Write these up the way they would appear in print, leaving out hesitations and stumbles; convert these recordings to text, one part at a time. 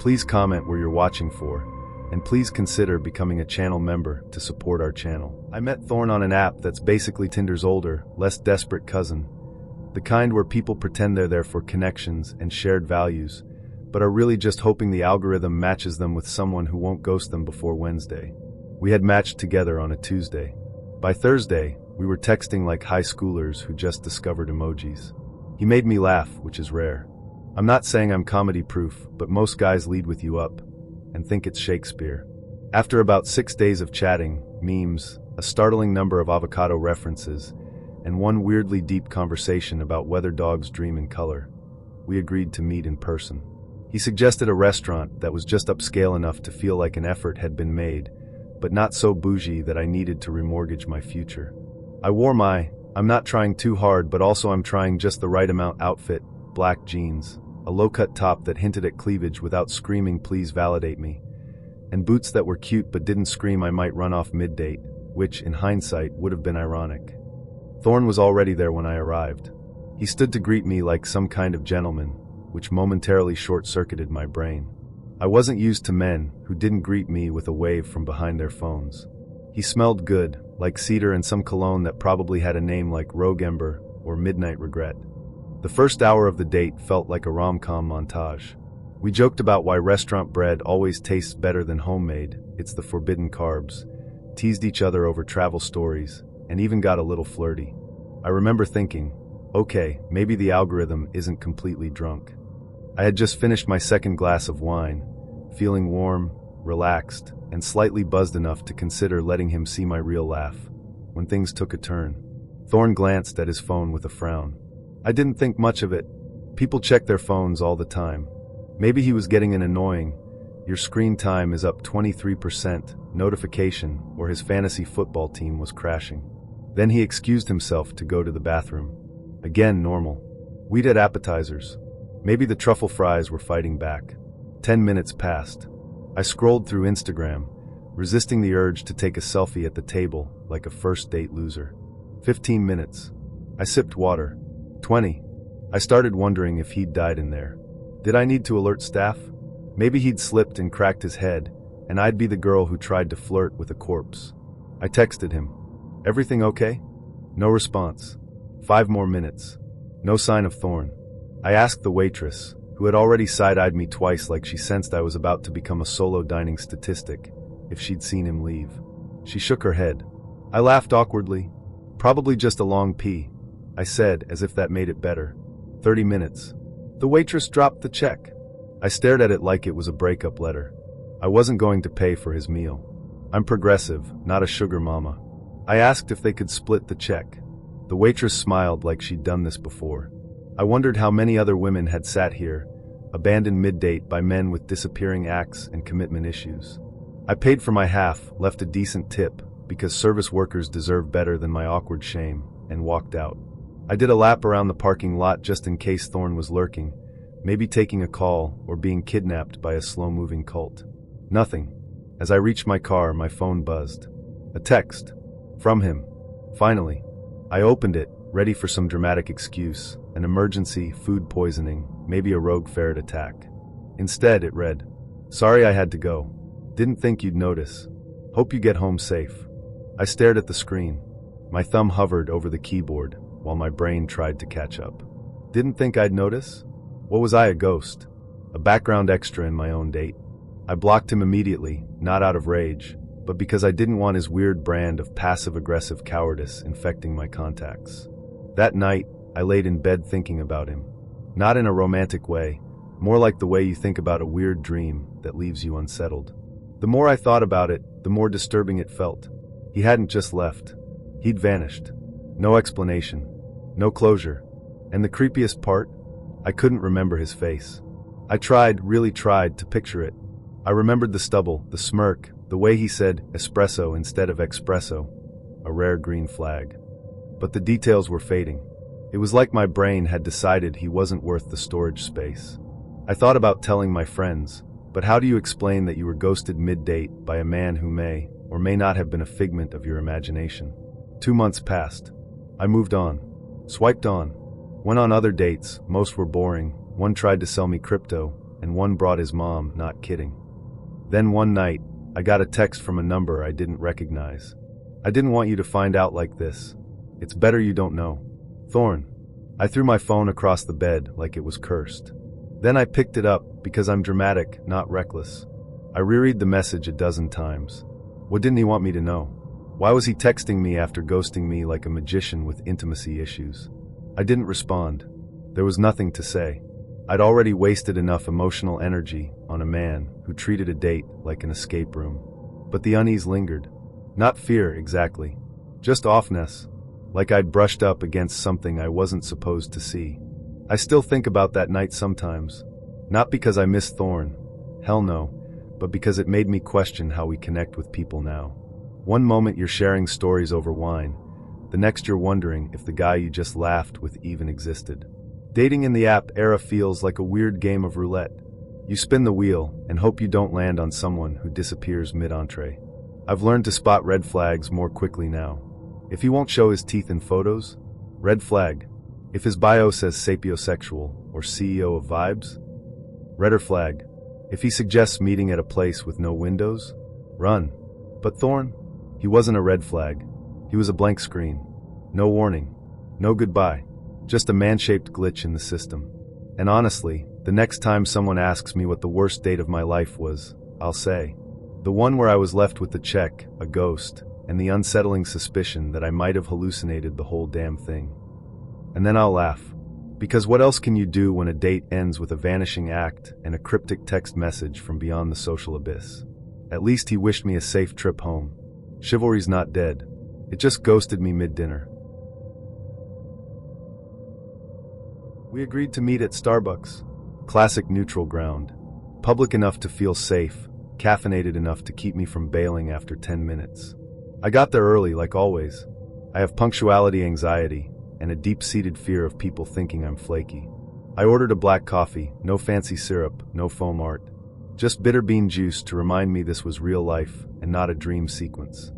Please comment where you're watching for, and please consider becoming a channel member to support our channel. I met Thorn on an app that's basically Tinder's older, less desperate cousin. The kind where people pretend they're there for connections and shared values, but are really just hoping the algorithm matches them with someone who won't ghost them before Wednesday. We had matched together on a Tuesday. By Thursday, we were texting like high schoolers who just discovered emojis. He made me laugh, which is rare. I'm not saying I'm comedy-proof, but most guys lead with "you up" and think it's Shakespeare. After about 6 days of chatting, memes, a startling number of avocado references, and one weirdly deep conversation about whether dogs dream in color, we agreed to meet in person. He suggested a restaurant that was just upscale enough to feel like an effort had been made, but not so bougie that I needed to remortgage my future. I wore my, I'm not trying too hard but also I'm trying just the right amount outfit, black jeans, a low-cut top that hinted at cleavage without screaming "please validate me," and boots that were cute but didn't scream I might run off mid-date, which, in hindsight, would have been ironic. Thorn was already there when I arrived. He stood to greet me like some kind of gentleman, which momentarily short-circuited my brain. I wasn't used to men who didn't greet me with a wave from behind their phones. He smelled good, like cedar and some cologne that probably had a name like Rogue Ember or Midnight Regret. The first hour of the date felt like a rom-com montage. We joked about why restaurant bread always tastes better than homemade, it's the forbidden carbs, teased each other over travel stories, and even got a little flirty. I remember thinking, okay, maybe the algorithm isn't completely drunk. I had just finished my second glass of wine, feeling warm, relaxed, and slightly buzzed enough to consider letting him see my real laugh, when things took a turn. Thorn glanced at his phone with a frown. I didn't think much of it. People check their phones all the time. Maybe he was getting an annoying, "your screen time is up 23% notification, or his fantasy football team was crashing. Then he excused himself to go to the bathroom. Again, normal. We'd had appetizers. Maybe the truffle fries were fighting back. 10 minutes passed. I scrolled through Instagram, resisting the urge to take a selfie at the table like a first date loser. 15 minutes. I sipped water. 20. I started wondering if he'd died in there. Did I need to alert staff? Maybe he'd slipped and cracked his head, and I'd be the girl who tried to flirt with a corpse. I texted him. "Everything okay?" No response. 5 more minutes. No sign of Thorn. I asked the waitress, who had already side-eyed me twice like she sensed I was about to become a solo dining statistic, if she'd seen him leave. She shook her head. I laughed awkwardly. "Probably just a long pee," I said, as if that made it better. 30 minutes. The waitress dropped the check. I stared at it like it was a breakup letter. I wasn't going to pay for his meal. I'm progressive, not a sugar mama. I asked if they could split the check. The waitress smiled like she'd done this before. I wondered how many other women had sat here, abandoned mid-date by men with disappearing acts and commitment issues. I paid for my half, left a decent tip, because service workers deserve better than my awkward shame, and walked out. I did a lap around the parking lot just in case Thorn was lurking, maybe taking a call or being kidnapped by a slow-moving cult. Nothing. As I reached my car, my phone buzzed. A text. From him. Finally. I opened it, ready for some dramatic excuse, an emergency, food poisoning, maybe a rogue ferret attack. Instead, it read, "Sorry I had to go. Didn't think you'd notice. Hope you get home safe." I stared at the screen. My thumb hovered over the keyboard, while my brain tried to catch up. Didn't think I'd notice? What was I, a ghost? A background extra in my own date? I blocked him immediately, not out of rage, but because I didn't want his weird brand of passive-aggressive cowardice infecting my contacts. That night, I laid in bed thinking about him. Not in a romantic way, more like the way you think about a weird dream that leaves you unsettled. The more I thought about it, the more disturbing it felt. He hadn't just left. He'd vanished. No explanation. No closure. And the creepiest part? I couldn't remember his face. I tried, really tried, to picture it. I remembered the stubble, the smirk, the way he said espresso instead of espresso, a rare green flag. But the details were fading. It was like my brain had decided he wasn't worth the storage space. I thought about telling my friends, but how do you explain that you were ghosted mid-date by a man who may or may not have been a figment of your imagination? 2 months passed. I moved on. Swiped on. Went on other dates, most were boring. One tried to sell me crypto, and one brought his mom, not kidding. Then one night, I got a text from a number I didn't recognize. I didn't want you to find out like this. It's better you don't know. Thorn. I threw my phone across the bed like it was cursed. Then I picked it up because I'm dramatic, not reckless. I reread the message a dozen times. What didn't he want me to know? Why was he texting me after ghosting me like a magician with intimacy issues? I didn't respond. There was nothing to say. I'd already wasted enough emotional energy on a man who treated a date like an escape room. But the unease lingered. Not fear, exactly. Just offness. Like I'd brushed up against something I wasn't supposed to see. I still think about that night sometimes. Not because I miss Thorn. Hell no. But because it made me question how we connect with people now. One moment you're sharing stories over wine. The next you're wondering if the guy you just laughed with even existed. Dating in the app era feels like a weird game of roulette. You spin the wheel and hope you don't land on someone who disappears mid-entree. I've learned to spot red flags more quickly now. If he won't show his teeth in photos, red flag. If his bio says sapiosexual or CEO of vibes, redder flag. If he suggests meeting at a place with no windows, run. But Thorn? He wasn't a red flag. He was a blank screen. No warning. No goodbye. Just a man-shaped glitch in the system. And honestly, the next time someone asks me what the worst date of my life was, I'll say, the one where I was left with the check, a ghost, and the unsettling suspicion that I might have hallucinated the whole damn thing. And then I'll laugh. Because what else can you do when a date ends with a vanishing act and a cryptic text message from beyond the social abyss? At least he wished me a safe trip home. Chivalry's not dead. It just ghosted me mid-dinner. We agreed to meet at Starbucks. Classic neutral ground. Public enough to feel safe, caffeinated enough to keep me from bailing after 10 minutes. I got there early, like always. I have punctuality anxiety and a deep-seated fear of people thinking I'm flaky. I ordered a black coffee, no fancy syrup, no foam art. Just bitter bean juice to remind me this was real life and not a dream sequence.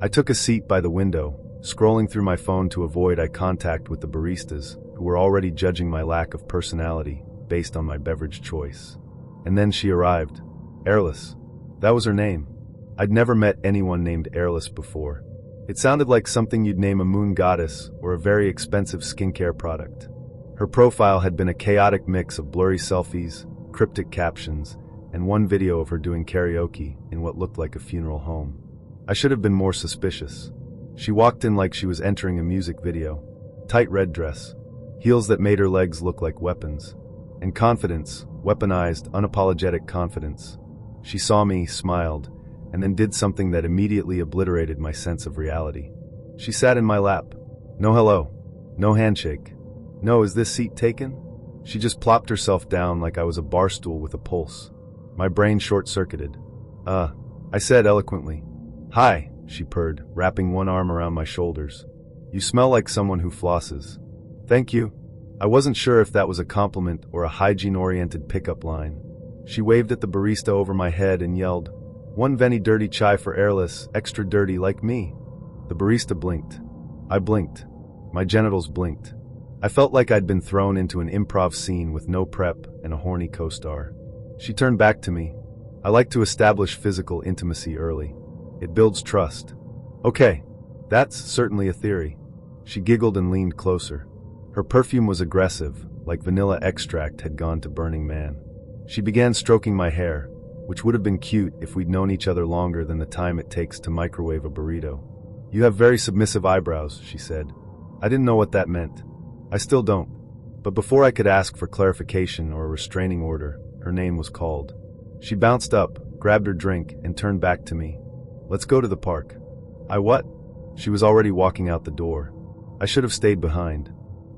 I took a seat by the window, scrolling through my phone to avoid eye contact with the baristas, who were already judging my lack of personality based on my beverage choice. And then she arrived. Airless. That was her name. I'd never met anyone named Airless before. It sounded like something you'd name a moon goddess or a very expensive skincare product. Her profile had been a chaotic mix of blurry selfies, cryptic captions, and one video of her doing karaoke in what looked like a funeral home. I should have been more suspicious. She walked in like she was entering a music video. Tight red dress, heels that made her legs look like weapons, and confidence, weaponized, unapologetic confidence. She saw me, smiled, and then did something that immediately obliterated my sense of reality. She sat in my lap. No hello. No handshake. No, is this seat taken? She just plopped herself down like I was a bar stool with a pulse. My brain short-circuited. I said eloquently. Hi, she purred, wrapping one arm around my shoulders. You smell like someone who flosses. Thank you. I wasn't sure if that was a compliment or a hygiene-oriented pickup line. She waved at the barista over my head and yelled, "One Veni dirty chai for Airless, extra dirty like me." The barista blinked. I blinked. My genitals blinked. I felt like I'd been thrown into an improv scene with no prep and a horny co-star. She turned back to me. I like to establish physical intimacy early. It builds trust. Okay, that's certainly a theory. She giggled and leaned closer. Her perfume was aggressive, like vanilla extract had gone to Burning Man. She began stroking my hair, which would have been cute if we'd known each other longer than the time it takes to microwave a burrito. You have very submissive eyebrows, she said. I didn't know what that meant. I still don't. But before I could ask for clarification or a restraining order, her name was called. She bounced up, grabbed her drink, and turned back to me. Let's go to the park. I what? She was already walking out the door. I should have stayed behind.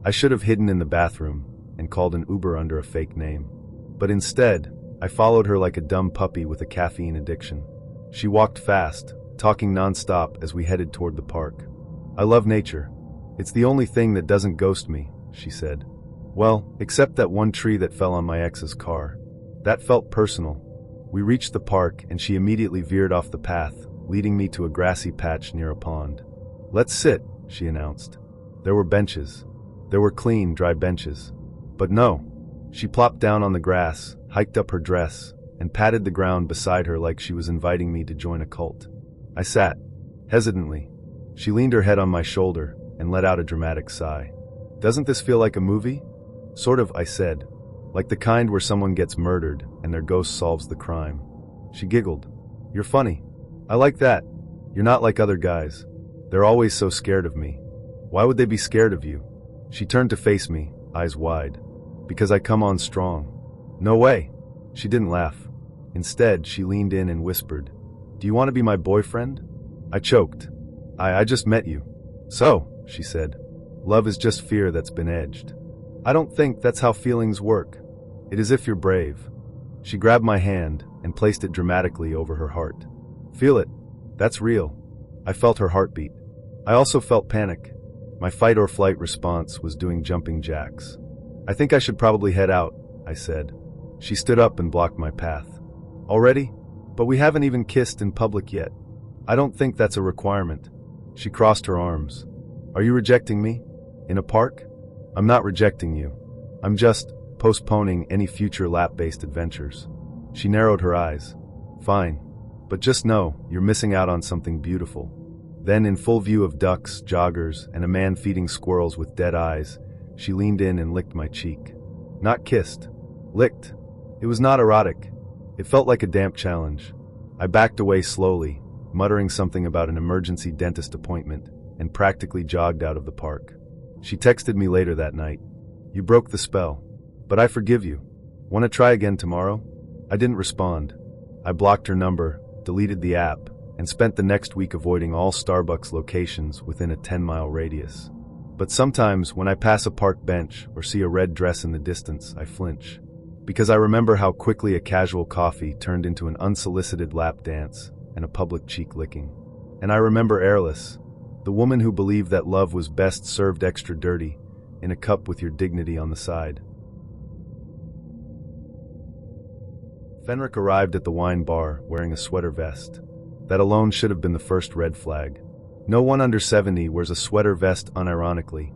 I should have hidden in the bathroom and called an Uber under a fake name. But instead, I followed her like a dumb puppy with a caffeine addiction. She walked fast, talking nonstop as we headed toward the park. I love nature. It's the only thing that doesn't ghost me, she said. Well, except that one tree that fell on my ex's car. That felt personal. We reached the park and she immediately veered off the path, leading me to a grassy patch near a pond. Let's sit, she announced. There were benches. There were clean, dry benches. But no. She plopped down on the grass, hiked up her dress, and patted the ground beside her like she was inviting me to join a cult. I sat, hesitantly. She leaned her head on my shoulder and let out a dramatic sigh. "Doesn't this feel like a movie?" "Sort of," I said. "Like the kind where someone gets murdered and their ghost solves the crime." She giggled. "You're funny. I like that. You're not like other guys. They're always so scared of me." "Why would they be scared of you?" She turned to face me, eyes wide. "Because I come on strong." "No way." She didn't laugh. Instead, she leaned in and whispered, "Do you want to be my boyfriend?" I choked. I just met you." "So," she said, "love is just fear that's been edged." "I don't think that's how feelings work. It is if you're brave." She grabbed my hand and placed it dramatically over her heart. "Feel it. That's real." I felt her heartbeat. I also felt panic. My fight or flight response was doing jumping jacks. "I think I should probably head out," I said. She stood up and blocked my path. "Already? But we haven't even kissed in public yet." "I don't think that's a requirement." She crossed her arms. "Are you rejecting me? In a park?" "I'm not rejecting you. I'm just postponing any future lap-based adventures." She narrowed her eyes. "Fine. But just know, you're missing out on something beautiful." Then, in full view of ducks, joggers, and a man feeding squirrels with dead eyes, she leaned in and licked my cheek. Not kissed. Licked. It was not erotic. It felt like a damp challenge. I backed away slowly, muttering something about an emergency dentist appointment, and practically jogged out of the park. She texted me later that night. "You broke the spell. But I forgive you. Want to try again tomorrow?" I didn't respond. I blocked her number, deleted the app, and spent the next week avoiding all Starbucks locations within a 10-mile radius. But sometimes, when I pass a park bench or see a red dress in the distance, I flinch. Because I remember how quickly a casual coffee turned into an unsolicited lap dance and a public cheek licking. And I remember Airless, the woman who believed that love was best served extra dirty, in a cup with your dignity on the side. Fenric arrived at the wine bar wearing a sweater vest. That alone should have been the first red flag. No one under 70 wears a sweater vest unironically,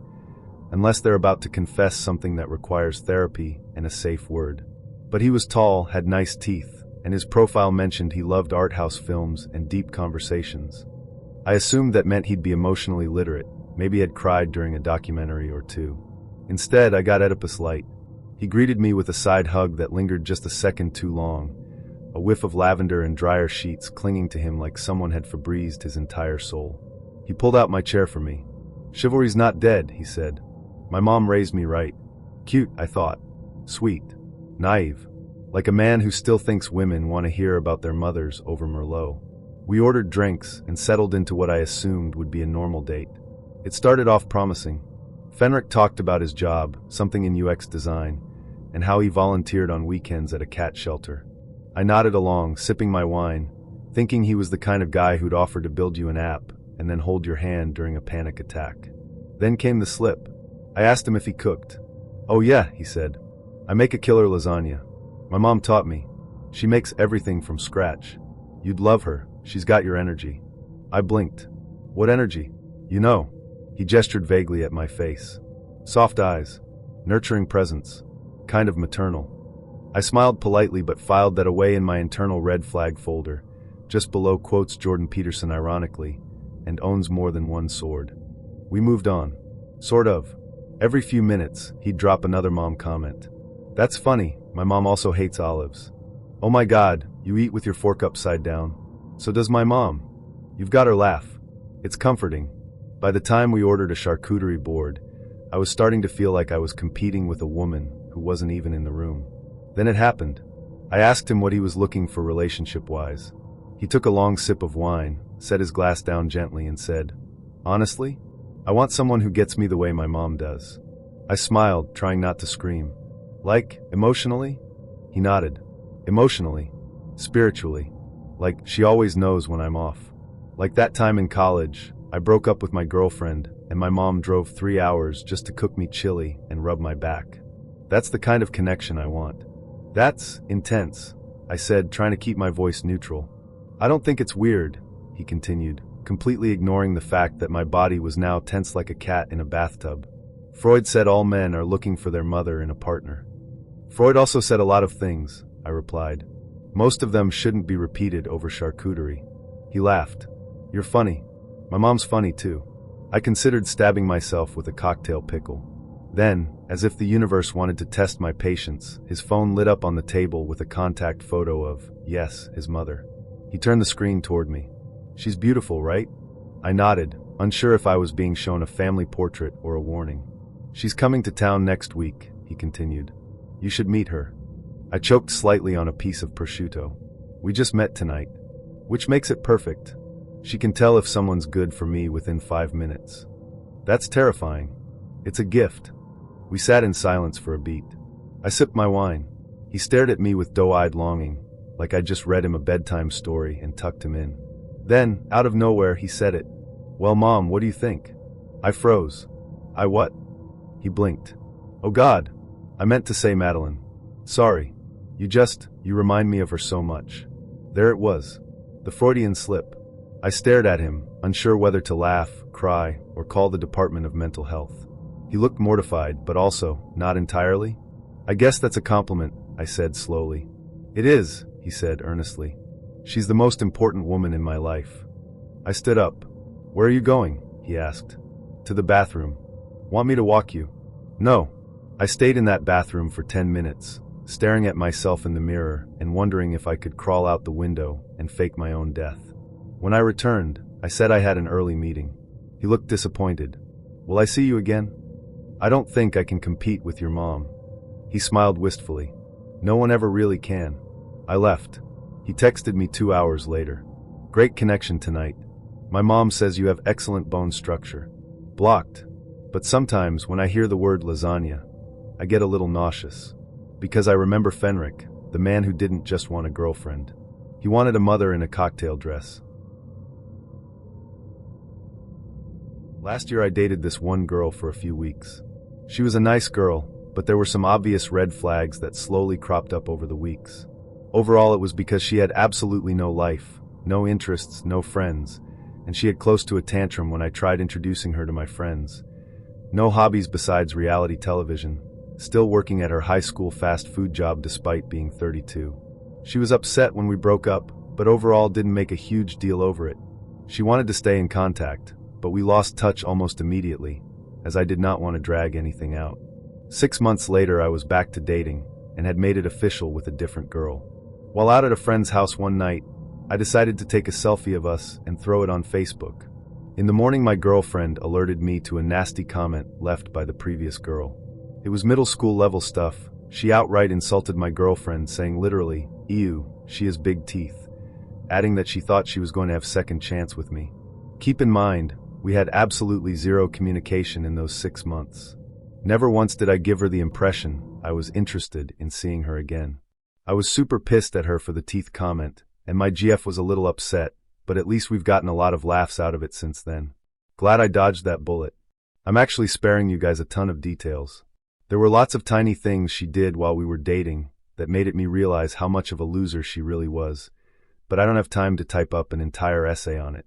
unless they're about to confess something that requires therapy and a safe word. But he was tall, had nice teeth, and his profile mentioned he loved art house films and deep conversations. I assumed that meant he'd be emotionally literate, maybe had cried during a documentary or two. Instead, I got Oedipus Light. He greeted me with a side hug that lingered just a second too long, a whiff of lavender and dryer sheets clinging to him like someone had Febrezed his entire soul. He pulled out my chair for me. "Chivalry's not dead," he said. "My mom raised me right." Cute, I thought. Sweet. Naive. Like a man who still thinks women want to hear about their mothers over Merlot. We ordered drinks and settled into what I assumed would be a normal date. It started off promising. Fenric talked about his job, something in UX design, and how he volunteered on weekends at a cat shelter. I nodded along, sipping my wine, thinking he was the kind of guy who'd offer to build you an app and then hold your hand during a panic attack. Then came the slip. I asked him if he cooked. "Oh yeah," he said. "I make a killer lasagna. My mom taught me. She makes everything from scratch. You'd love her. She's got your energy." I blinked. "What energy?" "You know." He gestured vaguely at my face. "Soft eyes. Nurturing presence. Kind of maternal." I smiled politely but filed that away in my internal red flag folder, just below quotes Jordan Peterson ironically, and owns more than one sword. We moved on. Sort of. Every few minutes, he'd drop another mom comment. "That's funny, my mom also hates olives." "Oh my god, you eat with your fork upside down." "So does my mom." You've got her laugh. It's comforting. By the time we ordered a charcuterie board, I was starting to feel like I was competing with a woman who wasn't even in the room. Then it happened. I asked him what he was looking for relationship-wise. He took a long sip of wine, set his glass down gently and said, "Honestly, I want someone who gets me the way my mom does." I smiled, trying not to scream. "Like, emotionally?" He nodded. "Emotionally. Spiritually. Like, she always knows when I'm off. Like that time in college, I broke up with my girlfriend, and my mom drove 3 hours just to cook me chili and rub my back. That's the kind of connection I want." "That's intense," I said, trying to keep my voice neutral. "I don't think it's weird," he continued, completely ignoring the fact that my body was now tense like a cat in a bathtub. "Freud said all men are looking for their mother in a partner." Freud also said a lot of things, I replied. Most of them shouldn't be repeated over charcuterie. He laughed. You're funny. My mom's funny too. I considered stabbing myself with a cocktail pickle. Then, as if the universe wanted to test my patience, his phone lit up on the table with a contact photo of, yes, his mother. He turned the screen toward me. She's beautiful, right? I nodded, unsure if I was being shown a family portrait or a warning. She's coming to town next week, he continued. You should meet her. I choked slightly on a piece of prosciutto. We just met tonight, which makes it perfect. She can tell if someone's good for me within 5 minutes. That's terrifying. It's a gift. We sat in silence for a beat. I sipped my wine. He stared at me with doe-eyed longing, like I'd just read him a bedtime story and tucked him in. Then, out of nowhere, he said it. Well, Mom, what do you think? I froze. I what? He blinked. Oh God. I meant to say Madeline. Sorry. You remind me of her so much. There it was. The Freudian slip. I stared at him, unsure whether to laugh, cry, or call the Department of Mental Health. He looked mortified, but also, not entirely. I guess that's a compliment, I said slowly. It is, he said earnestly. She's the most important woman in my life. I stood up. Where are you going? He asked. To the bathroom. Want me to walk you? No. I stayed in that bathroom for 10 minutes, staring at myself in the mirror and wondering if I could crawl out the window and fake my own death. When I returned, I said I had an early meeting. He looked disappointed. Will I see you again? I don't think I can compete with your mom. He smiled wistfully. No one ever really can. I left. He texted me 2 hours later. Great connection tonight. My mom says you have excellent bone structure. Blocked. But sometimes when I hear the word lasagna, I get a little nauseous. Because I remember Fenric, the man who didn't just want a girlfriend. He wanted a mother in a cocktail dress. Last year I dated this one girl for a few weeks. She was a nice girl, but there were some obvious red flags that slowly cropped up over the weeks. Overall, it was because she had absolutely no life, no interests, no friends, and she had close to a tantrum when I tried introducing her to my friends. No hobbies besides reality television, still working at her high school fast food job despite being 32. She was upset when we broke up, but overall didn't make a huge deal over it. She wanted to stay in contact, but we lost touch almost immediately, as I did not want to drag anything out. 6 months later, I was back to dating, and had made it official with a different girl. While out at a friend's house one night, I decided to take a selfie of us and throw it on Facebook. In the morning, my girlfriend alerted me to a nasty comment left by the previous girl. It was middle school level stuff. She outright insulted my girlfriend, saying literally, "Ew, she has big teeth," adding that she thought she was going to have second chance with me. Keep in mind, we had absolutely zero communication in those 6 months. Never once did I give her the impression I was interested in seeing her again. I was super pissed at her for the teeth comment, and my GF was a little upset, but at least we've gotten a lot of laughs out of it since then. Glad I dodged that bullet. I'm actually sparing you guys a ton of details. There were lots of tiny things she did while we were dating that made me realize how much of a loser she really was, but I don't have time to type up an entire essay on it.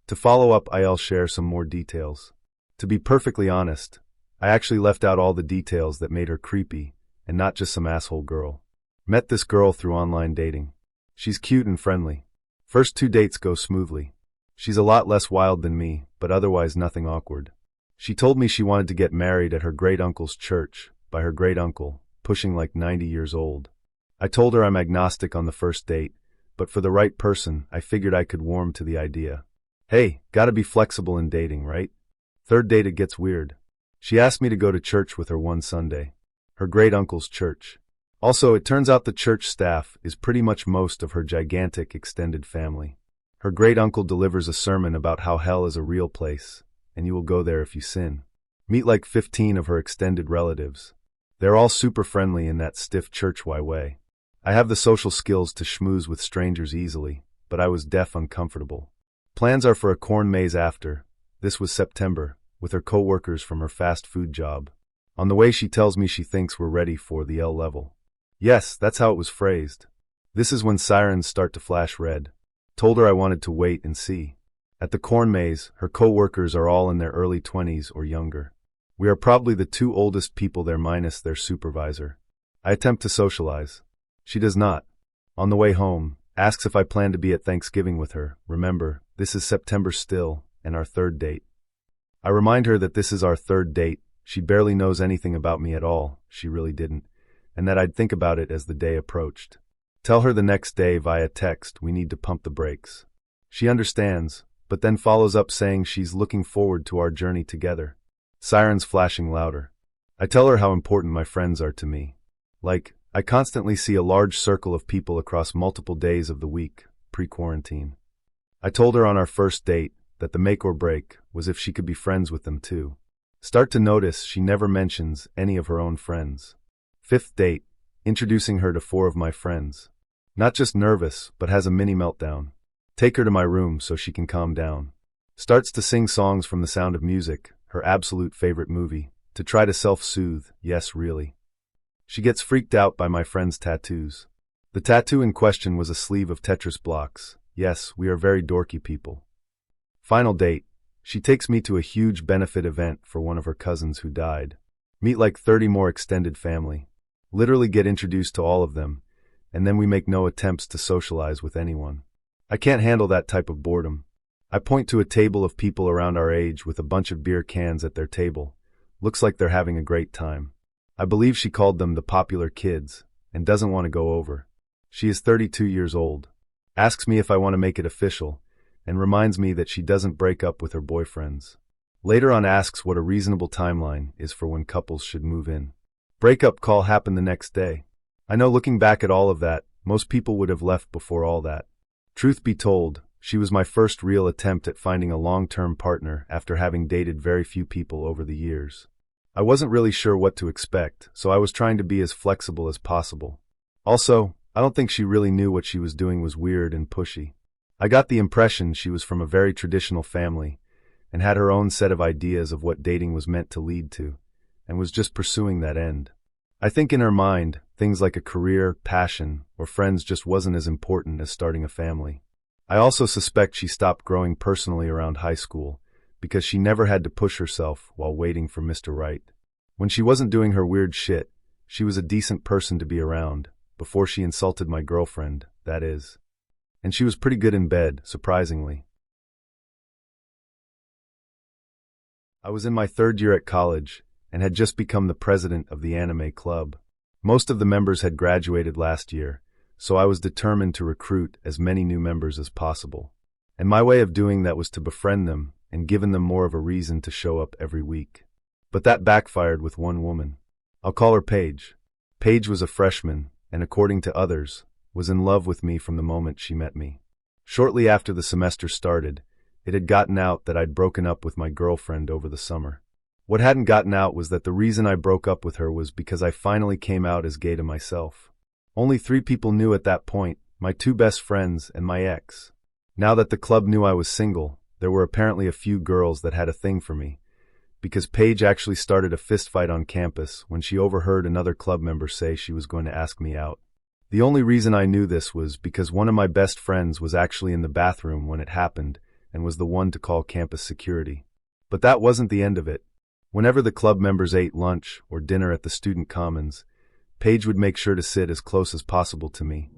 To follow up, I'll share some more details. To be perfectly honest, I actually left out all the details that made her creepy, and not just some asshole girl. Met this girl through online dating. She's cute and friendly. First 2 dates go smoothly. She's a lot less wild than me, but otherwise nothing awkward. She told me she wanted to get married at her great-uncle's church, by her great-uncle, pushing like 90 years old. I told her I'm agnostic on the first date, but for the right person, I figured I could warm to the idea. Hey, gotta be flexible in dating, right? Third date it gets weird. She asked me to go to church with her one Sunday. Her great-uncle's church. Also, it turns out the church staff is pretty much most of her gigantic extended family. Her great-uncle delivers a sermon about how hell is a real place, and you will go there if you sin. Meet like 15 of her extended relatives. They're all super friendly in that stiff church-y way. I have the social skills to schmooze with strangers easily, but I was deaf uncomfortable. Plans are for a corn maze after. This was September, with her co-workers from her fast food job. On the way she tells me she thinks we're ready for the L level. Yes, that's how it was phrased. This is when sirens start to flash red. Told her I wanted to wait and see. At the corn maze, her co-workers are all in their early 20s or younger. We are probably the 2 oldest people there minus their supervisor. I attempt to socialize. She does not. On the way home, asks if I plan to be at Thanksgiving with her. Remember, this is September still, and our third date. I remind her that this is our third date. She barely knows anything about me at all, she really didn't, and that I'd think about it as the day approached. Tell her the next day via text we need to pump the brakes. She understands, but then follows up saying she's looking forward to our journey together. Sirens flashing louder. I tell her how important my friends are to me. Like, I constantly see a large circle of people across multiple days of the week, pre-quarantine. I told her on our first date that the make or break was if she could be friends with them too. Start to notice she never mentions any of her own friends. Fifth date, introducing her to 4 of my friends. Not just nervous, but has a mini meltdown. Take her to my room so she can calm down. Starts to sing songs from The Sound of Music, her absolute favorite movie, to try to self-soothe, yes really. She gets freaked out by my friend's tattoos. The tattoo in question was a sleeve of Tetris blocks. Yes, we are very dorky people. Final date, she takes me to a huge benefit event for one of her cousins who died. Meet like 30 more extended family. Literally get introduced to all of them, and then we make no attempts to socialize with anyone. I can't handle that type of boredom. I point to a table of people around our age with a bunch of beer cans at their table. Looks like they're having a great time. I believe she called them the popular kids, and doesn't want to go over. She is 32 years old. Asks me if I want to make it official, and reminds me that she doesn't break up with her boyfriends. Later on asks what a reasonable timeline is for when couples should move in. Breakup call happened the next day. I know looking back at all of that, most people would have left before all that. Truth be told, she was my first real attempt at finding a long-term partner after having dated very few people over the years. I wasn't really sure what to expect, so I was trying to be as flexible as possible. Also, I don't think she really knew what she was doing was weird and pushy. I got the impression she was from a very traditional family and had her own set of ideas of what dating was meant to lead to, and was just pursuing that end. I think in her mind, things like a career, passion, or friends just wasn't as important as starting a family. I also suspect she stopped growing personally around high school, because she never had to push herself while waiting for Mr. Right. When she wasn't doing her weird shit, she was a decent person to be around, before she insulted my girlfriend, that is. And she was pretty good in bed, surprisingly. I was in my 3rd year at college, and had just become the president of the anime club. Most of the members had graduated last year, so I was determined to recruit as many new members as possible. And my way of doing that was to befriend them and given them more of a reason to show up every week. But that backfired with one woman. I'll call her Paige. Paige was a freshman, and according to others, was in love with me from the moment she met me. Shortly after the semester started, it had gotten out that I'd broken up with my girlfriend over the summer. What hadn't gotten out was that the reason I broke up with her was because I finally came out as gay to myself. Only 3 people knew at that point, my 2 best friends and my ex. Now that the club knew I was single, there were apparently a few girls that had a thing for me, because Paige actually started a fistfight on campus when she overheard another club member say she was going to ask me out. The only reason I knew this was because one of my best friends was actually in the bathroom when it happened and was the one to call campus security. But that wasn't the end of it. Whenever the club members ate lunch or dinner at the student commons, Paige would make sure to sit as close as possible to me,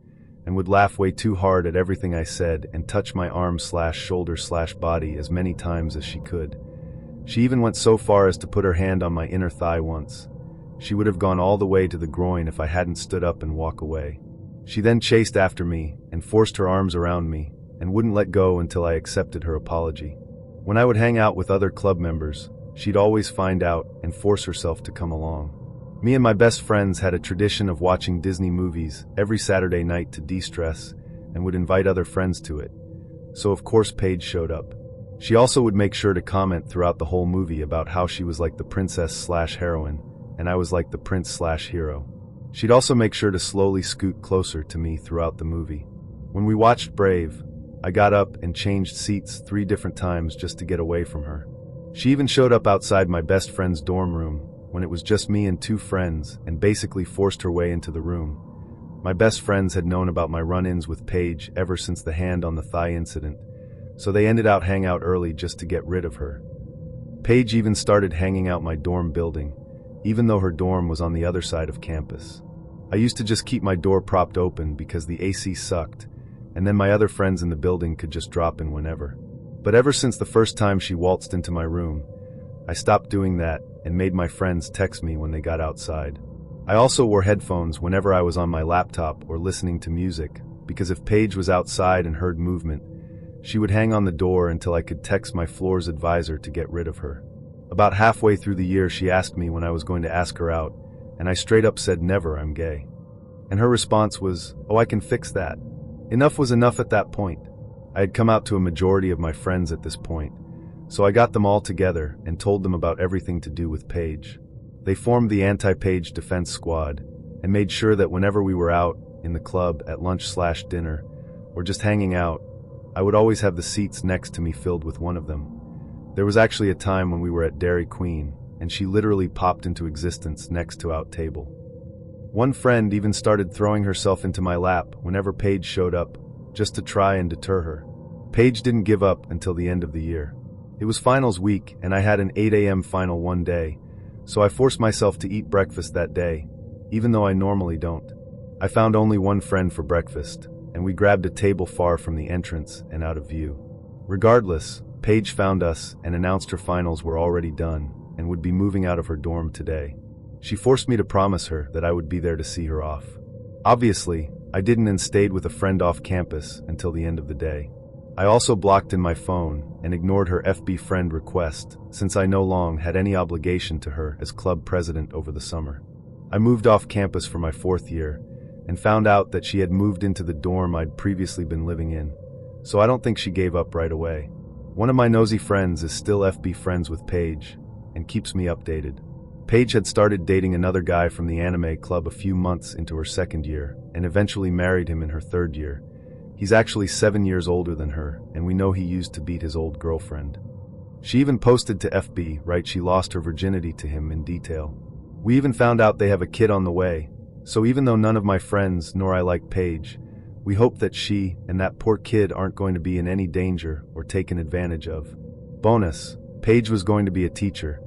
and would laugh way too hard at everything I said and touch my arm/shoulder/body as many times as she could. She even went so far as to put her hand on my inner thigh once. She would have gone all the way to the groin if I hadn't stood up and walked away. She then chased after me and forced her arms around me and wouldn't let go until I accepted her apology. When I would hang out with other club members, she'd always find out and force herself to come along. Me and my best friends had a tradition of watching Disney movies every Saturday night to de-stress and would invite other friends to it. So of course Paige showed up. She also would make sure to comment throughout the whole movie about how she was like the princess/heroine and I was like the prince/hero. She'd also make sure to slowly scoot closer to me throughout the movie. When we watched Brave, I got up and changed seats 3 different times just to get away from her. She even showed up outside my best friend's dorm room when it was just me and 2 friends and basically forced her way into the room. My best friends had known about my run-ins with Paige ever since the hand on the thigh incident, so they ended out hang out early just to get rid of her. Paige even started hanging out my dorm building, even though her dorm was on the other side of campus. I used to just keep my door propped open because the AC sucked, and then my other friends in the building could just drop in whenever. But ever since the first time she waltzed into my room, I stopped doing that and made my friends text me when they got outside. I also wore headphones whenever I was on my laptop or listening to music, because if Paige was outside and heard movement, she would hang on the door until I could text my floor's advisor to get rid of her. About halfway through the year, she asked me when I was going to ask her out, and I straight up said never, I'm gay. And her response was, oh, I can fix that. Enough was enough at that point. I had come out to a majority of my friends at this point, so I got them all together and told them about everything to do with Paige. They formed the Anti-Paige Defense Squad and made sure that whenever we were out, in the club, at lunch/dinner, or just hanging out, I would always have the seats next to me filled with one of them. There was actually a time when we were at Dairy Queen, and she literally popped into existence next to our table. One friend even started throwing herself into my lap whenever Paige showed up, just to try and deter her. Paige didn't give up until the end of the year. It was finals week, and I had an 8 a.m. final one day, so I forced myself to eat breakfast that day, even though I normally don't. I found only one friend for breakfast, and we grabbed a table far from the entrance and out of view. Regardless, Paige found us and announced her finals were already done and would be moving out of her dorm today. She forced me to promise her that I would be there to see her off. Obviously, I didn't and stayed with a friend off campus until the end of the day. I also blocked in my phone and ignored her FB friend request since I no longer had any obligation to her as club president over the summer. I moved off campus for my 4th year and found out that she had moved into the dorm I'd previously been living in, so I don't think she gave up right away. One of my nosy friends is still FB friends with Paige and keeps me updated. Paige had started dating another guy from the anime club a few months into her 2nd year and eventually married him in her 3rd year. He's actually 7 years older than her, and we know he used to beat his old girlfriend. She even posted to FB, right, she lost her virginity to him in detail. We even found out they have a kid on the way, so even though none of my friends nor I like Paige, we hope that she and that poor kid aren't going to be in any danger or taken advantage of. Bonus, Paige was going to be a teacher,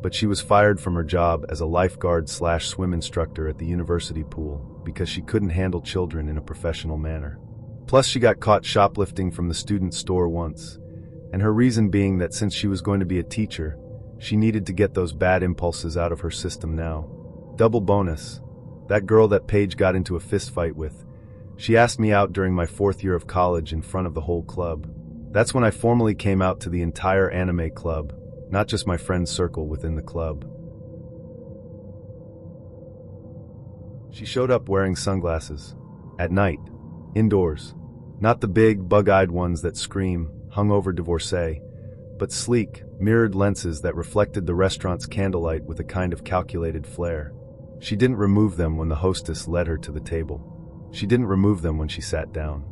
but she was fired from her job as a lifeguard/swim instructor at the university pool because she couldn't handle children in a professional manner. Plus, she got caught shoplifting from the student store once, and her reason being that since she was going to be a teacher, she needed to get those bad impulses out of her system now. Double bonus, that girl that Paige got into a fistfight with, she asked me out during my 4th year of college in front of the whole club. That's when I formally came out to the entire anime club, not just my friend circle within the club. She showed up wearing sunglasses. At night. Indoors. Not the big, bug-eyed ones that scream, hungover divorcee, but sleek, mirrored lenses that reflected the restaurant's candlelight with a kind of calculated flair. She didn't remove them when the hostess led her to the table. She didn't remove them when she sat down.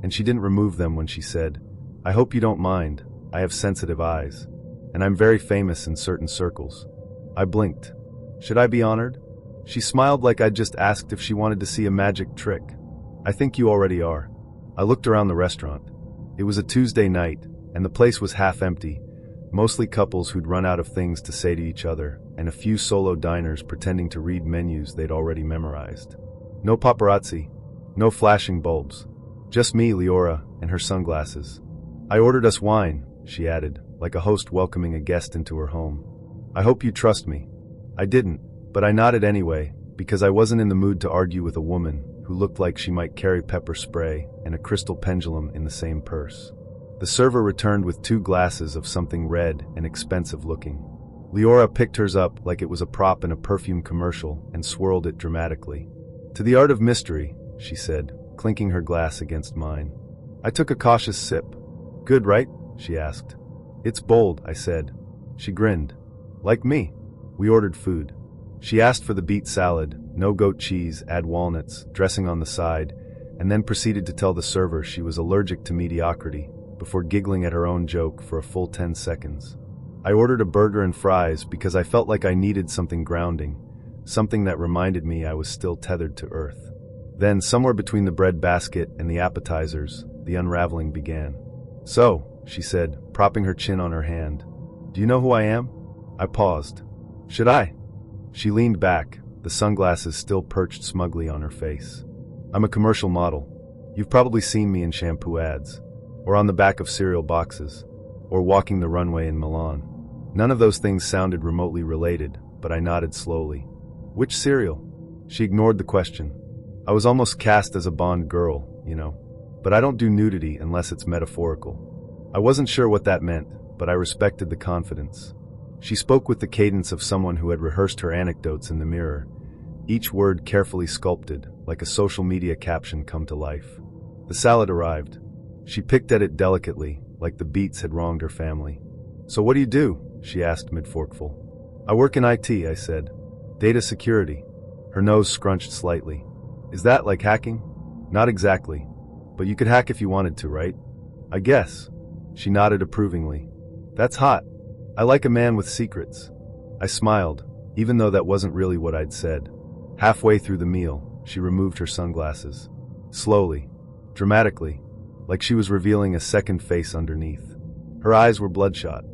And she didn't remove them when she said, I hope you don't mind, I have sensitive eyes, and I'm very famous in certain circles. I blinked. Should I be honored? She smiled like I'd just asked if she wanted to see a magic trick. I think you already are. I looked around the restaurant. It was a Tuesday night, and the place was half empty, mostly couples who'd run out of things to say to each other, and a few solo diners pretending to read menus they'd already memorized. No paparazzi. No flashing bulbs. Just me, Leora, and her sunglasses. I ordered us wine, she added, like a host welcoming a guest into her home. I hope you trust me. I didn't, but I nodded anyway, because I wasn't in the mood to argue with a woman who looked like she might carry pepper spray and a crystal pendulum in the same purse. The server returned with 2 glasses of something red and expensive looking. Leora picked hers up like it was a prop in a perfume commercial and swirled it dramatically. To the art of mystery, she said, clinking her glass against mine. I took a cautious sip. Good, right? She asked. It's bold, I said. She grinned. Like me. We ordered food. She asked for the beet salad, no goat cheese, add walnuts, dressing on the side, and then proceeded to tell the server she was allergic to mediocrity, before giggling at her own joke for a full 10 seconds. I ordered a burger and fries because I felt like I needed something grounding, something that reminded me I was still tethered to earth. Then, somewhere between the bread basket and the appetizers, the unraveling began. So, she said, propping her chin on her hand, do you know who I am? I paused. Should I? She leaned back, the sunglasses still perched smugly on her face. I'm a commercial model. You've probably seen me in shampoo ads, or on the back of cereal boxes, or walking the runway in Milan. None of those things sounded remotely related, but I nodded slowly. Which cereal? She ignored the question. I was almost cast as a Bond girl, you know. But I don't do nudity unless it's metaphorical. I wasn't sure what that meant, but I respected the confidence. She spoke with the cadence of someone who had rehearsed her anecdotes in the mirror, each word carefully sculpted, like a social media caption come to life. The salad arrived. She picked at it delicately, like the beets had wronged her family. So what do you do? She asked mid-forkful. I work in IT, I said. Data security. Her nose scrunched slightly. Is that like hacking? Not exactly. But you could hack if you wanted to, right? I guess. She nodded approvingly. That's hot. I like a man with secrets. I smiled, even though that wasn't really what I'd said. Halfway through the meal, she removed her sunglasses. Slowly. Dramatically. Like she was revealing a second face underneath. Her eyes were bloodshot.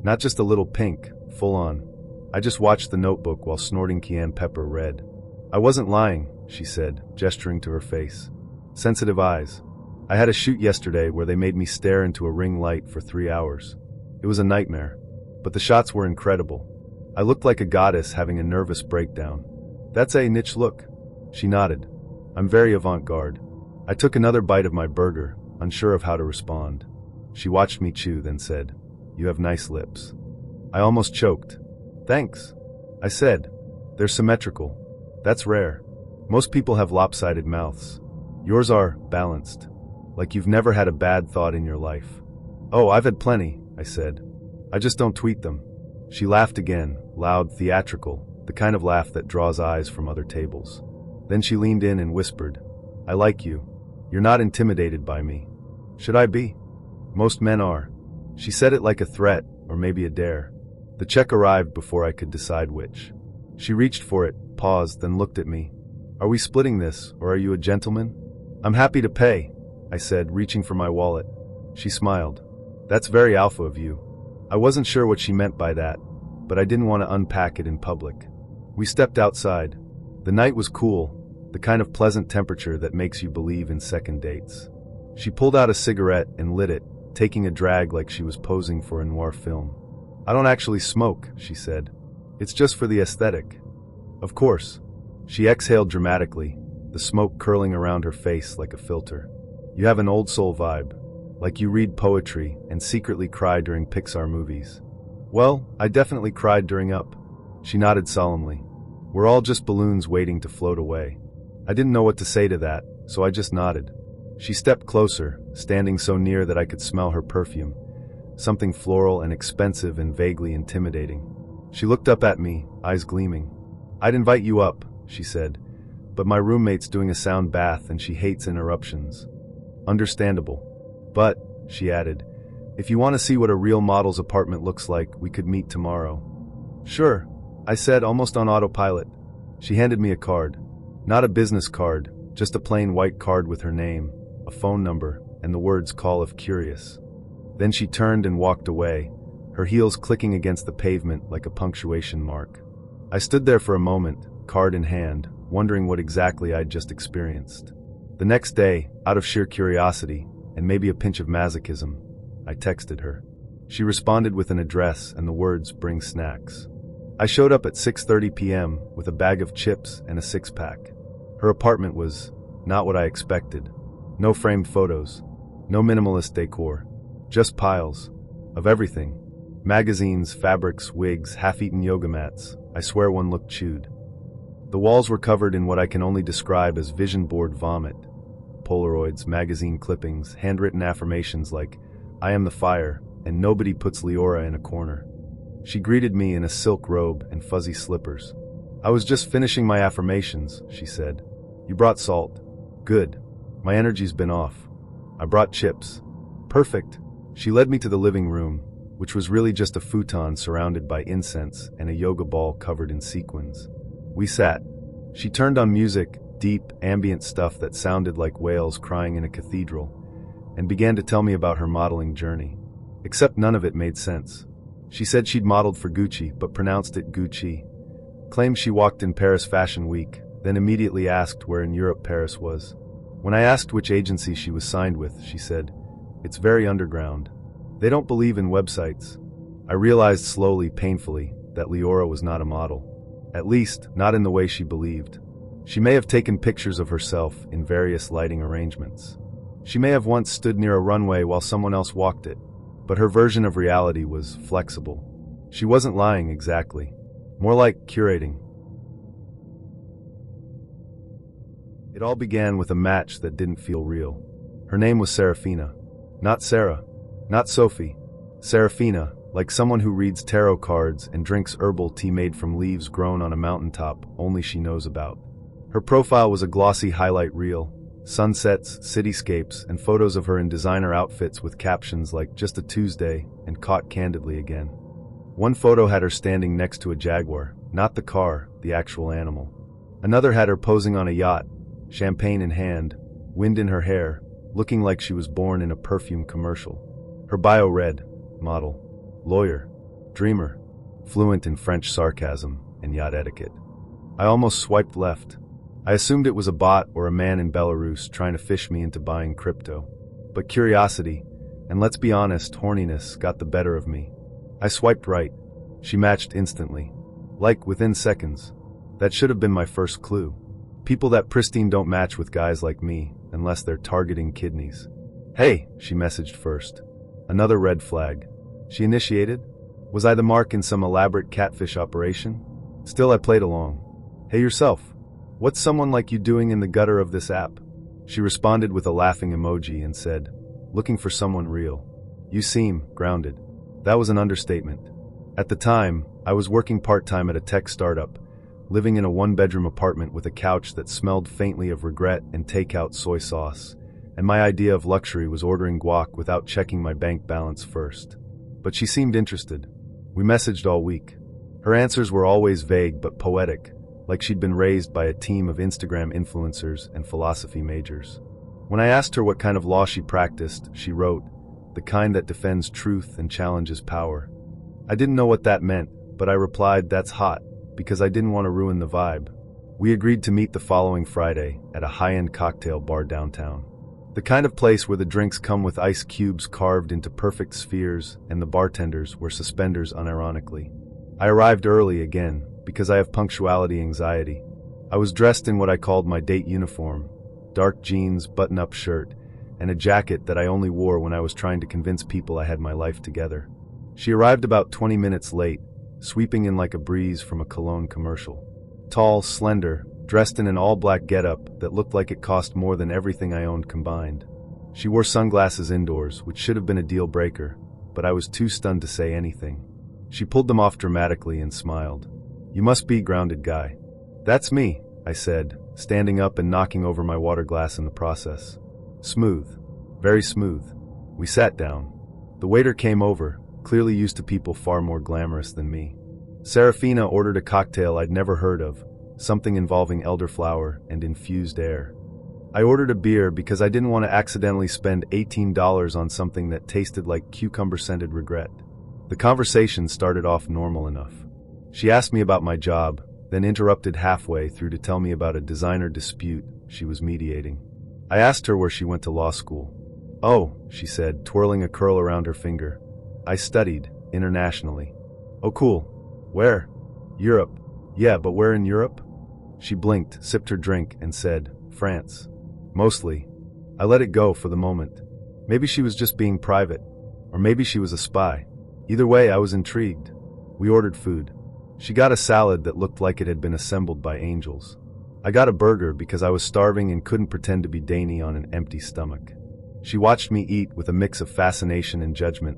Not just a little pink, full on. I just watched The Notebook while snorting cayenne pepper red. I wasn't lying, she said, gesturing to her face. Sensitive eyes. I had a shoot yesterday where they made me stare into a ring light for 3 hours. It was a nightmare. But the shots were incredible. I looked like a goddess having a nervous breakdown. That's a niche look. She nodded. I'm very avant-garde. I took another bite of my burger, unsure of how to respond. She watched me chew, then said, You have nice lips. I almost choked. Thanks. I said. They're symmetrical. That's rare. Most people have lopsided mouths. Yours are balanced. Like you've never had a bad thought in your life. Oh, I've had plenty, I said. I just don't tweet them. She laughed again, loud, theatrical, the kind of laugh that draws eyes from other tables. Then she leaned in and whispered, I like you. You're not intimidated by me. Should I be? Most men are. She said it like a threat, or maybe a dare. The check arrived before I could decide which. She reached for it, paused, then looked at me. Are we splitting this, or are you a gentleman? I'm happy to pay, I said, reaching for my wallet. She smiled. That's very alpha of you. I wasn't sure what she meant by that, but I didn't want to unpack it in public. We stepped outside. The night was cool, the kind of pleasant temperature that makes you believe in second dates. She pulled out a cigarette and lit it, taking a drag like she was posing for a noir film. I don't actually smoke, she said. It's just for the aesthetic. Of course. She exhaled dramatically, the smoke curling around her face like a filter. You have an old soul vibe, like you read poetry and secretly cry during Pixar movies. Well, I definitely cried during Up. She nodded solemnly. We're all just balloons waiting to float away. I didn't know what to say to that, so I just nodded. She stepped closer, standing so near that I could smell her perfume, something floral and expensive and vaguely intimidating. She looked up at me, eyes gleaming. I'd invite you up, she said, but my roommate's doing a sound bath and she hates interruptions. Understandable. But, she added, if you want to see what a real model's apartment looks like, we could meet tomorrow. Sure, I said, almost on autopilot. She handed me a card. Not a business card, just a plain white card with her name, a phone number, and the words Call if Curious. Then she turned and walked away, her heels clicking against the pavement like a punctuation mark. I stood there for a moment, card in hand, wondering what exactly I'd just experienced. The next day, out of sheer curiosity, and maybe a pinch of masochism, I texted her. She responded with an address and the words, bring snacks. I showed up at 6:30 p.m. with a bag of chips and a six-pack. Her apartment was not what I expected. No framed photos, no minimalist decor, just piles of everything. Magazines, fabrics, wigs, half-eaten yoga mats. I swear one looked chewed. The walls were covered in what I can only describe as vision board vomit. Polaroids, magazine clippings, handwritten affirmations like, I am the fire, and nobody puts Leora in a corner. She greeted me in a silk robe and fuzzy slippers. I was just finishing my affirmations, she said. You brought salt. Good. My energy's been off. I brought chips. Perfect. She led me to the living room, which was really just a futon surrounded by incense and a yoga ball covered in sequins. We sat. She turned on music, deep, ambient stuff that sounded like whales crying in a cathedral, and began to tell me about her modeling journey. Except none of it made sense. She said she'd modeled for Gucci, but pronounced it Gucci. Claimed she walked in Paris Fashion Week, then immediately asked where in Europe Paris was. When I asked which agency she was signed with, she said, "It's very underground. They don't believe in websites." I realized slowly, painfully, that Leora was not a model. At least, not in the way she believed. She may have taken pictures of herself in various lighting arrangements. She may have once stood near a runway while someone else walked it, but her version of reality was flexible. She wasn't lying exactly. More like curating. It all began with a match that didn't feel real. Her name was Serafina. Not Sarah. Not Sophie. Serafina, like someone who reads tarot cards and drinks herbal tea made from leaves grown on a mountaintop only she knows about. Her profile was a glossy highlight reel, sunsets, cityscapes, and photos of her in designer outfits with captions like "Just a Tuesday" and "Caught candidly again." One photo had her standing next to a jaguar, not the car, the actual animal. Another had her posing on a yacht, champagne in hand, wind in her hair, looking like she was born in a perfume commercial. Her bio read, model, lawyer, dreamer, fluent in French sarcasm and yacht etiquette. I almost swiped left. I assumed it was a bot or a man in Belarus trying to fish me into buying crypto. But curiosity, and let's be honest, horniness, got the better of me. I swiped right. She matched instantly. Like, within seconds. That should have been my first clue. People that pristine don't match with guys like me, unless they're targeting kidneys. "Hey," she messaged first. Another red flag. She initiated? Was I the mark in some elaborate catfish operation? Still, I played along. "Hey yourself. What's someone like you doing in the gutter of this app?" She responded with a laughing emoji and said, "Looking for someone real. You seem grounded." That was an understatement. At the time, I was working part-time at a tech startup, living in a one-bedroom apartment with a couch that smelled faintly of regret and takeout soy sauce, and my idea of luxury was ordering guac without checking my bank balance first. But she seemed interested. We messaged all week. Her answers were always vague but poetic, like she'd been raised by a team of Instagram influencers and philosophy majors. When I asked her what kind of law she practiced, she wrote, "The kind that defends truth and challenges power." I didn't know what that meant, but I replied, "That's hot," because I didn't want to ruin the vibe. We agreed to meet the following Friday at a high-end cocktail bar downtown. The kind of place where the drinks come with ice cubes carved into perfect spheres and the bartenders wear suspenders unironically. I arrived early again, because I have punctuality anxiety. I was dressed in what I called my date uniform, dark jeans, button-up shirt, and a jacket that I only wore when I was trying to convince people I had my life together. She arrived about 20 minutes late, sweeping in like a breeze from a cologne commercial. Tall, slender, dressed in an all-black getup that looked like it cost more than everything I owned combined. She wore sunglasses indoors, which should have been a deal breaker, but I was too stunned to say anything. She pulled them off dramatically and smiled. "You must be grounded guy." "That's me," I said, standing up and knocking over my water glass in the process. "Smooth. Very smooth." We sat down. The waiter came over, clearly used to people far more glamorous than me. Serafina ordered a cocktail I'd never heard of, something involving elderflower and infused air. I ordered a beer because I didn't want to accidentally spend $18 on something that tasted like cucumber-scented regret. The conversation started off normal enough. She asked me about my job, then interrupted halfway through to tell me about a designer dispute she was mediating. I asked her where she went to law school. "Oh," she said, twirling a curl around her finger. "I studied internationally." "Oh cool. Where?" "Europe." "Yeah, but where in Europe?" She blinked, sipped her drink, and said, "France." "Mostly." I let it go for the moment. Maybe she was just being private. Or maybe she was a spy. Either way, I was intrigued. We ordered food. She got a salad that looked like it had been assembled by angels. I got a burger because I was starving and couldn't pretend to be dainty on an empty stomach. She watched me eat with a mix of fascination and judgment,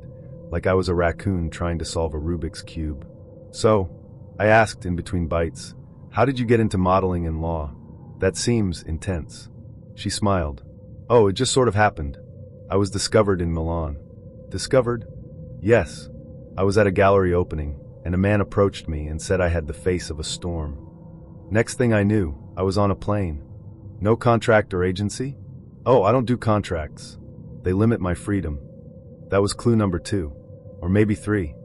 like I was a raccoon trying to solve a Rubik's Cube. "So," I asked in between bites, "how did you get into modeling and law? That seems intense." She smiled. "Oh, it just sort of happened. I was discovered in Milan." "Discovered?" "Yes. I was at a gallery opening, and a man approached me and said I had the face of a storm. Next thing I knew, I was on a plane. No contract or agency? Oh, I don't do contracts. They limit my freedom." That was clue number 2. Or maybe 3.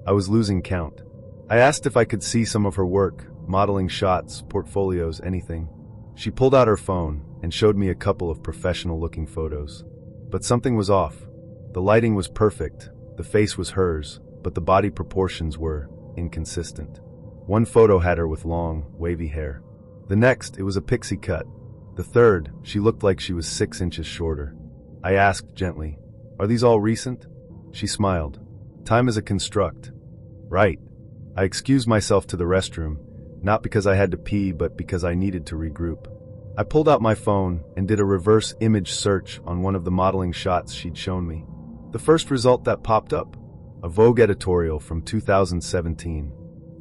I was losing count. I asked if I could see some of her work, modeling shots, portfolios, anything. She pulled out her phone and showed me a couple of professional-looking photos. But something was off. The lighting was perfect, the face was hers, but the body proportions were inconsistent. One photo had her with long, wavy hair. The next, it was a pixie cut. The third, she looked like she was 6 inches shorter. I asked gently, "Are these all recent?" She smiled. "Time is a construct." "Right." I excused myself to the restroom, not because I had to pee, but because I needed to regroup. I pulled out my phone and did a reverse image search on one of the modeling shots she'd shown me. The first result that popped up, a Vogue editorial from 2017,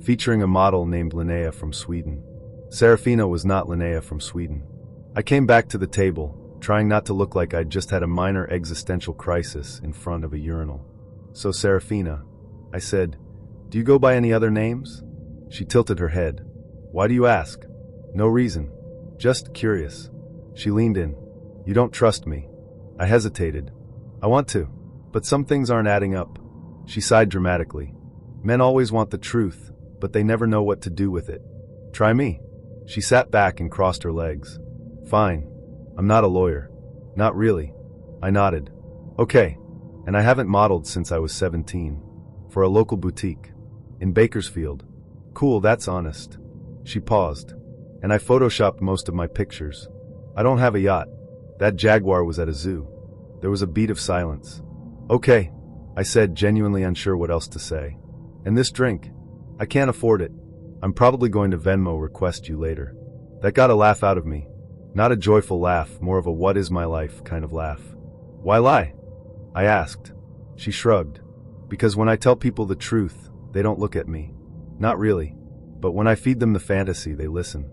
featuring a model named Linnea from Sweden. Serafina was not Linnea from Sweden. I came back to the table, trying not to look like I'd just had a minor existential crisis in front of a urinal. "So Serafina," I said, "do you go by any other names?" She tilted her head. "Why do you ask?" "No reason. Just curious." She leaned in. "You don't trust me." I hesitated. "I want to. But some things aren't adding up." She sighed dramatically. "Men always want the truth, but they never know what to do with it. Try me." She sat back and crossed her legs. "Fine. I'm not a lawyer." "Not really." I nodded. "Okay. And I haven't modeled since I was 17. For a local boutique. In Bakersfield." "Cool, that's honest." She paused. "And I photoshopped most of my pictures. I don't have a yacht. That Jaguar was at a zoo." There was a beat of silence. "Okay," I said, genuinely unsure what else to say. "And this drink? I can't afford it. I'm probably going to Venmo request you later." That got a laugh out of me. Not a joyful laugh, more of a what is my life kind of laugh. "Why lie?" I asked. She shrugged. "Because when I tell people the truth, they don't look at me. Not really. But when I feed them the fantasy, they listen."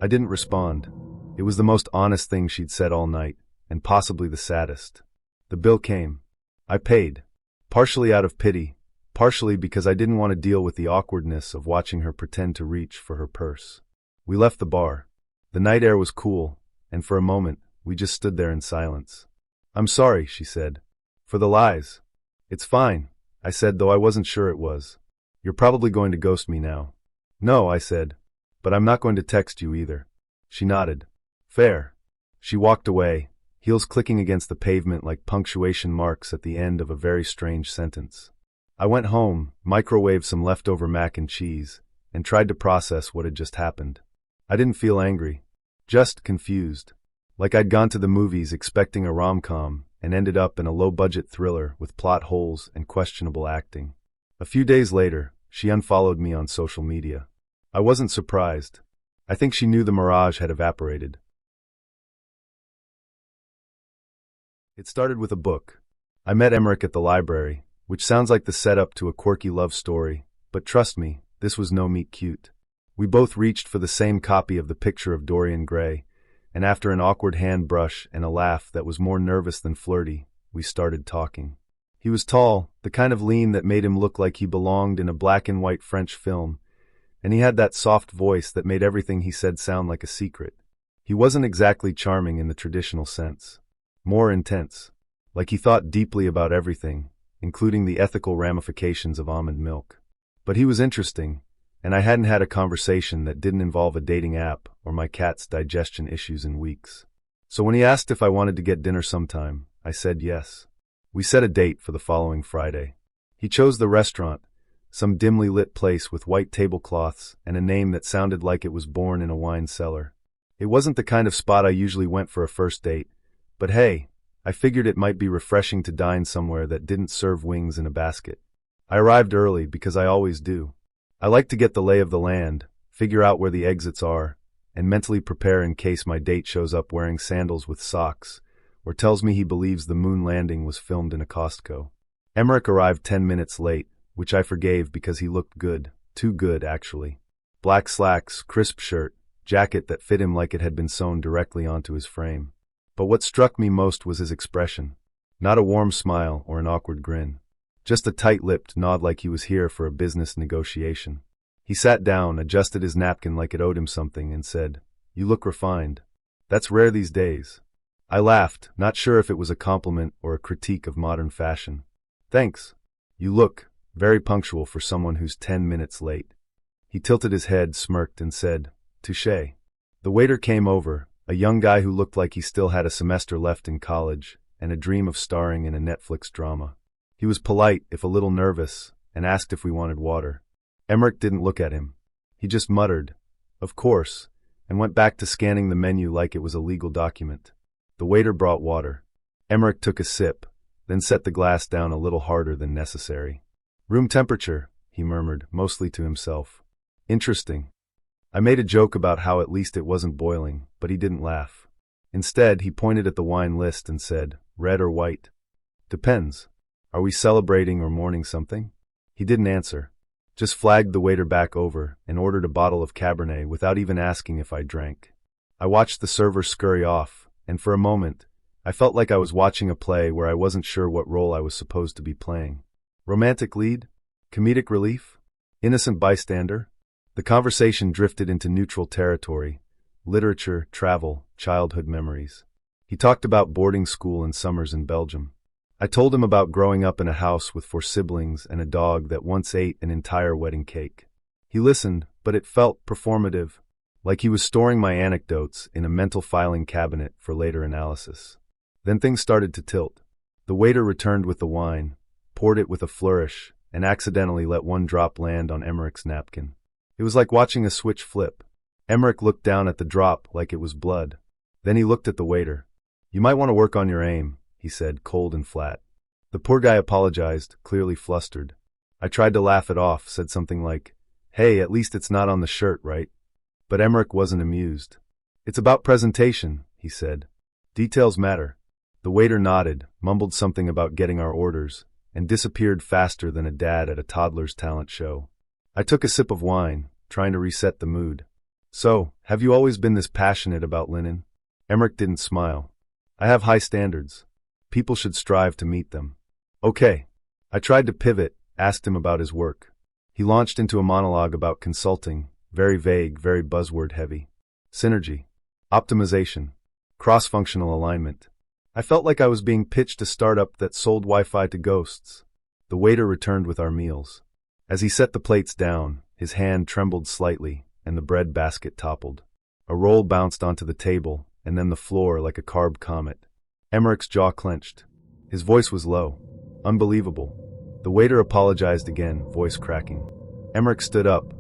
I didn't respond. It was the most honest thing she'd said all night, and possibly the saddest. The bill came. I paid. Partially out of pity, partially because I didn't want to deal with the awkwardness of watching her pretend to reach for her purse. We left the bar. The night air was cool, and for a moment, we just stood there in silence. "I'm sorry," she said. "For the lies." "It's fine," I said, though I wasn't sure it was. "You're probably going to ghost me now." "No," I said. "But I'm not going to text you either." She nodded. "Fair." She walked away, heels clicking against the pavement like punctuation marks at the end of a very strange sentence. I went home, microwaved some leftover mac and cheese, and tried to process what had just happened. I didn't feel angry. Just confused. Like I'd gone to the movies expecting a rom-com and ended up in a low-budget thriller with plot holes and questionable acting. A few days later, she unfollowed me on social media. I wasn't surprised. I think she knew the mirage had evaporated. It started with a book. I met Emmerich at the library, which sounds like the setup to a quirky love story, but trust me, this was no meet cute. We both reached for the same copy of The Picture of Dorian Gray, and after an awkward hand brush and a laugh that was more nervous than flirty, we started talking. He was tall, the kind of lean that made him look like he belonged in a black and white French film, and he had that soft voice that made everything he said sound like a secret. He wasn't exactly charming in the traditional sense. More intense. Like he thought deeply about everything, including the ethical ramifications of almond milk. But he was interesting, and I hadn't had a conversation that didn't involve a dating app or my cat's digestion issues in weeks. So when he asked if I wanted to get dinner sometime, I said yes. We set a date for the following Friday. He chose the restaurant, some dimly lit place with white tablecloths and a name that sounded like it was born in a wine cellar. It wasn't the kind of spot I usually went for a first date, but hey, I figured it might be refreshing to dine somewhere that didn't serve wings in a basket. I arrived early because I always do. I like to get the lay of the land, figure out where the exits are, and mentally prepare in case my date shows up wearing sandals with socks, or tells me he believes the moon landing was filmed in a Costco. Emmerich arrived 10 minutes late, which I forgave because he looked good. Too good, actually. Black slacks, crisp shirt, jacket that fit him like it had been sewn directly onto his frame. But what struck me most was his expression. Not a warm smile or an awkward grin. Just a tight-lipped nod like he was here for a business negotiation. He sat down, adjusted his napkin like it owed him something, and said, "You look refined." That's rare these days. I laughed, not sure if it was a compliment or a critique of modern fashion. "Thanks. You look very punctual for someone who's 10 minutes late." He tilted his head, smirked, and said, "Touché." The waiter came over, a young guy who looked like he still had a semester left in college and a dream of starring in a Netflix drama. He was polite, if a little nervous, and asked if we wanted water. Emmerich didn't look at him. He just muttered, "Of course," and went back to scanning the menu like it was a legal document. The waiter brought water. Emmerich took a sip, then set the glass down a little harder than necessary. "Room temperature," he murmured, mostly to himself. "Interesting." I made a joke about how at least it wasn't boiling, but he didn't laugh. Instead, he pointed at the wine list and said, "Red or white?" "Depends. Are we celebrating or mourning something?" He didn't answer. Just flagged the waiter back over and ordered a bottle of Cabernet without even asking if I drank. I watched the server scurry off, and for a moment, I felt like I was watching a play where I wasn't sure what role I was supposed to be playing. Romantic lead? Comedic relief? Innocent bystander? The conversation drifted into neutral territory: literature, travel, childhood memories. He talked about boarding school and summers in Belgium. I told him about growing up in a house with 4 siblings and a dog that once ate an entire wedding cake. He listened, but it felt performative, like he was storing my anecdotes in a mental filing cabinet for later analysis. Then things started to tilt. The waiter returned with the wine, poured it with a flourish, and accidentally let one drop land on Emmerich's napkin. It was like watching a switch flip. Emmerich looked down at the drop like it was blood. Then he looked at the waiter. "You might want to work on your aim," he said, cold and flat. The poor guy apologized, clearly flustered. I tried to laugh it off, said something like, "Hey, at least it's not on the shirt, right?" But Emmerich wasn't amused. "It's about presentation," he said. "Details matter." The waiter nodded, mumbled something about getting our orders, and disappeared faster than a dad at a toddler's talent show. I took a sip of wine, trying to reset the mood. "So, have you always been this passionate about linen?" Emmerich didn't smile. "I have high standards. People should strive to meet them." "Okay." I tried to pivot, asked him about his work. He launched into a monologue about consulting, very vague, very buzzword heavy. Synergy. Optimization. Cross-functional alignment. I felt like I was being pitched a startup that sold Wi-Fi to ghosts. The waiter returned with our meals. As he set the plates down, his hand trembled slightly, and the bread basket toppled. A roll bounced onto the table, and then the floor like a carb comet. Emmerich's jaw clenched. His voice was low. Unbelievable. The waiter apologized again, voice cracking. Emmerich stood up,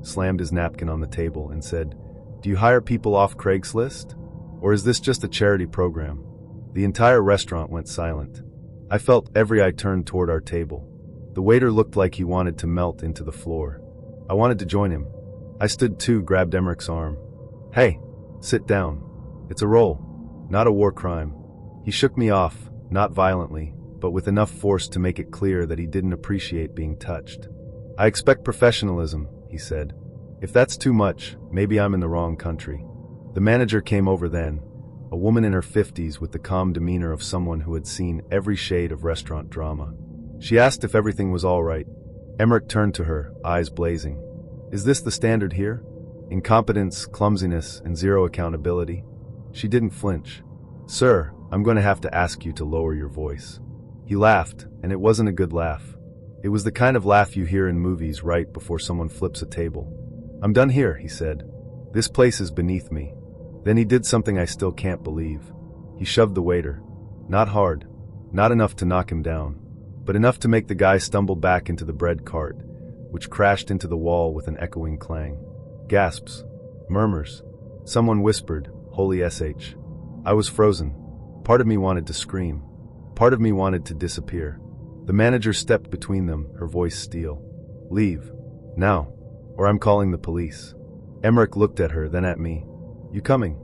slammed his napkin on the table, and said, "Do you hire people off Craigslist? Or is this just a charity program?" The entire restaurant went silent. I felt every eye turned toward our table. The waiter looked like he wanted to melt into the floor. I wanted to join him. I stood too, grabbed Emmerich's arm. "Hey, sit down. It's a role, not a war crime." He shook me off, not violently, but with enough force to make it clear that he didn't appreciate being touched. "I expect professionalism," he said. "If that's too much, maybe I'm in the wrong country." The manager came over then, a woman in her 50s with the calm demeanor of someone who had seen every shade of restaurant drama. She asked if everything was all right. Emmerich turned to her, eyes blazing. "Is this the standard here? Incompetence, clumsiness, and zero accountability?" She didn't flinch. "Sir, I'm going to have to ask you to lower your voice." He laughed, and it wasn't a good laugh. It was the kind of laugh you hear in movies right before someone flips a table. "I'm done here," he said. "This place is beneath me." Then he did something I still can't believe. He shoved the waiter. Not hard. Not enough to knock him down. But enough to make the guy stumble back into the bread cart, which crashed into the wall with an echoing clang. Gasps. Murmurs. Someone whispered, "Holy SH." I was frozen. Part of me wanted to scream. Part of me wanted to disappear. The manager stepped between them, her voice steel. "Leave. Now. Or I'm calling the police." Emmerich looked at her, then at me. "You coming?"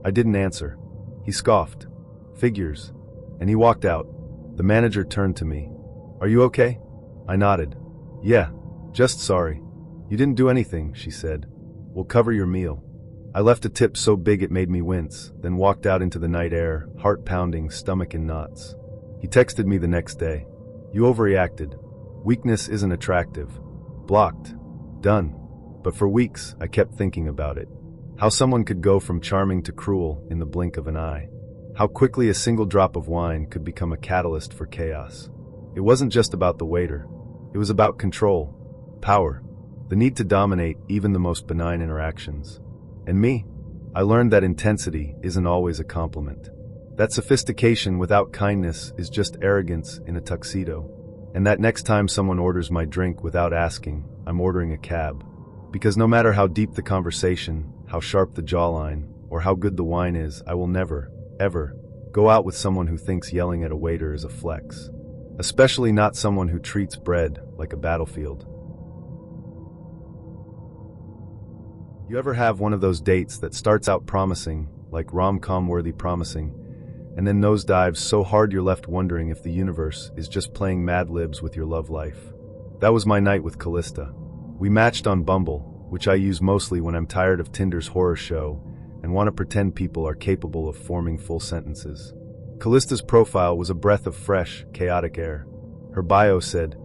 I didn't answer. He scoffed. "Figures." And he walked out. The manager turned to me. "Are you okay?" I nodded. "Yeah. Just sorry." "You didn't do anything," she said. "We'll cover your meal." I left a tip so big it made me wince, then walked out into the night air, heart pounding, stomach in knots. He texted me the next day. "You overreacted. Weakness isn't attractive." Blocked. Done. But for weeks, I kept thinking about it. How someone could go from charming to cruel in the blink of an eye. How quickly a single drop of wine could become a catalyst for chaos. It wasn't just about the waiter. It was about control, power, the need to dominate even the most benign interactions. And me? I learned that intensity isn't always a compliment. That sophistication without kindness is just arrogance in a tuxedo. And that next time someone orders my drink without asking, I'm ordering a cab. Because no matter how deep the conversation, how sharp the jawline, or how good the wine is, I will never, ever, go out with someone who thinks yelling at a waiter is a flex. Especially not someone who treats bread like a battlefield. You ever have one of those dates that starts out promising, like rom-com worthy promising, and then nosedives so hard you're left wondering if the universe is just playing Mad Libs with your love life? That was my night with Callista. We matched on Bumble, which I use mostly when I'm tired of Tinder's horror show and want to pretend people are capable of forming full sentences. Callista's profile was a breath of fresh, chaotic air. Her bio said,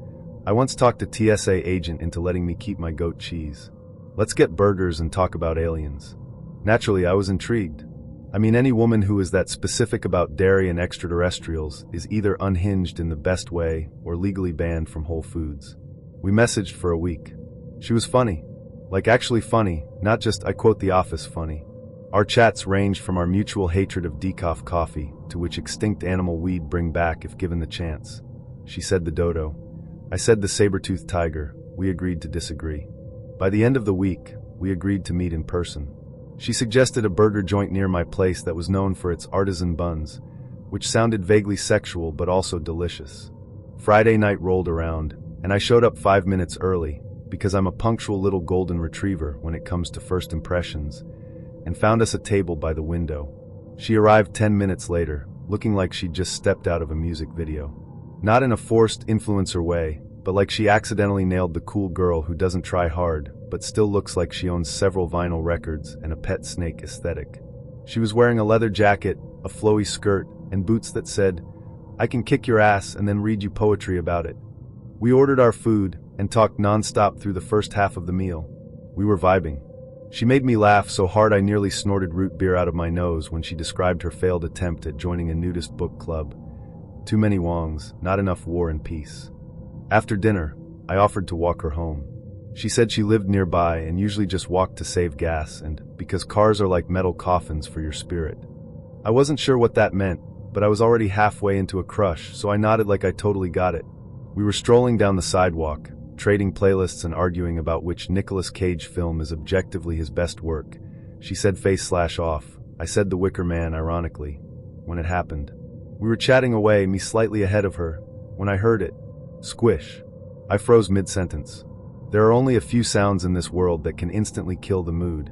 "I once talked a TSA agent into letting me keep my goat cheese. Let's get burgers and talk about aliens." Naturally, I was intrigued. I mean, any woman who is that specific about dairy and extraterrestrials is either unhinged in the best way or legally banned from Whole Foods. We messaged for a week. She was funny. Like actually funny, not just, I quote The Office, funny. Our chats ranged from our mutual hatred of decaf coffee to which extinct animal we'd bring back if given the chance. She said the dodo. I said the saber-toothed tiger. We agreed to disagree. By the end of the week, we agreed to meet in person. She suggested a burger joint near my place that was known for its artisan buns, which sounded vaguely sexual but also delicious. Friday night rolled around, and I showed up 5 minutes early, because I'm a punctual little golden retriever when it comes to first impressions, and found us a table by the window. She arrived 10 minutes later, looking like she'd just stepped out of a music video. Not in a forced influencer way, but like she accidentally nailed the cool girl who doesn't try hard, but still looks like she owns several vinyl records and a pet snake aesthetic. She was wearing a leather jacket, a flowy skirt, and boots that said, "I can kick your ass and then read you poetry about it." We ordered our food and talked nonstop through the first half of the meal. We were vibing. She made me laugh so hard I nearly snorted root beer out of my nose when she described her failed attempt at joining a nudist book club. Too many Wongs, not enough War and Peace. After dinner, I offered to walk her home. She said she lived nearby and usually just walked to save gas and because cars are like metal coffins for your spirit. I wasn't sure what that meant, but I was already halfway into a crush, so I nodded like I totally got it. We were strolling down the sidewalk, trading playlists and arguing about which Nicolas Cage film is objectively his best work. She said face/off. I said The Wicker Man, ironically, when it happened. We were chatting away, me slightly ahead of her, when I heard it. Squish. I froze mid-sentence. There are only a few sounds in this world that can instantly kill the mood.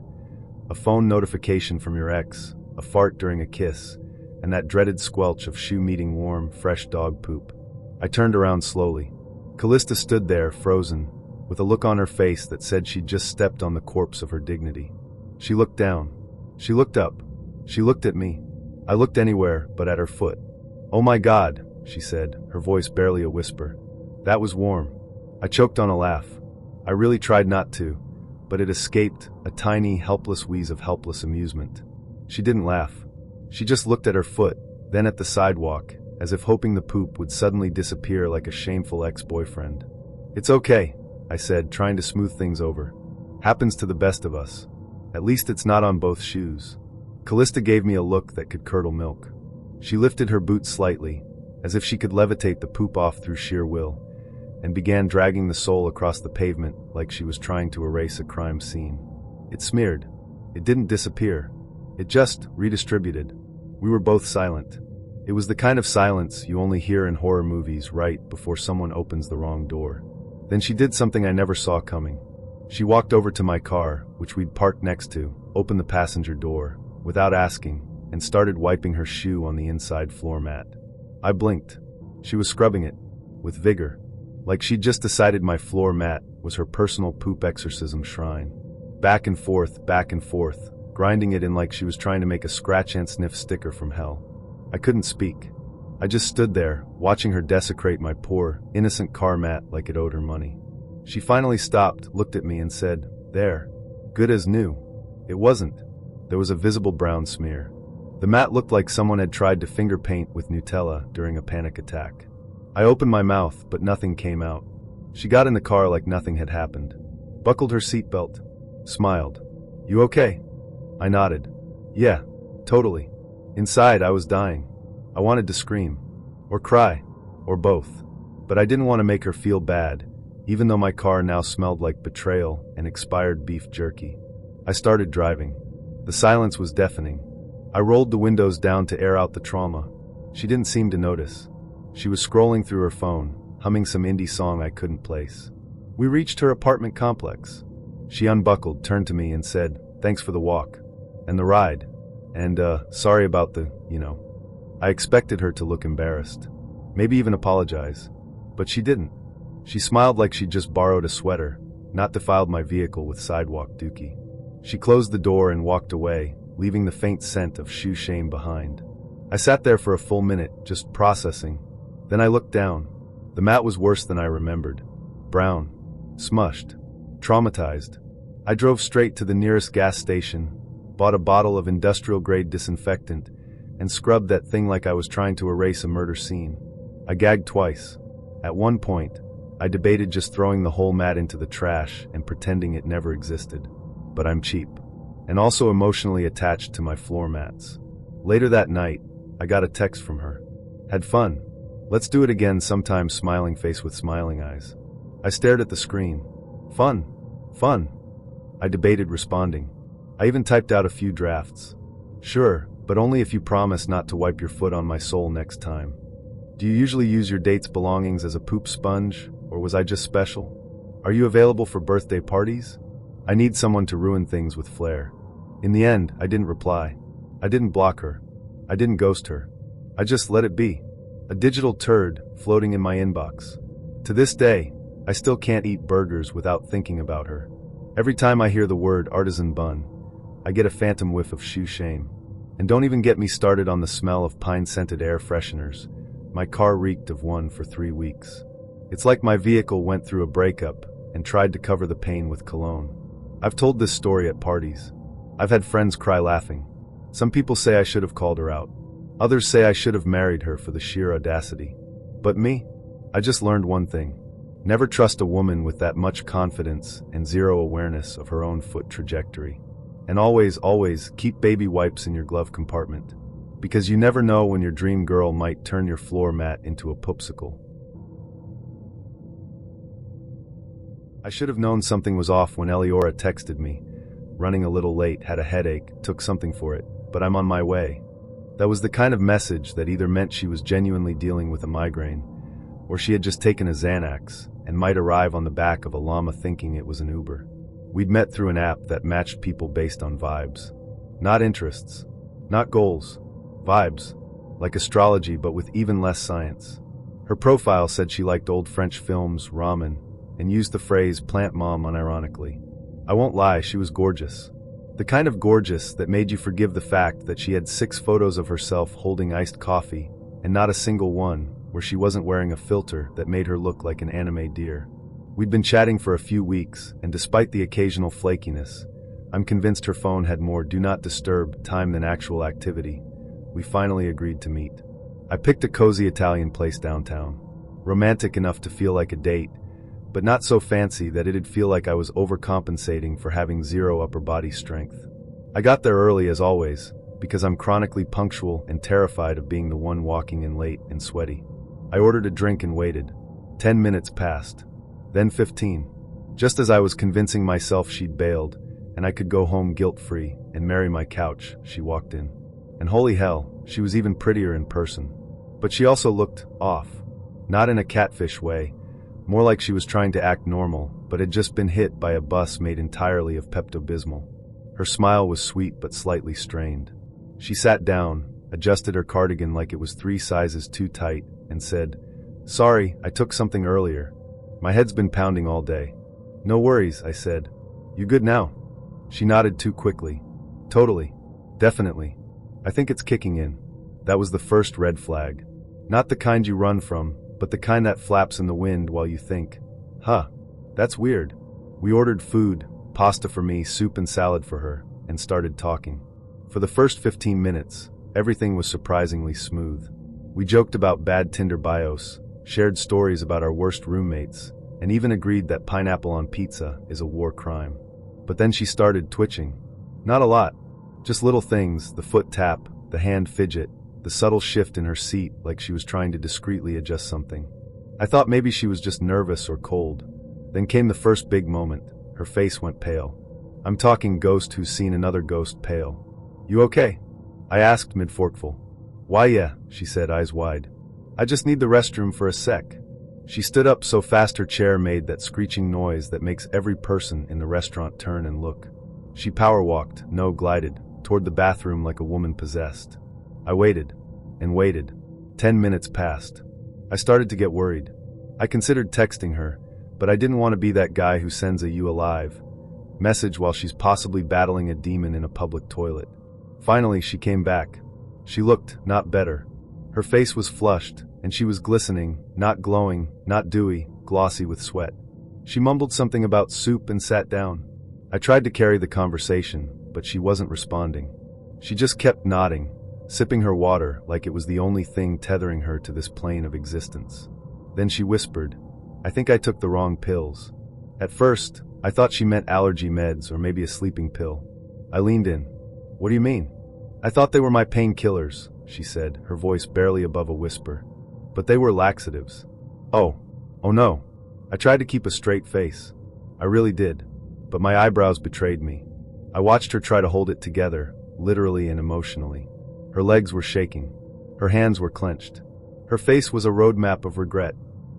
A phone notification from your ex, a fart during a kiss, and that dreaded squelch of shoe meeting warm, fresh dog poop. I turned around slowly. Callista stood there, frozen, with a look on her face that said she'd just stepped on the corpse of her dignity. She looked down. She looked up. She looked at me. I looked anywhere but at her foot. "Oh my God," she said, her voice barely a whisper. "That was warm." I choked on a laugh. I really tried not to, but it escaped, a tiny, helpless wheeze of helpless amusement. She didn't laugh. She just looked at her foot, then at the sidewalk, as if hoping the poop would suddenly disappear like a shameful ex-boyfriend. "It's okay," I said, trying to smooth things over. "Happens to the best of us. At least it's not on both shoes." Callista gave me a look that could curdle milk. She lifted her boot slightly, as if she could levitate the poop off through sheer will, and began dragging the sole across the pavement like she was trying to erase a crime scene. It smeared. It didn't disappear. It just redistributed. We were both silent. It was the kind of silence you only hear in horror movies right before someone opens the wrong door. Then she did something I never saw coming. She walked over to my car, which we'd parked next to, opened the passenger door, without asking, and started wiping her shoe on the inside floor mat. I blinked. She was scrubbing it, with vigor, like she'd just decided my floor mat was her personal poop exorcism shrine. Back and forth, grinding it in like she was trying to make a scratch and sniff sticker from hell. I couldn't speak. I just stood there, watching her desecrate my poor, innocent car mat like it owed her money. She finally stopped, looked at me and said, "There. Good as new." It wasn't. There was a visible brown smear. The mat looked like someone had tried to finger paint with Nutella during a panic attack. I opened my mouth, but nothing came out. She got in the car like nothing had happened. buckled her seatbelt, smiled. "You okay?" I nodded. "Yeah, totally." Inside, I was dying. I wanted to scream. Or cry. Or both. But I didn't want to make her feel bad, even though my car now smelled like betrayal and expired beef jerky. I started driving. The silence was deafening. I rolled the windows down to air out the trauma. She didn't seem to notice. She was scrolling through her phone, humming some indie song I couldn't place. We reached her apartment complex. She unbuckled, turned to me and said, "Thanks for the walk. And the ride. And, sorry about the. I expected her to look embarrassed. Maybe even apologize. But she didn't. She smiled like she'd just borrowed a sweater, not defiled my vehicle with sidewalk dookie. She closed the door and walked away, leaving the faint scent of shoe shame behind. I sat there for a full minute, just processing. Then I looked down. The mat was worse than I remembered. Brown. Smushed. Traumatized. I drove straight to the nearest gas station, bought a bottle of industrial-grade disinfectant, and scrubbed that thing like I was trying to erase a murder scene. I gagged twice. At one point, I debated just throwing the whole mat into the trash and pretending it never existed. But I'm cheap. And also emotionally attached to my floor mats. Later that night, I got a text from her. "Had fun. Let's do it again sometime," smiling face with smiling eyes. I stared at the screen. Fun. Fun. I debated responding. I even typed out a few drafts. "Sure, but only if you promise not to wipe your foot on my soul next time." "Do you usually use your date's belongings as a poop sponge, or was I just special? Are you available for birthday parties? I need someone to ruin things with flair." In the end, I didn't reply. I didn't block her. I didn't ghost her. I just let it be. A digital turd floating in my inbox. To this day, I still can't eat burgers without thinking about her. Every time I hear the word artisan bun, I get a phantom whiff of shoe shame. And don't even get me started on the smell of pine-scented air fresheners. My car reeked of one for 3 weeks. It's like my vehicle went through a breakup and tried to cover the pain with cologne. I've told this story at parties. I've had friends cry laughing. Some people say I should have called her out. Others say I should have married her for the sheer audacity. But me? I just learned one thing. Never trust a woman with that much confidence and zero awareness of her own foot trajectory. And always, always keep baby wipes in your glove compartment. Because you never know when your dream girl might turn your floor mat into a poopsicle. I should have known something was off when Eliora texted me. Running a little late, had a headache, took something for it, but I'm on my way. That was the kind of message that either meant she was genuinely dealing with a migraine, or she had just taken a Xanax and might arrive on the back of a llama thinking it was an Uber. We'd met through an app that matched people based on vibes. Not interests. Not goals. Vibes. Like astrology, but with even less science. Her profile said she liked old French films, ramen, and used the phrase plant mom unironically. I won't lie, she was gorgeous. The kind of gorgeous that made you forgive the fact that she had 6 photos of herself holding iced coffee, and not a single one where she wasn't wearing a filter that made her look like an anime deer. We'd been chatting for a few weeks, and despite the occasional flakiness, I'm convinced her phone had more do not disturb time than actual activity. We finally agreed to meet. I picked a cozy Italian place downtown. Romantic enough to feel like a date, but not so fancy that it'd feel like I was overcompensating for having zero upper body strength. I got there early as always, because I'm chronically punctual and terrified of being the one walking in late and sweaty. I ordered a drink and waited. 10 minutes passed. Then 15. Just as I was convincing myself she'd bailed, and I could go home guilt-free and marry my couch, she walked in. And holy hell, she was even prettier in person. But she also looked off. Not in a catfish way, more like she was trying to act normal, but had just been hit by a bus made entirely of Pepto-Bismol. Her smile was sweet but slightly strained. She sat down, adjusted her cardigan like it was 3 sizes too tight, and said, "Sorry, I took something earlier. My head's been pounding all day." "No worries," I said. "You good now?" She nodded too quickly. "Totally. Definitely. I think it's kicking in." That was the first red flag. Not the kind you run from, but the kind that flaps in the wind while you think, "Huh, that's weird." We ordered food, pasta for me, soup and salad for her, and started talking. For the first 15 minutes, everything was surprisingly smooth. We joked about bad Tinder bios, shared stories about our worst roommates, and even agreed that pineapple on pizza is a war crime. But then she started twitching. Not a lot, just little things, the foot tap, the hand fidget, the subtle shift in her seat like she was trying to discreetly adjust something. I thought maybe she was just nervous or cold. Then came the first big moment. Her face went pale. I'm talking ghost who's seen another ghost pale. You okay? I asked mid-forkful. Why yeah, she said, eyes wide. I just need the restroom for a sec. She stood up so fast her chair made that screeching noise that makes every person in the restaurant turn and look. She power walked, no glided, toward the bathroom like a woman possessed. I waited and waited. 10 minutes passed. I started to get worried. I considered texting her, but I didn't want to be that guy who sends a "you alive" message while she's possibly battling a demon in a public toilet. Finally, she came back. She looked not better. Her face was flushed, and she was glistening, not glowing, not dewy, glossy with sweat. She mumbled something about soup and sat down. I tried to carry the conversation, but she wasn't responding. She just kept nodding, sipping her water like it was the only thing tethering her to this plane of existence. Then she whispered, I think I took the wrong pills. At first, I thought she meant allergy meds or maybe a sleeping pill. I leaned in. What do you mean? I thought they were my painkillers, she said, her voice barely above a whisper. But they were laxatives. Oh no. I tried to keep a straight face. I really did. But my eyebrows betrayed me. I watched her try to hold it together, literally and emotionally. Her legs were shaking. Her hands were clenched. Her face was a roadmap of regret.